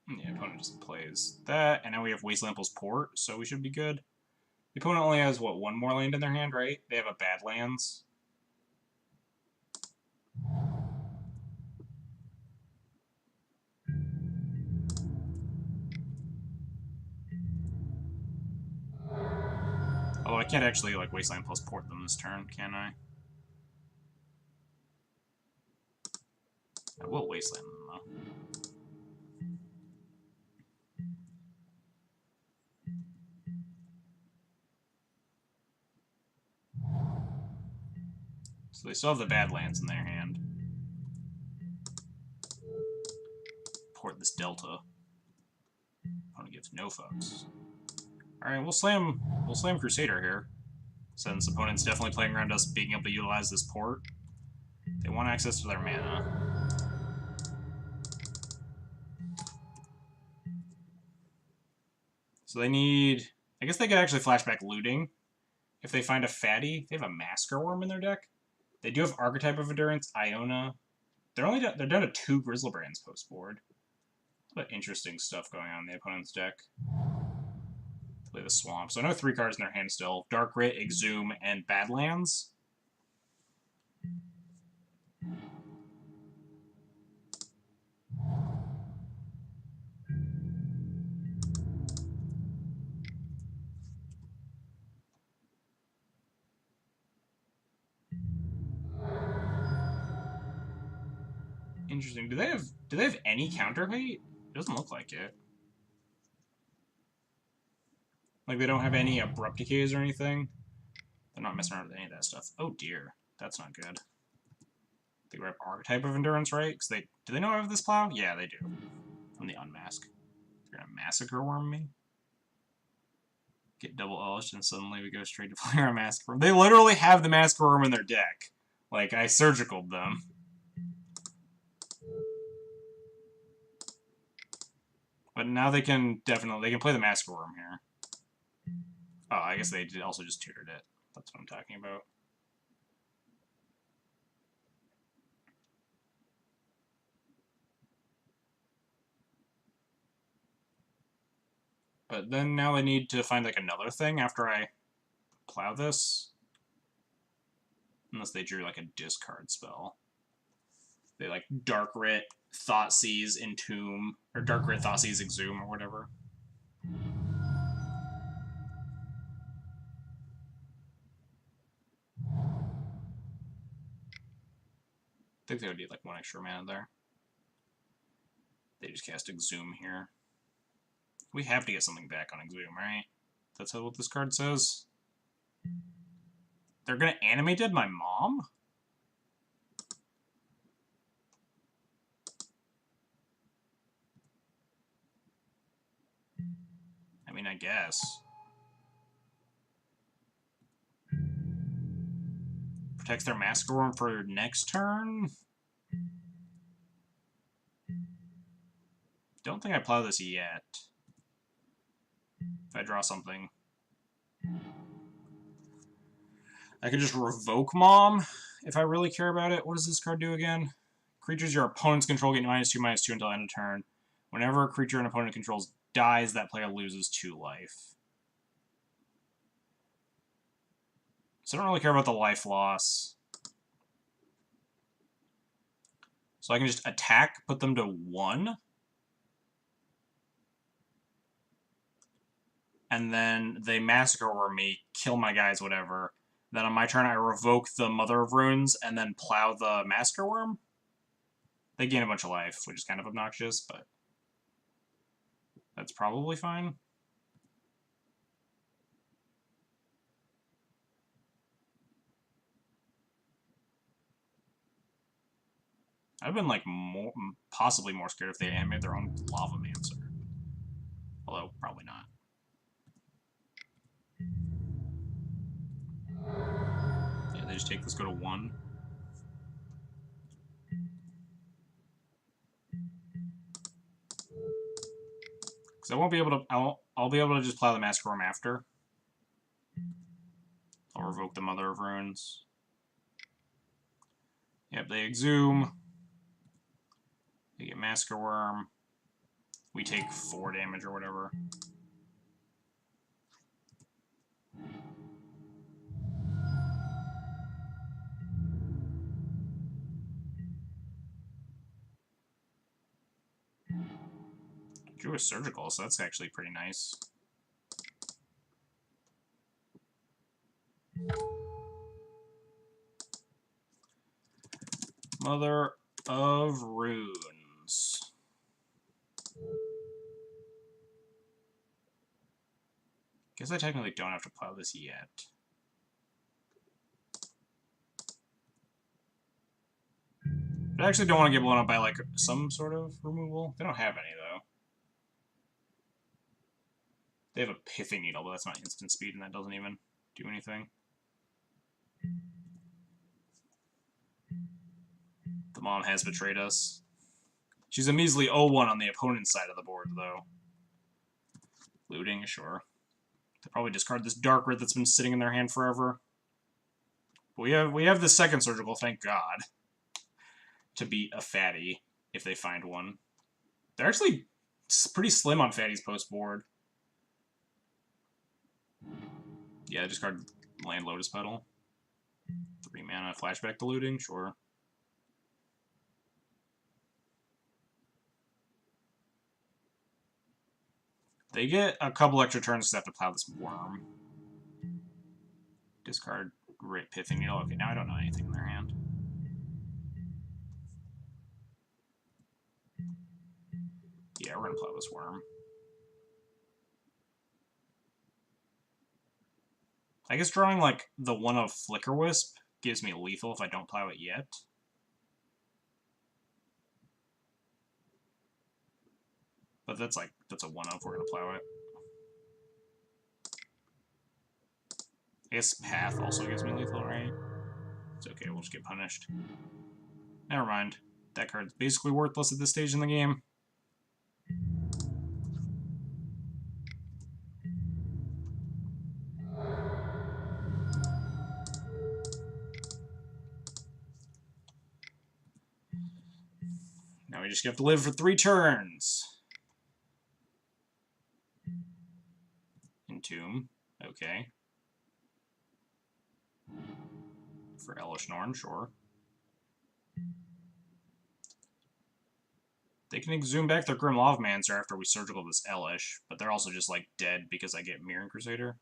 The opponent just plays that, and now we have Wasteland plus Port, so we should be good. The opponent only has, what, 1 more land in their hand, right? They have a Badlands. can't actually, like, Wasteland plus port them this turn, can I? I will Wasteland them, though. So they still have the Badlands in their hand. Port this Delta. Opponent gives no fucks. Alright, we'll slam Crusader here. Since opponent's definitely playing around us being able to utilize this port. They want access to their mana. So they need... I guess they could actually flashback looting. If they find a fatty, they have a Masker Worm in their deck. They do have Archetype of Endurance, Iona. They're down to 2 Grizzlybrands post board. A lot of interesting stuff going on in the opponent's deck. Play the Swamp. So I know 3 cards in their hand still. Dark Grit, Exhume, and Badlands. Interesting. Do they have any counterweight? It doesn't look like it. Like they don't have any abrupt decays or anything. They're not messing around with any of that stuff. Oh dear, that's not good. They grab Archetype of Endurance, right? Because do they know I have this plow? Yeah, they do. From the Unmask. They're gonna Massacre Worm me. Get double Elish, and suddenly we go straight to play our Massacre Worm. They literally have the Massacre Worm in their deck. Like I surgicaled them. But now they can play the Massacre Worm here. Oh, I guess they also just tutored it. That's what I'm talking about. But then now I need to find like another thing after I plow this. Unless they drew like a discard spell. They like Dark Writ, Thoughtseize, Entomb, or Dark Writ, Thoughtseize, Exhume, or whatever. I think they would need like 1 extra mana there. They just cast Exhume here. We have to get something back on Exhume, right? That's what this card says. They're gonna Animate Dead my mom? I mean, I guess. Protects their Massacre Worm for next turn? Don't think I plow this yet. If I draw something. I could just revoke Mom if I really care about it. What does this card do again? Creatures your opponents control get -2/-2 until end of turn. Whenever a creature an opponent controls dies, that player loses 2 life. So I don't really care about the life loss. So I can just attack, put them to 1. And then they Massacre Worm me, kill my guys, whatever. Then on my turn, I revoke the Mother of Runes and then plow the Massacre Worm. They gain a bunch of life, which is kind of obnoxious, but that's probably fine. I've been like possibly more scared if they animate their own Lavamancer. Although, probably not. Yeah, they just take this, go to 1. Because I won't be able to... I'll be able to just plow the Massacre Worm after. I'll revoke the Mother of Runes. Yep, they Exhume. They get Massacre Worm. We take 4 damage or whatever. Drew a Surgical, so that's actually pretty nice. Mother of Runes. Guess I technically don't have to plow this yet. But I actually don't want to get blown up by, like, some sort of removal. They don't have any, though. They have a Pithing Needle, but that's not instant speed, and that doesn't even do anything. The mom has betrayed us. She's a measly 0-1 on the opponent's side of the board, though. Looting, sure. They'll probably discard this Dark Red that's been sitting in their hand forever. But we have the second Surgical, thank God, to beat a Fatty, if they find one. They're actually pretty slim on Fatty's post-board. Yeah, discard land Lotus Petal. 3 mana, flashback to looting, sure. They get a couple extra turns because they have to plow this Worm. Discard Pithing Needle. Okay, now I don't know anything in their hand. Yeah, we're gonna plow this Worm. I guess drawing, like, the one of Flicker Wisp gives me lethal if I don't plow it yet. But that's a one of, we're gonna plow it. I guess Path also gives me lethal, right? It's okay, we'll just get punished. Never mind. That card's basically worthless at this stage in the game. Now we just have to live for 3 turns. Entomb, okay. For Elesh Norn, sure. They can exhume back their Grim Lawmancer after we Surgical this Elesh, but they're also just, like, dead because I get Mirren Crusader.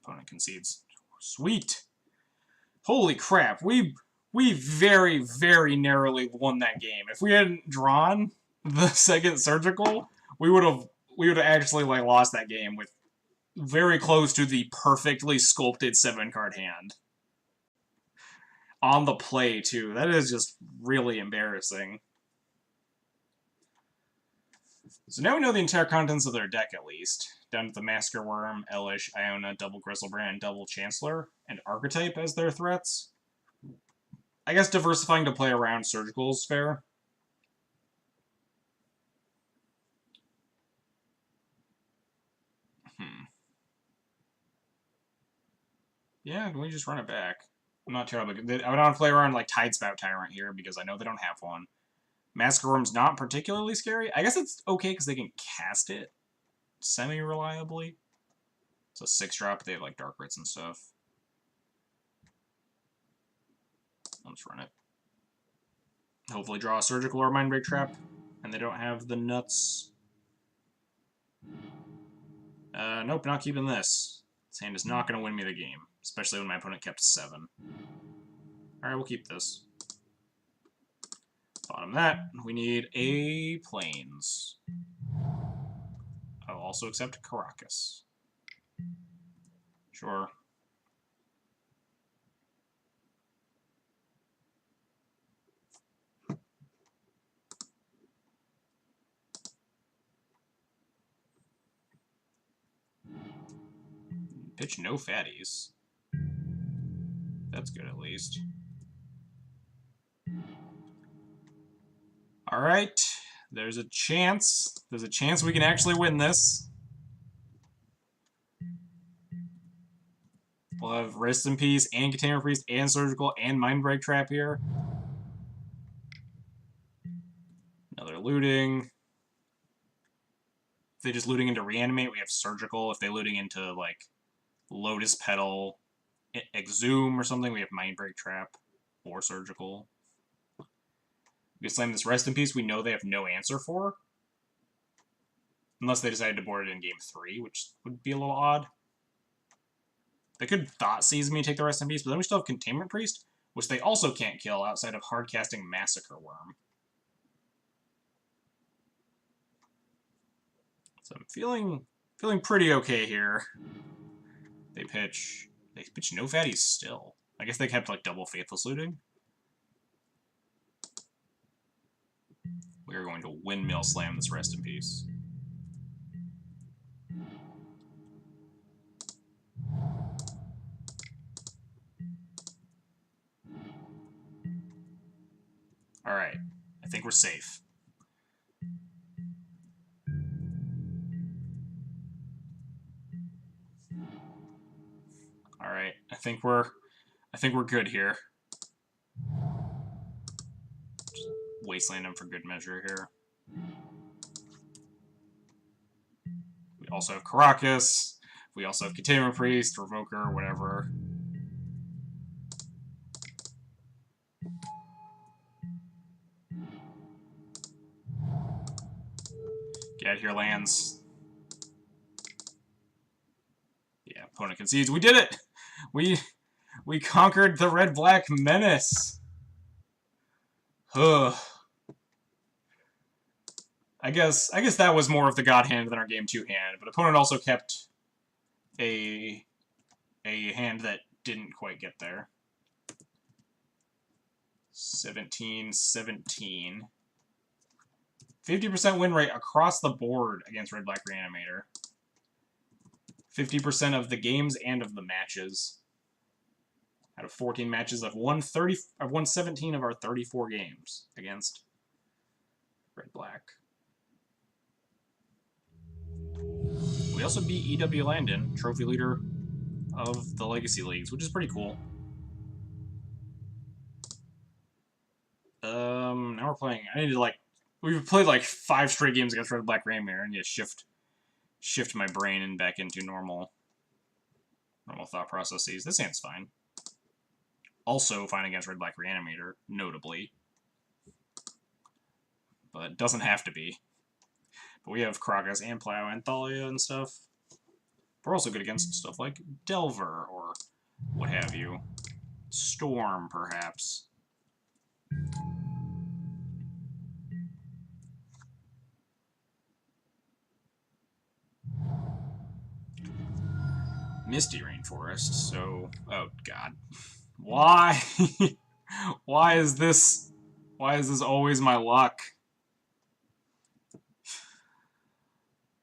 Opponent concedes. Sweet! Holy crap, we very, very narrowly won that game. If we hadn't drawn the second Surgical, we would have actually, like, lost that game with very close to the perfectly sculpted 7-card hand. On the play, too. That is just really embarrassing. So now we know the entire contents of their deck, at least. Down to the Masker Worm, Elesh, Iona, Double Grizzlebrand, Double Chancellor, and Archetype as their threats. I guess diversifying to play around Surgical is fair. Yeah, can we just run it back? I'm not terrible. I would want to play around like Tidespout Tyrant here because I know they don't have one. Masker Worm's not particularly scary. I guess it's okay because they can cast it semi-reliably. It's a 6-drop. They have like Dark Rits and stuff. Let's run it. Hopefully draw a Surgical or a Mindbreak Trap. And they don't have the nuts. Nope, not keeping this. This hand is not going to win me the game. Especially when my opponent kept 7. Alright, we'll keep this. Bottom that, we need a Plains. I'll also accept Caracas. Sure. Pitch no fatties. That's good, at least. Alright. There's a chance. There's a chance we can actually win this. We'll have Rest in Peace, and Container Priest, and Surgical, and Mindbreak Trap here. Another looting. If they're just looting into Reanimate, we have Surgical. If they're looting into, like, Lotus Petal, Exhume or something. We have Mindbreak Trap or Surgical. We slam this Rest in Peace we know they have no answer for. Unless they decided to board it in game 3, which would be a little odd. They could Thought Seize me and take the Rest in Peace, but then we still have Containment Priest, which they also can't kill outside of hard-casting Massacre Worm. So I'm feeling pretty okay here. They pitch no fatties still. I guess they kept like double Faithless Looting. We are going to Windmill Slam this Rest in Peace. Alright, I think we're safe. Alright, I think we're good here. Just wasteland him for good measure here. We also have Caracas. We also have Containment Priest, Revoker, whatever. Get out of here, lands. Yeah, opponent concedes. We did it! We conquered the red-black menace. Ugh. I guess that was more of the God hand than our game 2 hand, but opponent also kept a hand that didn't quite get there. 17-17. 50% win rate across the board against Red-Black Reanimator. 50% of the games and of the matches. Out of 14 matches, I've won 17 of our 34 games against Red-Black. We also beat E.W. Landon, trophy leader of the Legacy Leagues, which is pretty cool. Now we're playing. I need to we've played like 5 straight games against Red-Black Reanimator. I need to shift my brain and back into normal thought processes. This hand's fine. Also fine against Red-Black Reanimator, notably. But doesn't have to be. But we have Kragas and Plow and Thalia and stuff. We're also good against stuff like Delver or what have you. Storm, perhaps. Misty Rainforest, so... Oh, God. Why? Why is this always my luck?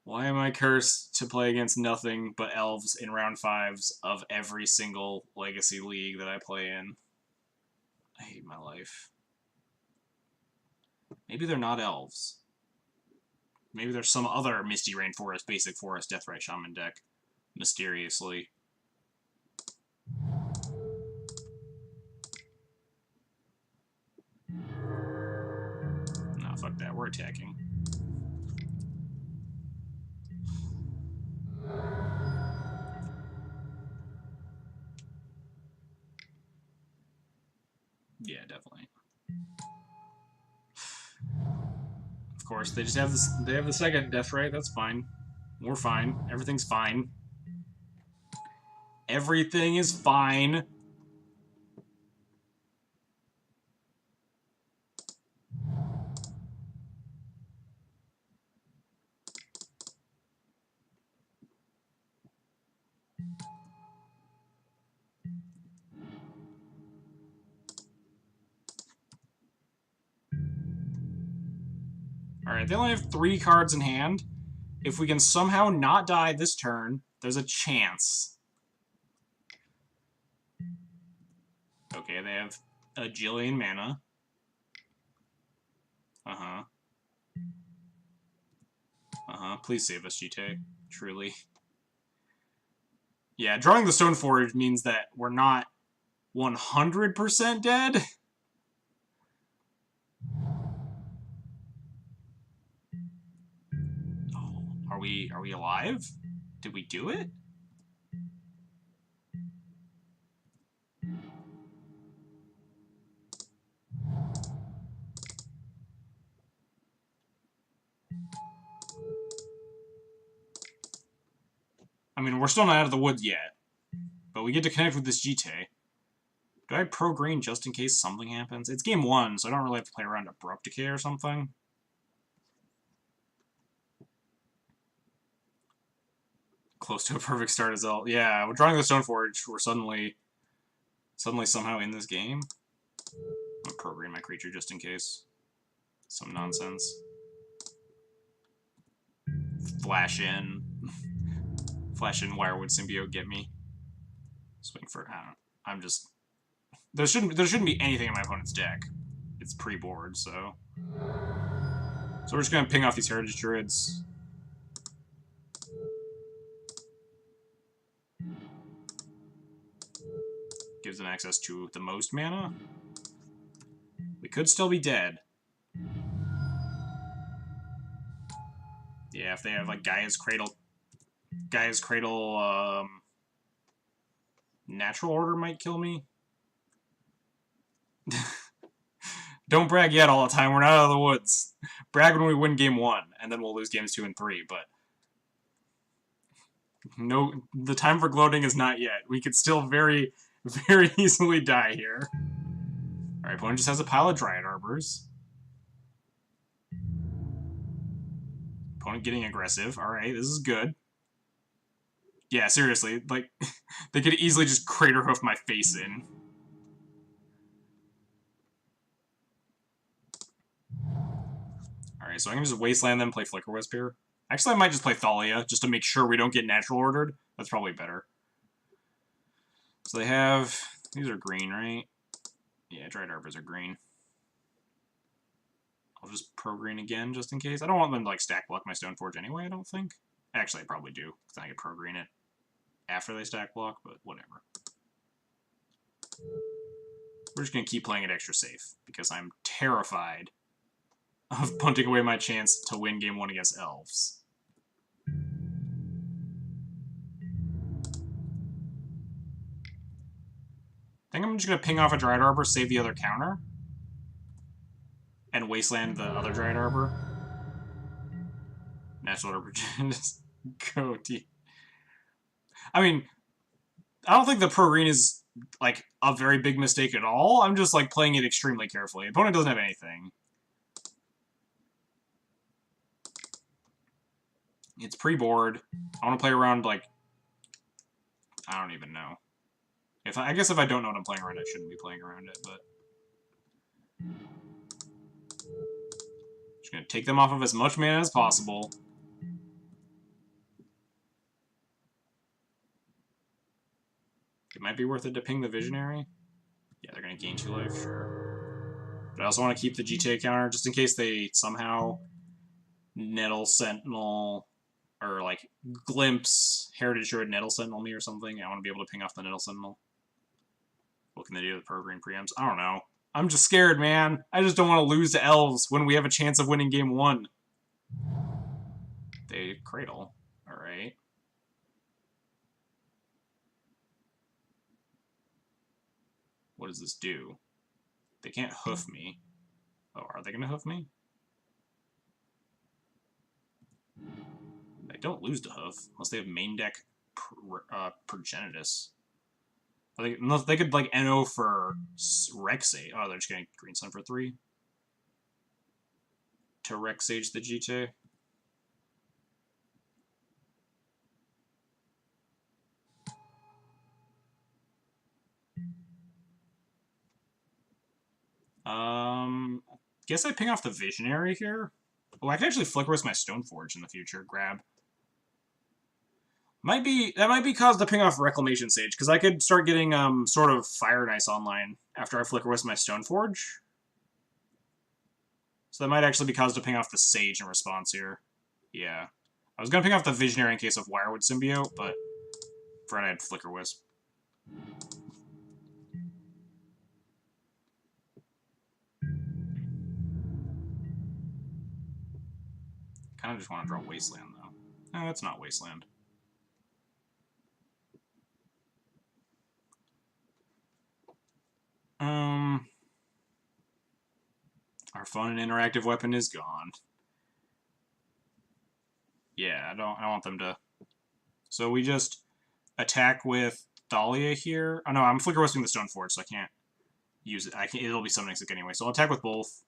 Why am I cursed to play against nothing but elves in round 5s of every single Legacy League that I play in? I hate my life. Maybe they're not elves. Maybe there's some other Misty Rainforest, Basic Forest, Deathrite Shaman deck. Mysteriously. No, fuck that. We're attacking. Yeah, definitely. Of course, they just have this. They have the second Deathrite. That's fine. We're fine. Everything's fine. Everything is fine. Alright, they only have 3 cards in hand. If we can somehow not die this turn, there's a chance. Okay, they have a Jillian mana. Uh-huh. Uh-huh. Please save us, GT. Truly. Yeah, drawing the Stoneforge means that we're not 100% dead. Oh, are we alive? Did we do it? I mean, we're still not out of the woods yet. But we get to connect with this GT. Do I pro-green just in case something happens? It's game 1, so I don't really have to play around Abrupt Decay or something. Close to a perfect start as well. Yeah, we're drawing the Stoneforge. We're suddenly somehow in this game. I'm pro-green my creature just in case. Some nonsense. Flash in. Flash in Wirewood Symbiote, get me. Swing for, I don't know. I'm just... There shouldn't be anything in my opponent's deck. It's pre-board, so... So we're just gonna ping off these Heritage Druids. Gives them access to the most mana. We could still be dead. Yeah, if they have, like, Gaia's Cradle, Natural Order might kill me. Don't brag yet all the time, we're not out of the woods. Brag when we win game 1, and then we'll lose games 2 and 3, but... No, the time for gloating is not yet. We could still very, very easily die here. Alright, opponent just has a pile of Dryad Arbors. Opponent getting aggressive. Alright, this is good. Yeah, seriously, like, they could easily just Crater Hoof my face in. Alright, so I can just Wasteland them, play Flicker Wisp here. Actually, I might just play Thalia, just to make sure we don't get Natural Ordered. That's probably better. So they have... These are green, right? Yeah, Dryad Arbors are green. I'll just pro-green again, just in case. I don't want them to, like, stack block my Stoneforge anyway, I don't think. Actually, I probably do, because then I can pro-green it after they stack block, but whatever. We're just going to keep playing it extra safe, because I'm terrified of punting away my chance to win game 1 against Elves. I think I'm just going to ping off a Dryad Arbor, save the other counter, and Wasteland the other Dryad Arbor. Natural Order, just go deep. I mean, I don't think the pro-green is, like, a very big mistake at all. I'm just, like, playing it extremely carefully. Opponent doesn't have anything. It's pre-board. I want to play around, like... I don't even know. I guess if I don't know what I'm playing around, I shouldn't be playing around it, but... Just gonna take them off of as much mana as possible. It might be worth it to ping the Visionary. Yeah, they're gonna gain 2 life, sure. But I also want to keep the GTA counter, just in case they somehow Nettle Sentinel, or like Glimpse, Heritage Druid Nettle Sentinel me or something. I want to be able to ping off the Nettle Sentinel. What can they do with pro-green preempts? I don't know. I'm just scared, man. I just don't want to lose to Elves when we have a chance of winning game 1. They Cradle. Alright. What does this do? They can't hoof me. Oh, are they going to hoof me? They don't lose to hoof, unless they have main deck Progenitus. Unless they could, like, NO for Rexage. Oh, they're just getting Green Sun for 3. To Rexage the GT. Guess I ping off the Visionary here. Oh, I can actually Flicker with my Stoneforge in the future. Grab. That might be caused to ping off Reclamation Sage, because I could start getting sort of Fire and Ice online after I Flicker with my Stoneforge. So that might actually be caused to ping off the Sage in response here. Yeah. I was gonna ping off the Visionary in case of Wirewood Symbiote, but Fred I had Flicker Wisp. Kind of just want to draw Wasteland, though. No, that's not Wasteland. Our fun and interactive weapon is gone. Yeah, I don't want them to. So we just attack with Thalia here. Oh no, I'm Flicker Wisting the Stone Forge, so I can't use it. It'll be summoning sick anyway, so I'll attack with both.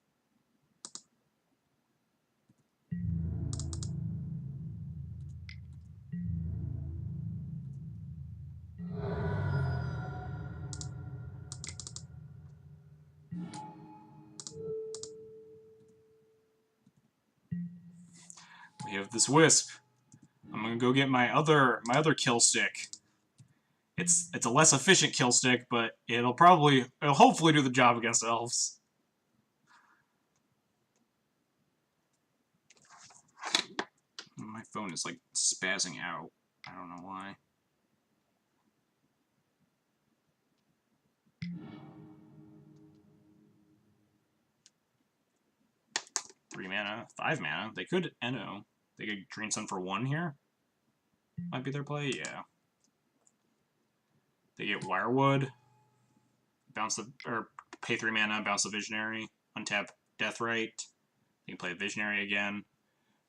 We have this Wisp. I'm gonna go get my other kill stick. It's a less efficient kill stick, but it'll hopefully do the job against elves. My phone is like spazzing out. I don't know why. Three mana, 5 mana. They could Eno. They could Drain Sun for 1 here. Might be their play, yeah. They get Wirewood. Bounce the pay 3 mana, bounce the Visionary, untap Deathrite. You can play Visionary again.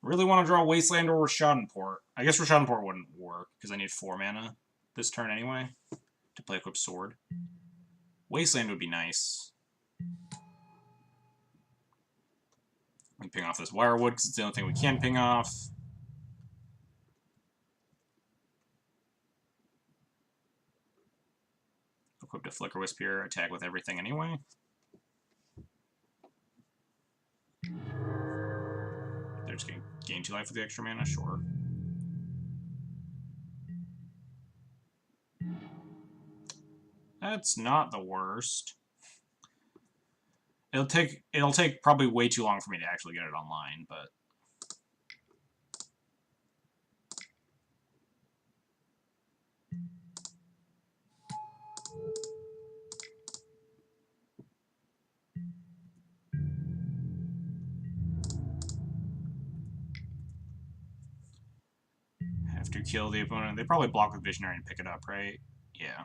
Really want to draw Wasteland or Rishadan Port. I guess Rishadan Port wouldn't work, because I need 4 mana this turn anyway to play Equip Sword. Wasteland would be nice. We can ping off this Wirewood, because it's the only thing we can ping off. Equip to Flicker Wisp here, attack with everything anyway. They're just going to gain 2 life with the extra mana, sure. That's not the worst. It'll take probably way too long for me to actually get it online, but have to kill the opponent. They probably block with Visionary and pick it up, right? Yeah.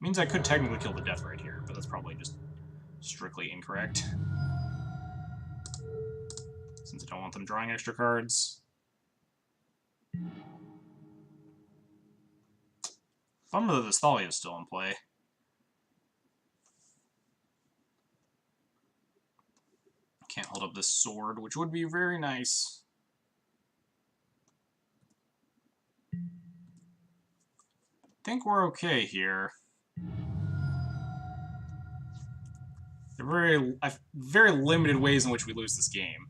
Means I could technically kill the Deathrite here, but that's probably just strictly incorrect. Since I don't want them drawing extra cards. Bummer that this Thalia is still in play. Can't hold up this sword, which would be very nice. I think we're okay here. There are very limited ways in which we lose this game.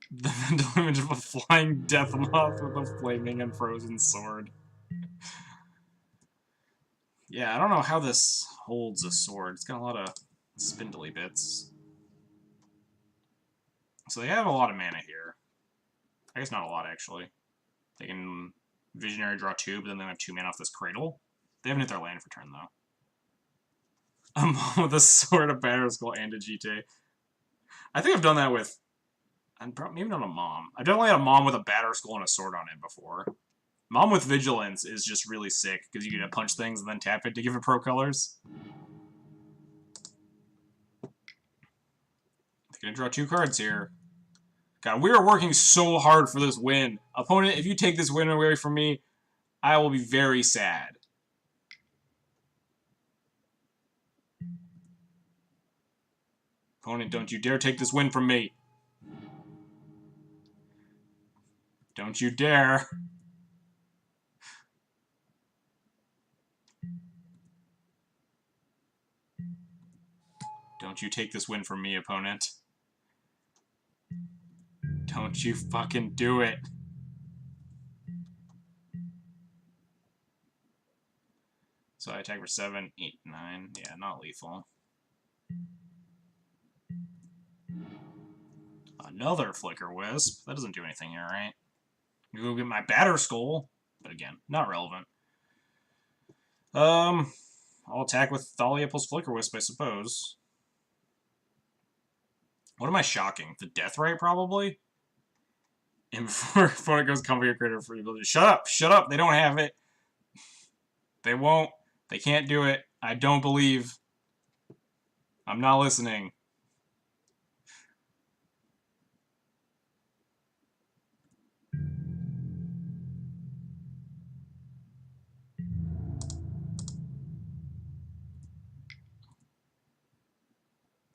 The mental image of a flying death moth with a flaming and frozen sword. Yeah, I don't know how this holds a sword. It's got a lot of spindly bits. So they have a lot of mana here. I guess not a lot, actually. They can Visionary draw 2, but then they have 2 mana off this Cradle. They haven't hit their land for turn, though. A mom with a sword, a Batterskull, and a GT. I think I've done that with... maybe not a mom. I've definitely had a mom with a Batterskull and a sword on it before. Mom with Vigilance is just really sick, because you get to punch things and then tap it to give it pro colors. They're going to draw 2 cards here. God, we are working so hard for this win. Opponent, if you take this win away from me, I will be very sad. Opponent, don't you dare take this win from me. Don't you dare. Don't you take this win from me, opponent. Don't you fucking do it. So I attack for 7, 8, 9. Yeah, not lethal. Another Flicker Wisp. That doesn't do anything here, right? I'm gonna go get my Batterskull. But again, not relevant. I'll attack with Thalia plus Flicker Wisp, I suppose. What am I shocking? The Deathrite, probably? And before it goes Comfort Your Creator for ability. Shut up! Shut up! They don't have it. They won't. They can't do it. I don't believe. I'm not listening.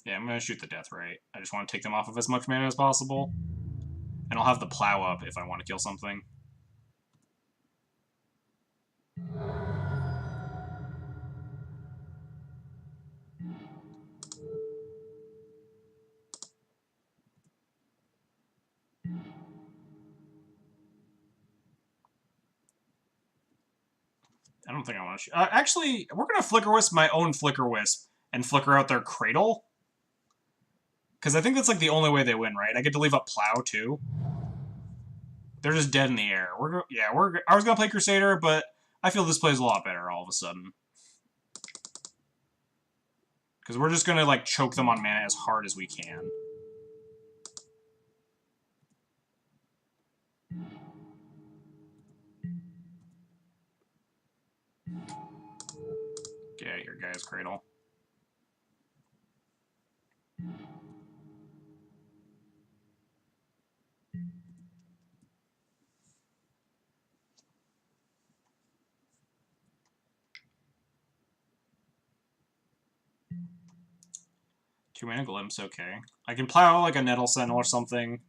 Yeah, I'm gonna shoot the Death Ray. I just want to take them off of as much mana as possible. And I'll have the Plow up if I want to kill something. I don't think I want to shoot. Actually, we're going to Flicker Wisp my own Flicker Wisp and flicker out their Cradle. Because I think that's like the only way they win, right? I get to leave up Plow too. They're just dead in the air. I was going to play Crusader, but I feel this plays a lot better all of a sudden. Because we're just going to like choke them on mana as hard as we can. Get out of here, guys. Cradle. Two-mana Glimpse, okay. I can plow like a Nettle Sentinel or something.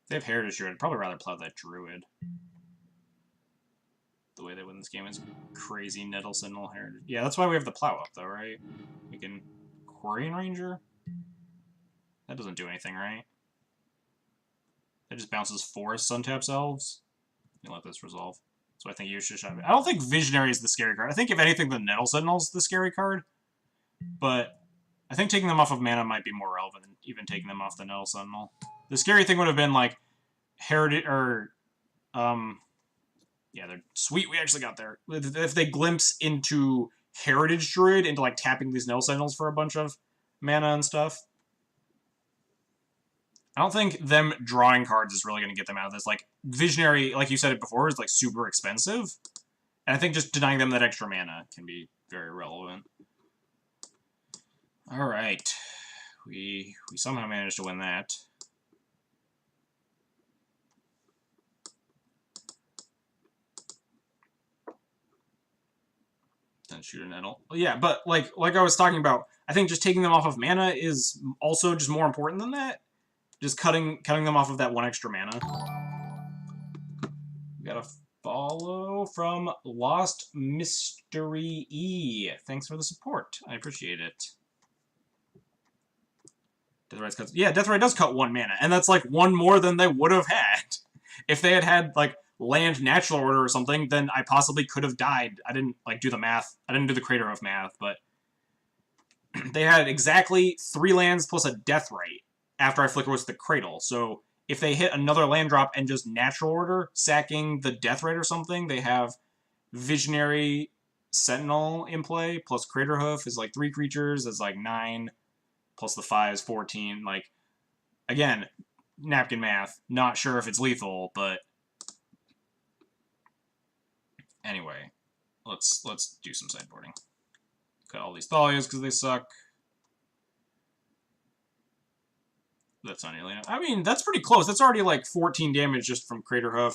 If they have Heritage Druid, I'd probably rather plow that Druid. The way they win this game is crazy. Nettle Sentinel Heritage. Yeah, that's why we have the plow up, though, right? We can Quarian Ranger? That doesn't do anything, right? That just bounces Forest, Suntaps Elves. You let this resolve. So I think you should shove it. I don't think Visionary is the scary card. I think, if anything, the Nettle Sentinel is the scary card. But I think taking them off of mana might be more relevant than even taking them off the Nettle Sentinel. The scary thing would have been, like, Heritage, or, yeah, they're sweet. We actually got there. If they glimpse into Heritage Druid, into, like, tapping these Nettle Sentinels for a bunch of mana and stuff. I don't think them drawing cards is really going to get them out of this. Like, Visionary, like you said it before, is, like, super expensive. And I think just denying them that extra mana can be very relevant. Alright. We somehow managed to win that. Then shoot a Nettle. Yeah, but like I was talking about, I think just taking them off of mana is also just more important than that. Just cutting them off of that one extra mana. We got a follow from Lost Mystery E. Thanks for the support. I appreciate it. Deathrise cuts. Yeah, Deathrise does cut one mana, and that's like one more than they would have had. If they had had like land natural order or something, then I possibly could have died. I didn't like do the math. I didn't do the Crater of math, but they had exactly 3 lands plus a Deathrite after I Flicker Wisp the Cradle. So if they hit another land drop and just natural order, sacking the Deathrite or something, they have Visionary Sentinel in play, plus Crater Hoof is like 3 creatures, is like 9, plus the 5 is 14. Like, again, napkin math. Not sure if it's lethal, but anyway, let's do some sideboarding. Cut all these Thalias because they suck. That's not nearly enough. I mean, that's pretty close. That's already like 14 damage just from Crater Hoof.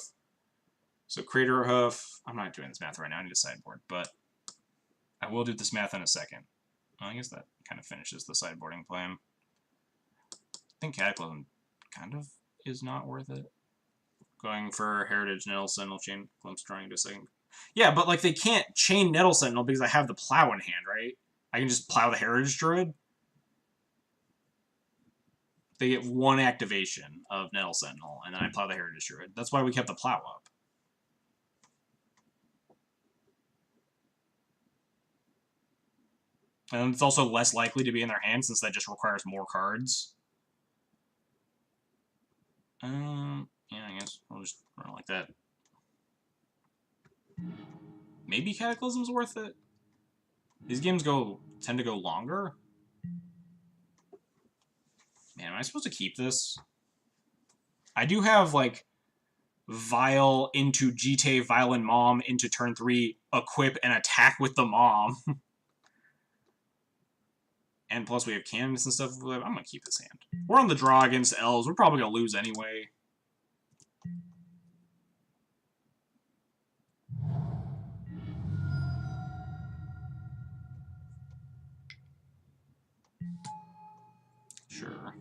So Crater Hoof, I'm not doing this math right now. I need a sideboard, but I will do this math in a second. Well, I guess that kind of finishes the sideboarding plan. I think Cataclysm kind of is not worth it. Going for Heritage, Nettle Sentinel, Chain Glimpse, drawing into a second. Yeah, but like they can't chain Nettle Sentinel because I have the plow in hand, right? I can just plow the Heritage Druid. They get 1 activation of Nettle Sentinel, and then I plow the Heritage Druid. That's why we kept the plow up. And it's also less likely to be in their hand since that just requires more cards. Yeah, I guess we'll just run it like that. Maybe Cataclysm's worth it? These games tend to go longer? Man, am I supposed to keep this? I do have, like, Vile into Jite, Violent Mom into turn 3, equip, and attack with the Mom. And plus we have cannons and stuff. I'm gonna keep this hand. We're on the draw against elves. We're probably gonna lose anyway. Sure.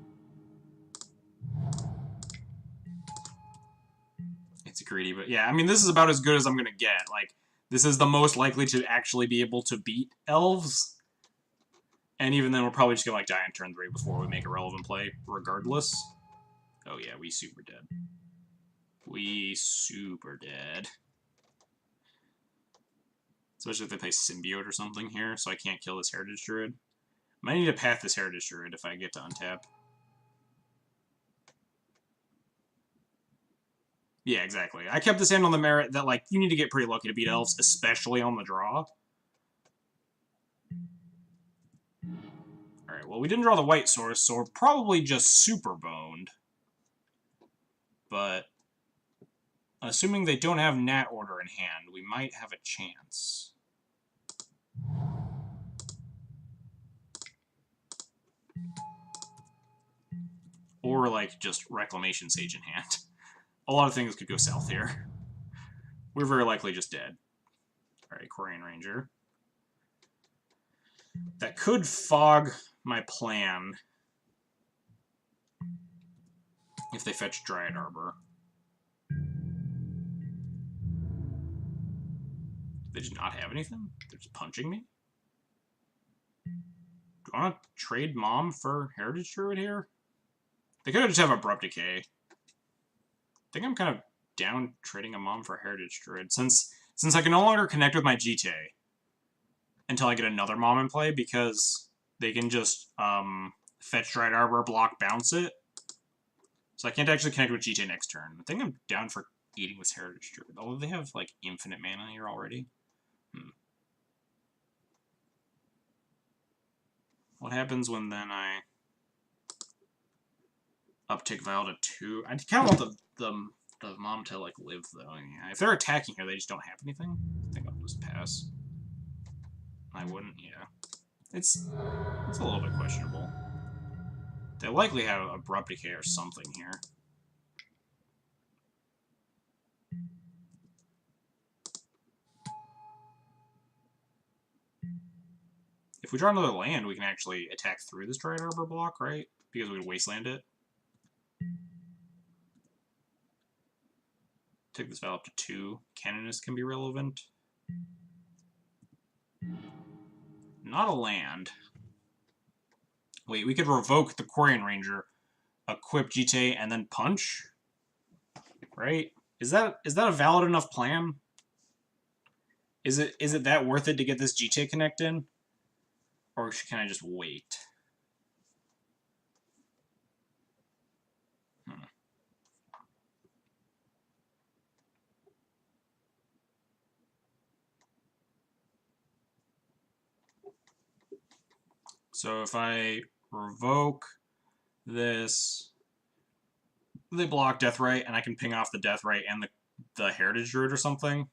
It's greedy, but yeah, I mean, this is about as good as I'm gonna get. Like, this is the most likely to actually be able to beat elves. And even then, we're probably just gonna, like, die on turn 3 before we make a relevant play, regardless. Oh yeah, we super dead. We super dead. Especially if they play Symbiote or something here, so I can't kill this Heritage Druid. I might need to path this Heritage Druid if I get to untap. Yeah, exactly. I kept this hand on the merit that, like, you need to get pretty lucky to beat elves, especially on the draw. Alright, well, we didn't draw the white source, so we're probably just super boned. But, assuming they don't have Nat Order in hand, we might have a chance. Or, like, just Reclamation Sage in hand. A lot of things could go south here. We're very likely just dead. Alright, Quarian Ranger. That could fog my plan if they fetch Dryad Arbor. They just not have anything? They're just punching me? Do I want to trade Mom for Heritage Druid here? They could just have Abrupt Decay. I think I'm kind of down trading a Mom for Heritage Druid, since I can no longer connect with my GTA until I get another Mom in play, because they can just fetch Dryad Arbor, block, bounce it. So I can't actually connect with GTA next turn. I think I'm down for eating this Heritage Druid, although they have, like, infinite mana here already. What happens when then I uptick Val to 2? I kind of want the Mom to, like, live, though. Yeah, if they're attacking here, they just don't have anything. I think I'll just pass. I wouldn't, yeah. It's a little bit questionable. They likely have Abrupt Decay or something here. If we draw another land, we can actually attack through this Dryad Arbor block, right? Because we would wasteland it. Take this Val up to 2. Canonist can be relevant. Not a land. Wait, we could revoke the Quarian Ranger, equip GTA, and then punch? Right? Is that a valid enough plan? Is it that worth it to get this GTA connect in? Or can I just wait? So if I revoke this, they block Deathrite, and I can ping off the Deathrite and the Heritage Druid or something.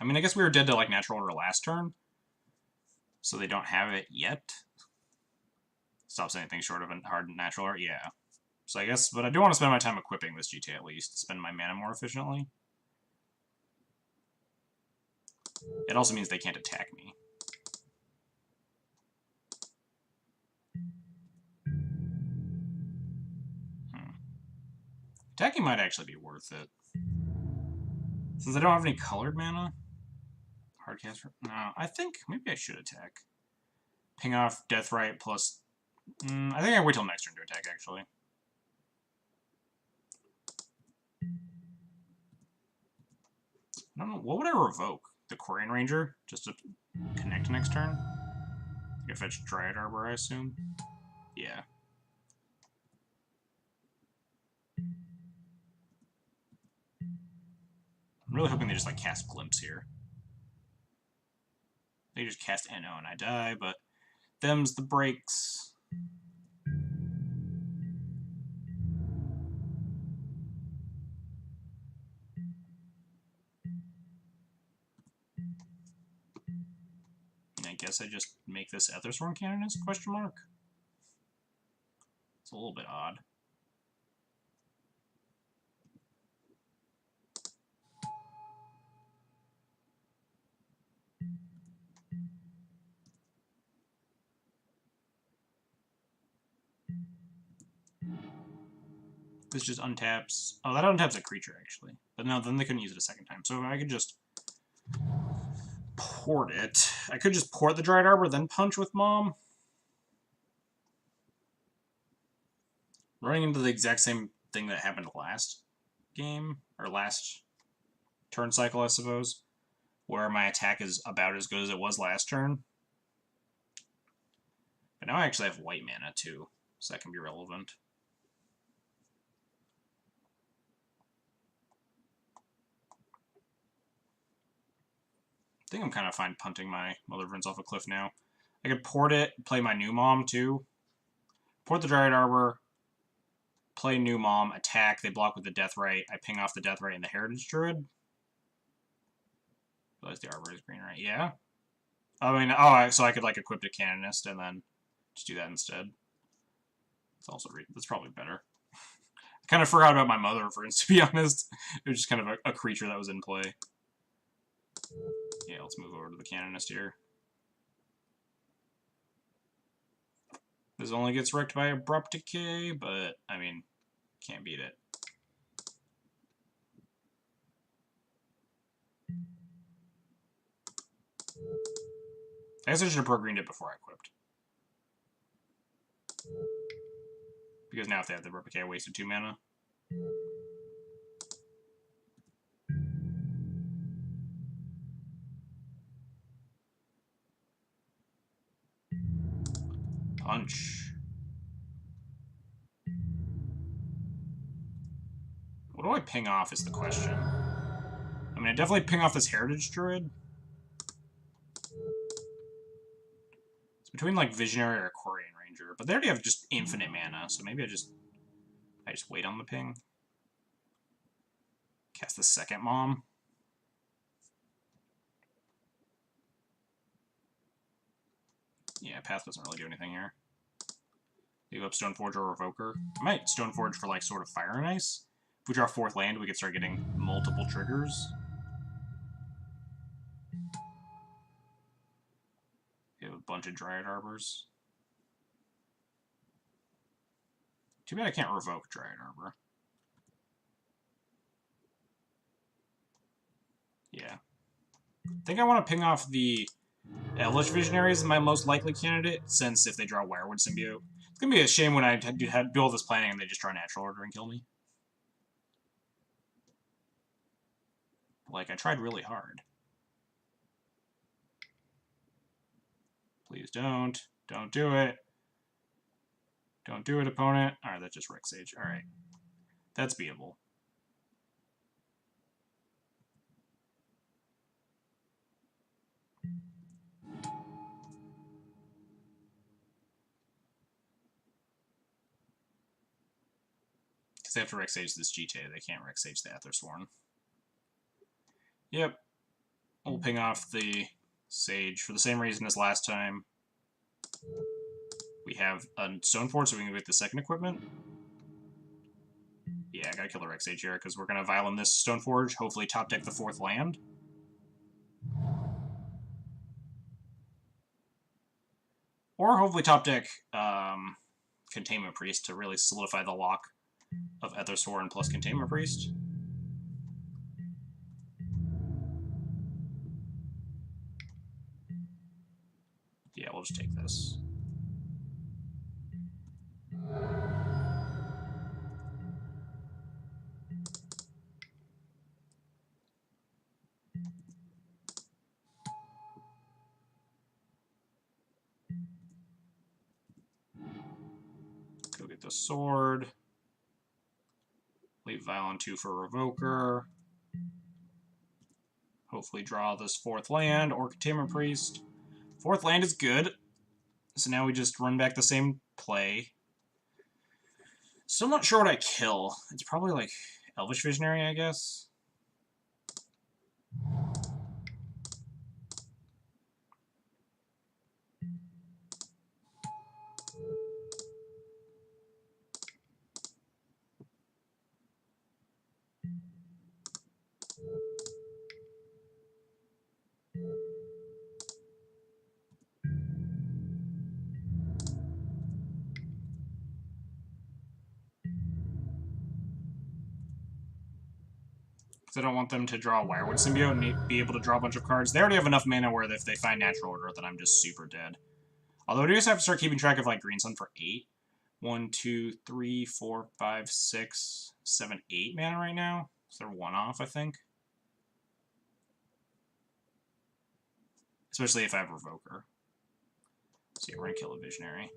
I mean, I guess we were dead to, like, Natural Order last turn, so they don't have it yet. Stops anything short of a hard Natural Order, yeah. So I guess, but I do want to spend my time equipping this GTA at least, spend my mana more efficiently. It also means they can't attack me. Attacking might actually be worth it. Since I don't have any colored mana. Hardcaster? No, I think maybe I should attack. Ping off Deathrite plus... I think I wait till next turn to attack, actually. I don't know. What would I revoke? The Quarian Ranger? Just to connect next turn? I could fetch Dryad Arbor, I assume. Yeah. I'm really hoping they just, like, cast Glimpse here. They just cast NO and I die, but them's the breaks. guess I just make this Ethersworn Canonist, question mark? It's a little bit odd. This just untaps. Oh, that untaps a creature, actually. But no, then they couldn't use it a second time. So I could just port it. I could just port the Dried Arbor, then punch with Mom. Running into the exact same thing that happened last game, or last turn cycle, I suppose, where my attack is about as good as it was last turn. But now I actually have white mana, too, so that can be relevant. I think I'm kind of fine punting my Mother of Runes off a cliff now. I could port it, play my new Mom, too. Port the Dryad Arbor, play new Mom, attack, they block with the Deathrite, I ping off the Deathrite and the Heritage Druid. Realize the Arbor is green, right? Yeah? I mean, oh, so I could, like, equip the Canonist and then just do that instead. It's also, that's probably better. I kind of forgot about my Mother of Runes, to be honest. It was just kind of a creature that was in play. Yeah, let's move over to the Canonist here. This only gets wrecked by Abrupt Decay, but, I mean, can't beat it. I guess I should have pro-greened it before I equipped. Because now if they have the Abrupt Decay, I wasted 2 mana. Punch. What do I ping off is the question. I mean, I definitely ping off this Heritage Druid. It's between, like, Visionary or Quarian Ranger. But they already have just infinite mana, so maybe I just wait on the ping. Cast the second Mom. Yeah, Path doesn't really do anything here. Leave up Stoneforge or Revoker. I might Stoneforge for, like, sort of Fire and Ice. If we draw 4th land, we could start getting multiple triggers. We have a bunch of Dryad Arbors. Too bad I can't revoke Dryad Arbor. Yeah. I think I want to ping off the Elvish Visionary as my most likely candidate, since if they draw Wirewood Symbiote. It's going to be a shame when I do all this planning and they just draw Natural Order and kill me. Like, I tried really hard. Please don't. Don't do it. Don't do it, opponent. Alright, that's just Rick Sage. Alright. That's beatable. Because they have to Rick Sage this GTA, they can't Rick Sage the Ethersworn. Yep. We'll ping off the Sage for the same reason as last time. We have a Stoneforge, so we can get the second equipment. Yeah, I gotta kill the Rex Sage here, because we're gonna Violin this Stoneforge, hopefully top deck the 4th land. Or hopefully top deck Containment Priest to really solidify the lock of Ethersworn plus Containment Priest. Yeah, we'll just take this. Go get the sword. Leave Violin 2 for Revoker. Hopefully draw this 4th land or Containment Priest. 4th land is good. So now we just run back the same play. Still not sure what I kill. It's probably like Elvish Visionary, I guess. Because I don't want them to draw a Wirewood Symbiote and be able to draw a bunch of cards. They already have enough mana where if they find Natural Order, then I'm just super dead. Although I do just have to start keeping track of, like, Green Sun for 8. 1, 2, 3, 4, 5, 6, 7, 8 mana right now. So they're 1 off, I think. Especially if I have Revoker. So yeah, we're going to kill a Visionary.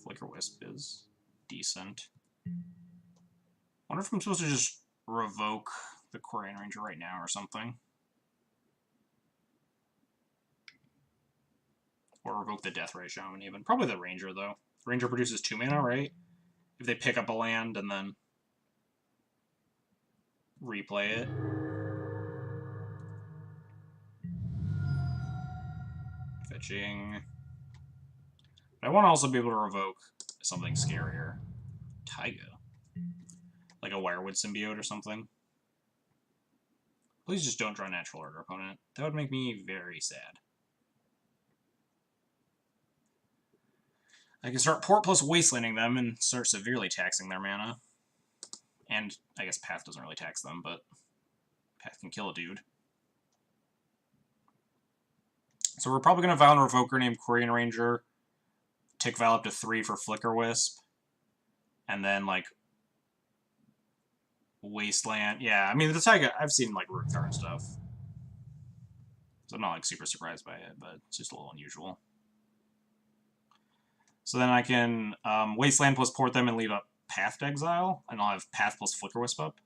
Flicker Wisp is decent. Wonder if I'm supposed to just revoke the Quarian Ranger right now or something. Or revoke the Deathray Shaman even. Probably the Ranger, though. Ranger produces 2 mana, right? If they pick up a land and then replay it. Fetching. But I want to also be able to revoke something scarier. Taiga. Like a Wirewood Symbiote or something. Please just don't draw Natural Order, opponent. That would make me very sad. I can start Port plus Wastelanding them and start severely taxing their mana. And I guess Path doesn't really tax them, but Path can kill a dude. So we're probably going to Vow and Revoker named Quarian Ranger. Tick Val up to 3 for Flicker Wisp. And then, like, Wasteland. Yeah, I mean, the Taiga, I've seen, like, Root Card and stuff. So I'm not, like, super surprised by it, but it's just a little unusual. So then I can Wasteland plus Port them and leave up Path to Exile, and I'll have Path plus Flicker Wisp up.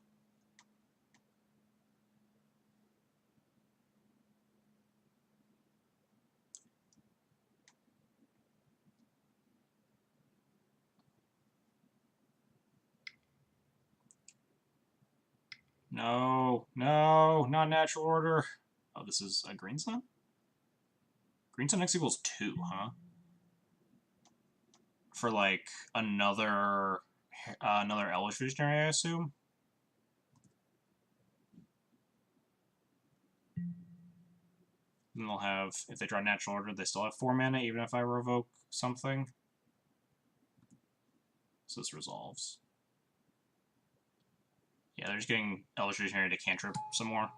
No, no, not Natural Order. Oh, this is a Green Sun? Green Sun X equals 2, huh? For, like, another Elvish Visionary, I assume? And they'll have, if they draw Natural Order, they still have 4 mana, even if I revoke something. So this resolves. Yeah, they're just getting Elvish Visionary to cantrip some more.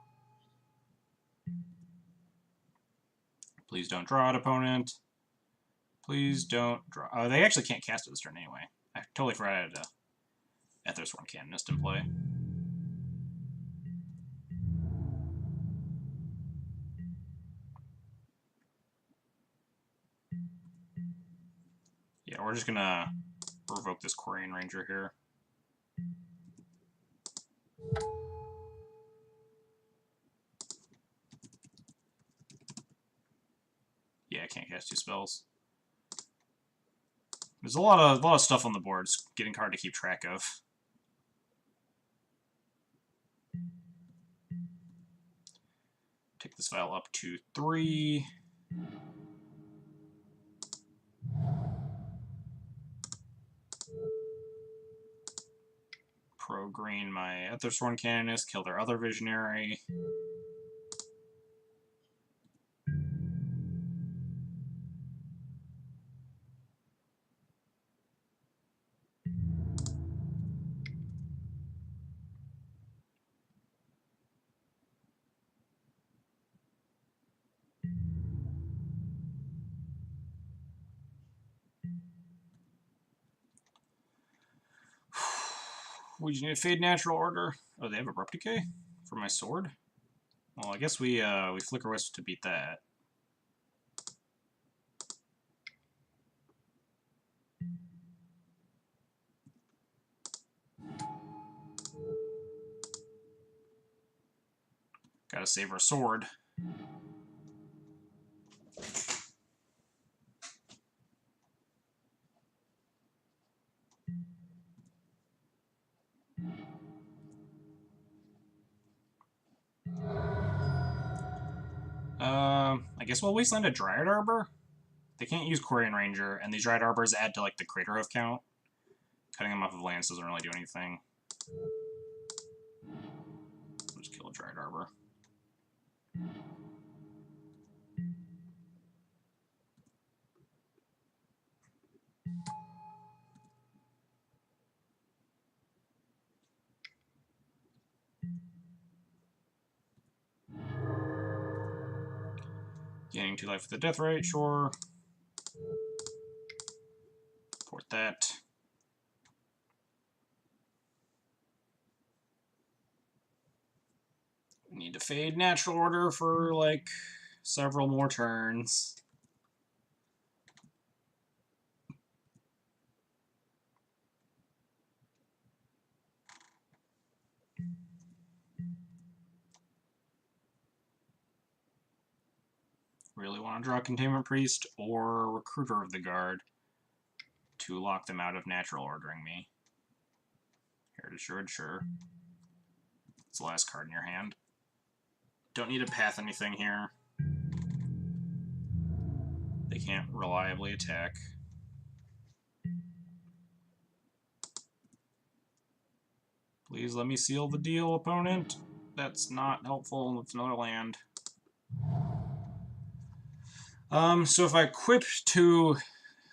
Please don't draw it, opponent. Please don't draw. Oh, they actually can't cast it this turn anyway. I totally forgot I had a Aethersworn Canonist in play. Yeah, we're just gonna revoke this Quarian Ranger here. Yeah, I can't cast 2 spells. There's a lot of stuff on the board. It's getting hard to keep track of. Take this file up to 3. Pro-green my Aethersworn Canonist, kill their other Visionary. We just need to fade Natural Order. Oh, they have Abrupt Decay for my sword? Well, I guess we Flicker Wisp to beat that. Gotta save our sword. I guess we'll wasteland a Dryad Arbor. They can't use Quarian Ranger, and these Dryad Arbors add to, like, the Crater Hoof count. Cutting them off of lands doesn't really do anything. We'll just kill a Dryad Arbor. Gaining 2 life with the death right, sure. Port that. Need to fade natural order for, like, several more turns. Really want to draw Containment Priest or Recruiter of the Guard to lock them out of natural ordering me. Heritage sure. It's the last card in your hand. Don't need to path anything here. They can't reliably attack. Please let me seal the deal, opponent. That's not helpful. It's another land. So if I equip to,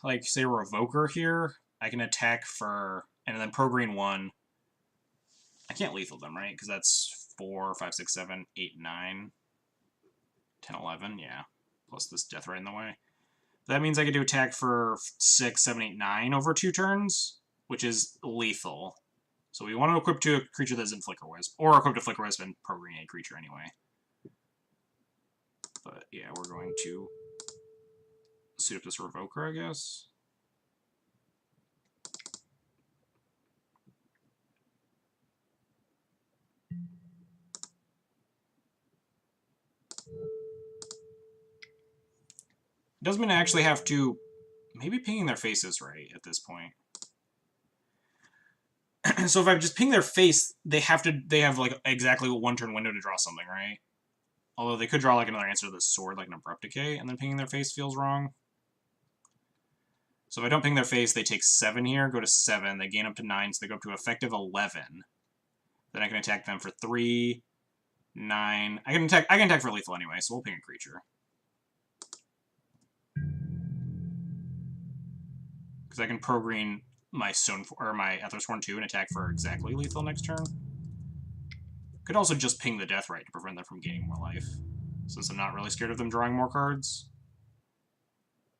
like, say, Revoker here, I can attack for, and then pro-green 1. I can't lethal them, right? Because that's 4, 5, 6, 7, 8, 9, 10, 11, yeah. Plus this death right in the way. That means I get to attack for 6, 7, 8, 9 over 2 turns, which is lethal. So we want to equip to a creature that isn't Flicker Wisp, or equip to Flicker Wisp and pro-green a creature anyway. But yeah, we're going to suit up this Revoker, I guess. Doesn't mean I actually have to... Maybe pinging their face is right at this point. So if I just ping their face, they have like exactly 1 turn window to draw something, right? Although they could draw like another answer to the sword, like an Abrupt Decay, and then pinging their face feels wrong. So if I don't ping their face, they take 7 here, go to 7, they gain up to 9, so they go up to effective 11. Then I can attack them for 3, 9. I can attack for lethal anyway, so we'll ping a creature. Because I can pro-green my my Aethersworn 2 and attack for exactly lethal next turn. Could also just ping the death right to prevent them from gaining more life, since I'm not really scared of them drawing more cards.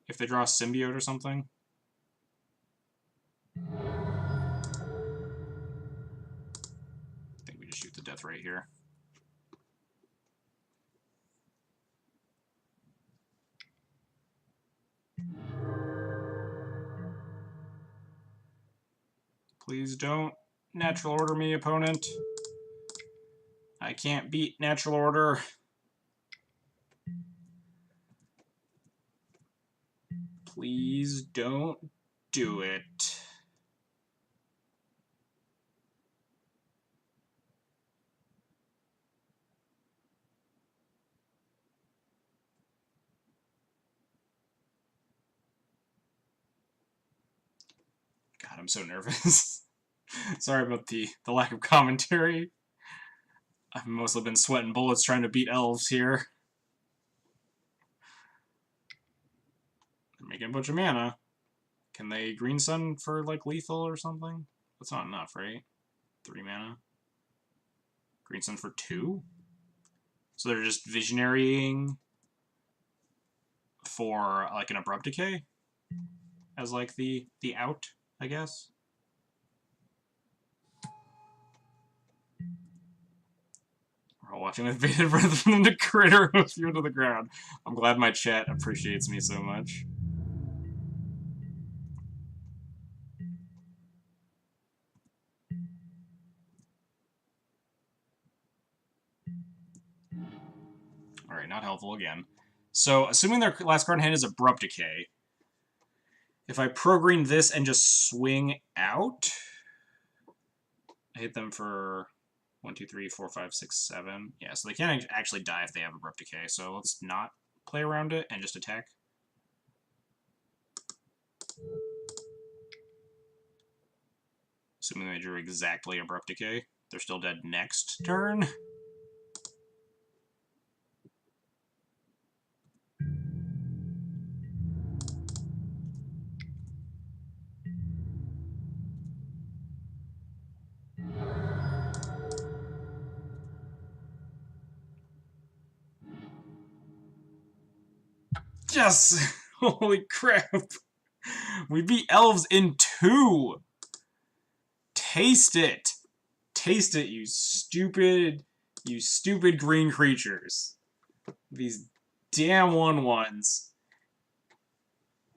If they draw a symbiote or something. I think we just shoot the death right here. Please don't natural order me, opponent. I can't beat natural order. Please don't do it. God, I'm so nervous. Sorry about the lack of commentary. I've mostly been sweating bullets trying to beat elves here. They're making a bunch of mana. Can they Green Sun for, like, lethal or something? That's not enough, right? 3 mana. Green Sun for 2? So they're just visionarying for, like, an Abrupt Decay? As, like, the out, I guess? We're all watching with bated breath for them to critter a few to the ground. I'm glad my chat appreciates me so much. Alright, not helpful again. So, assuming their last card in hand is Abrupt Decay, if I pro-green this and just swing out, I hit them for 1, 2, 3, 4, 5, 6, 7. Yeah, so they can't actually die if they have Abrupt Decay, so let's not play around it and just attack. Assuming they drew exactly Abrupt Decay. They're still dead next turn. Yes! Holy crap! We beat elves in 2! Taste it! Taste it, you stupid green creatures. These damn 1/1s.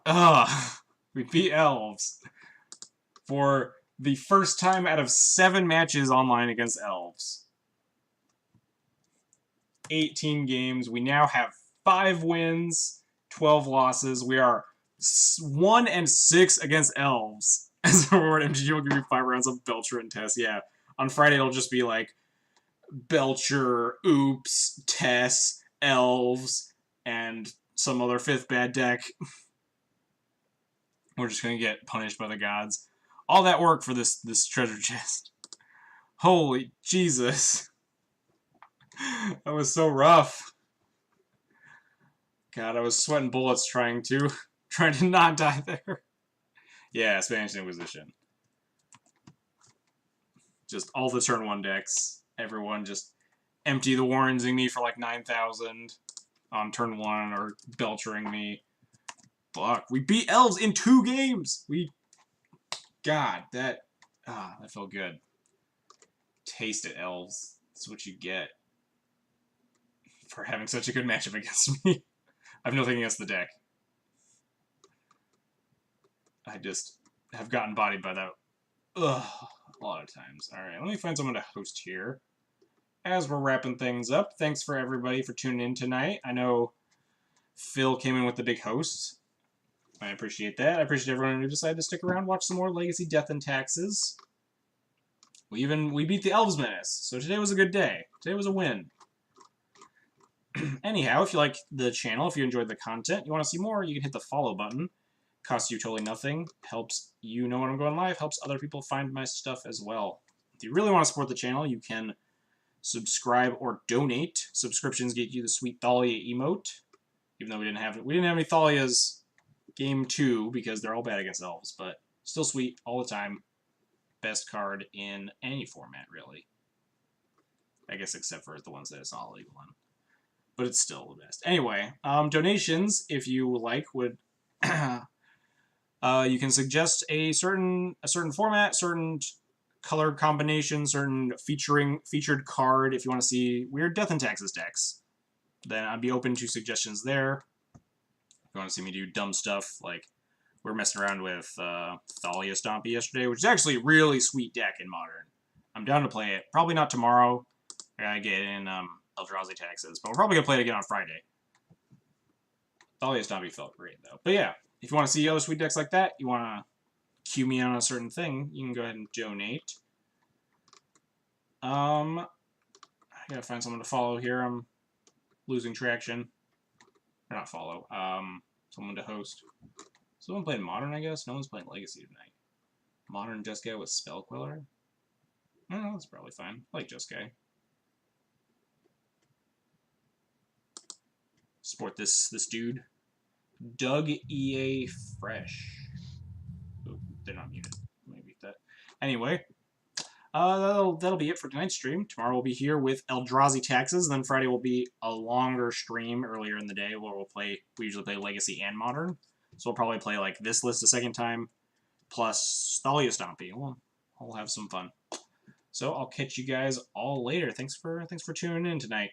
Ugh. We beat elves. For the first time out of 7 matches online against elves. 18 games. We now have 5 wins, 12 losses. We are 1-6 against elves. As a reward, MTG will give you 5 rounds of Belcher and Tess. Yeah. On Friday, it'll just be like Belcher, Oops, Tess, Elves, and some other 5th bad deck. We're just gonna get punished by the gods. All that work for this treasure chest. Holy Jesus. That was so rough. God, I was sweating bullets trying to not die there. Yeah, Spanish Inquisition. Just all the turn 1 decks. Everyone just empty the Warrensing me for like 9,000 on turn 1 or Belchering me. Fuck, we beat elves in 2 games! God, that felt good. Taste it, elves. That's what you get for having such a good matchup against me. I have nothing against the deck. I just have gotten bodied by that a lot of times. Alright, let me find someone to host here. As we're wrapping things up, thanks for everybody for tuning in tonight. I know Phil came in with the big host. I appreciate that. I appreciate everyone who decided to stick around, watch some more Legacy Death and Taxes. We beat the Elves Menace, so today was a good day. Today was a win. Anyhow, if you like the channel, if you enjoyed the content, you want to see more, you can hit the follow button. Costs you totally nothing. Helps you know when I'm going live. Helps other people find my stuff as well. If you really want to support the channel, you can subscribe or donate. Subscriptions get you the sweet Thalia emote. Even though we didn't have any Thalias game 2 because they're all bad against elves, but still sweet all the time. Best card in any format, really. I guess except for the ones that it's not legal in. But it's still the best. Anyway, donations, if you like, would you can suggest a certain format, certain color combination, certain featured card. If you want to see weird Death and Taxes decks, then I'd be open to suggestions there. If you want to see me do dumb stuff, like we were messing around with Thalia Stompy yesterday, which is actually a really sweet deck in Modern. I'm down to play it. Probably not tomorrow. I gotta get in Eldrazi Taxes, but we're probably gonna play it again on Friday. Thalia Stompy felt great though. But yeah, if you want to see other sweet decks like that, you want to cue me on a certain thing, you can go ahead and donate. I gotta find someone to follow here. I'm losing traction. Or not follow. Someone to host. Someone playing Modern, I guess? No one's playing Legacy tonight. Modern Jeskai with Spell Queller? Oh, that's probably fine. I like Jeskai. Support this dude. Doug EA Fresh. Oh, they're not muted. Let me beat that. Anyway, that'll be it for tonight's stream. Tomorrow we'll be here with Eldrazi Taxes. Then Friday will be a longer stream earlier in the day where we usually play Legacy and Modern. So we'll probably play like this list a second time, plus Thalia Stompy. We'll have some fun. So I'll catch you guys all later. Thanks for tuning in tonight.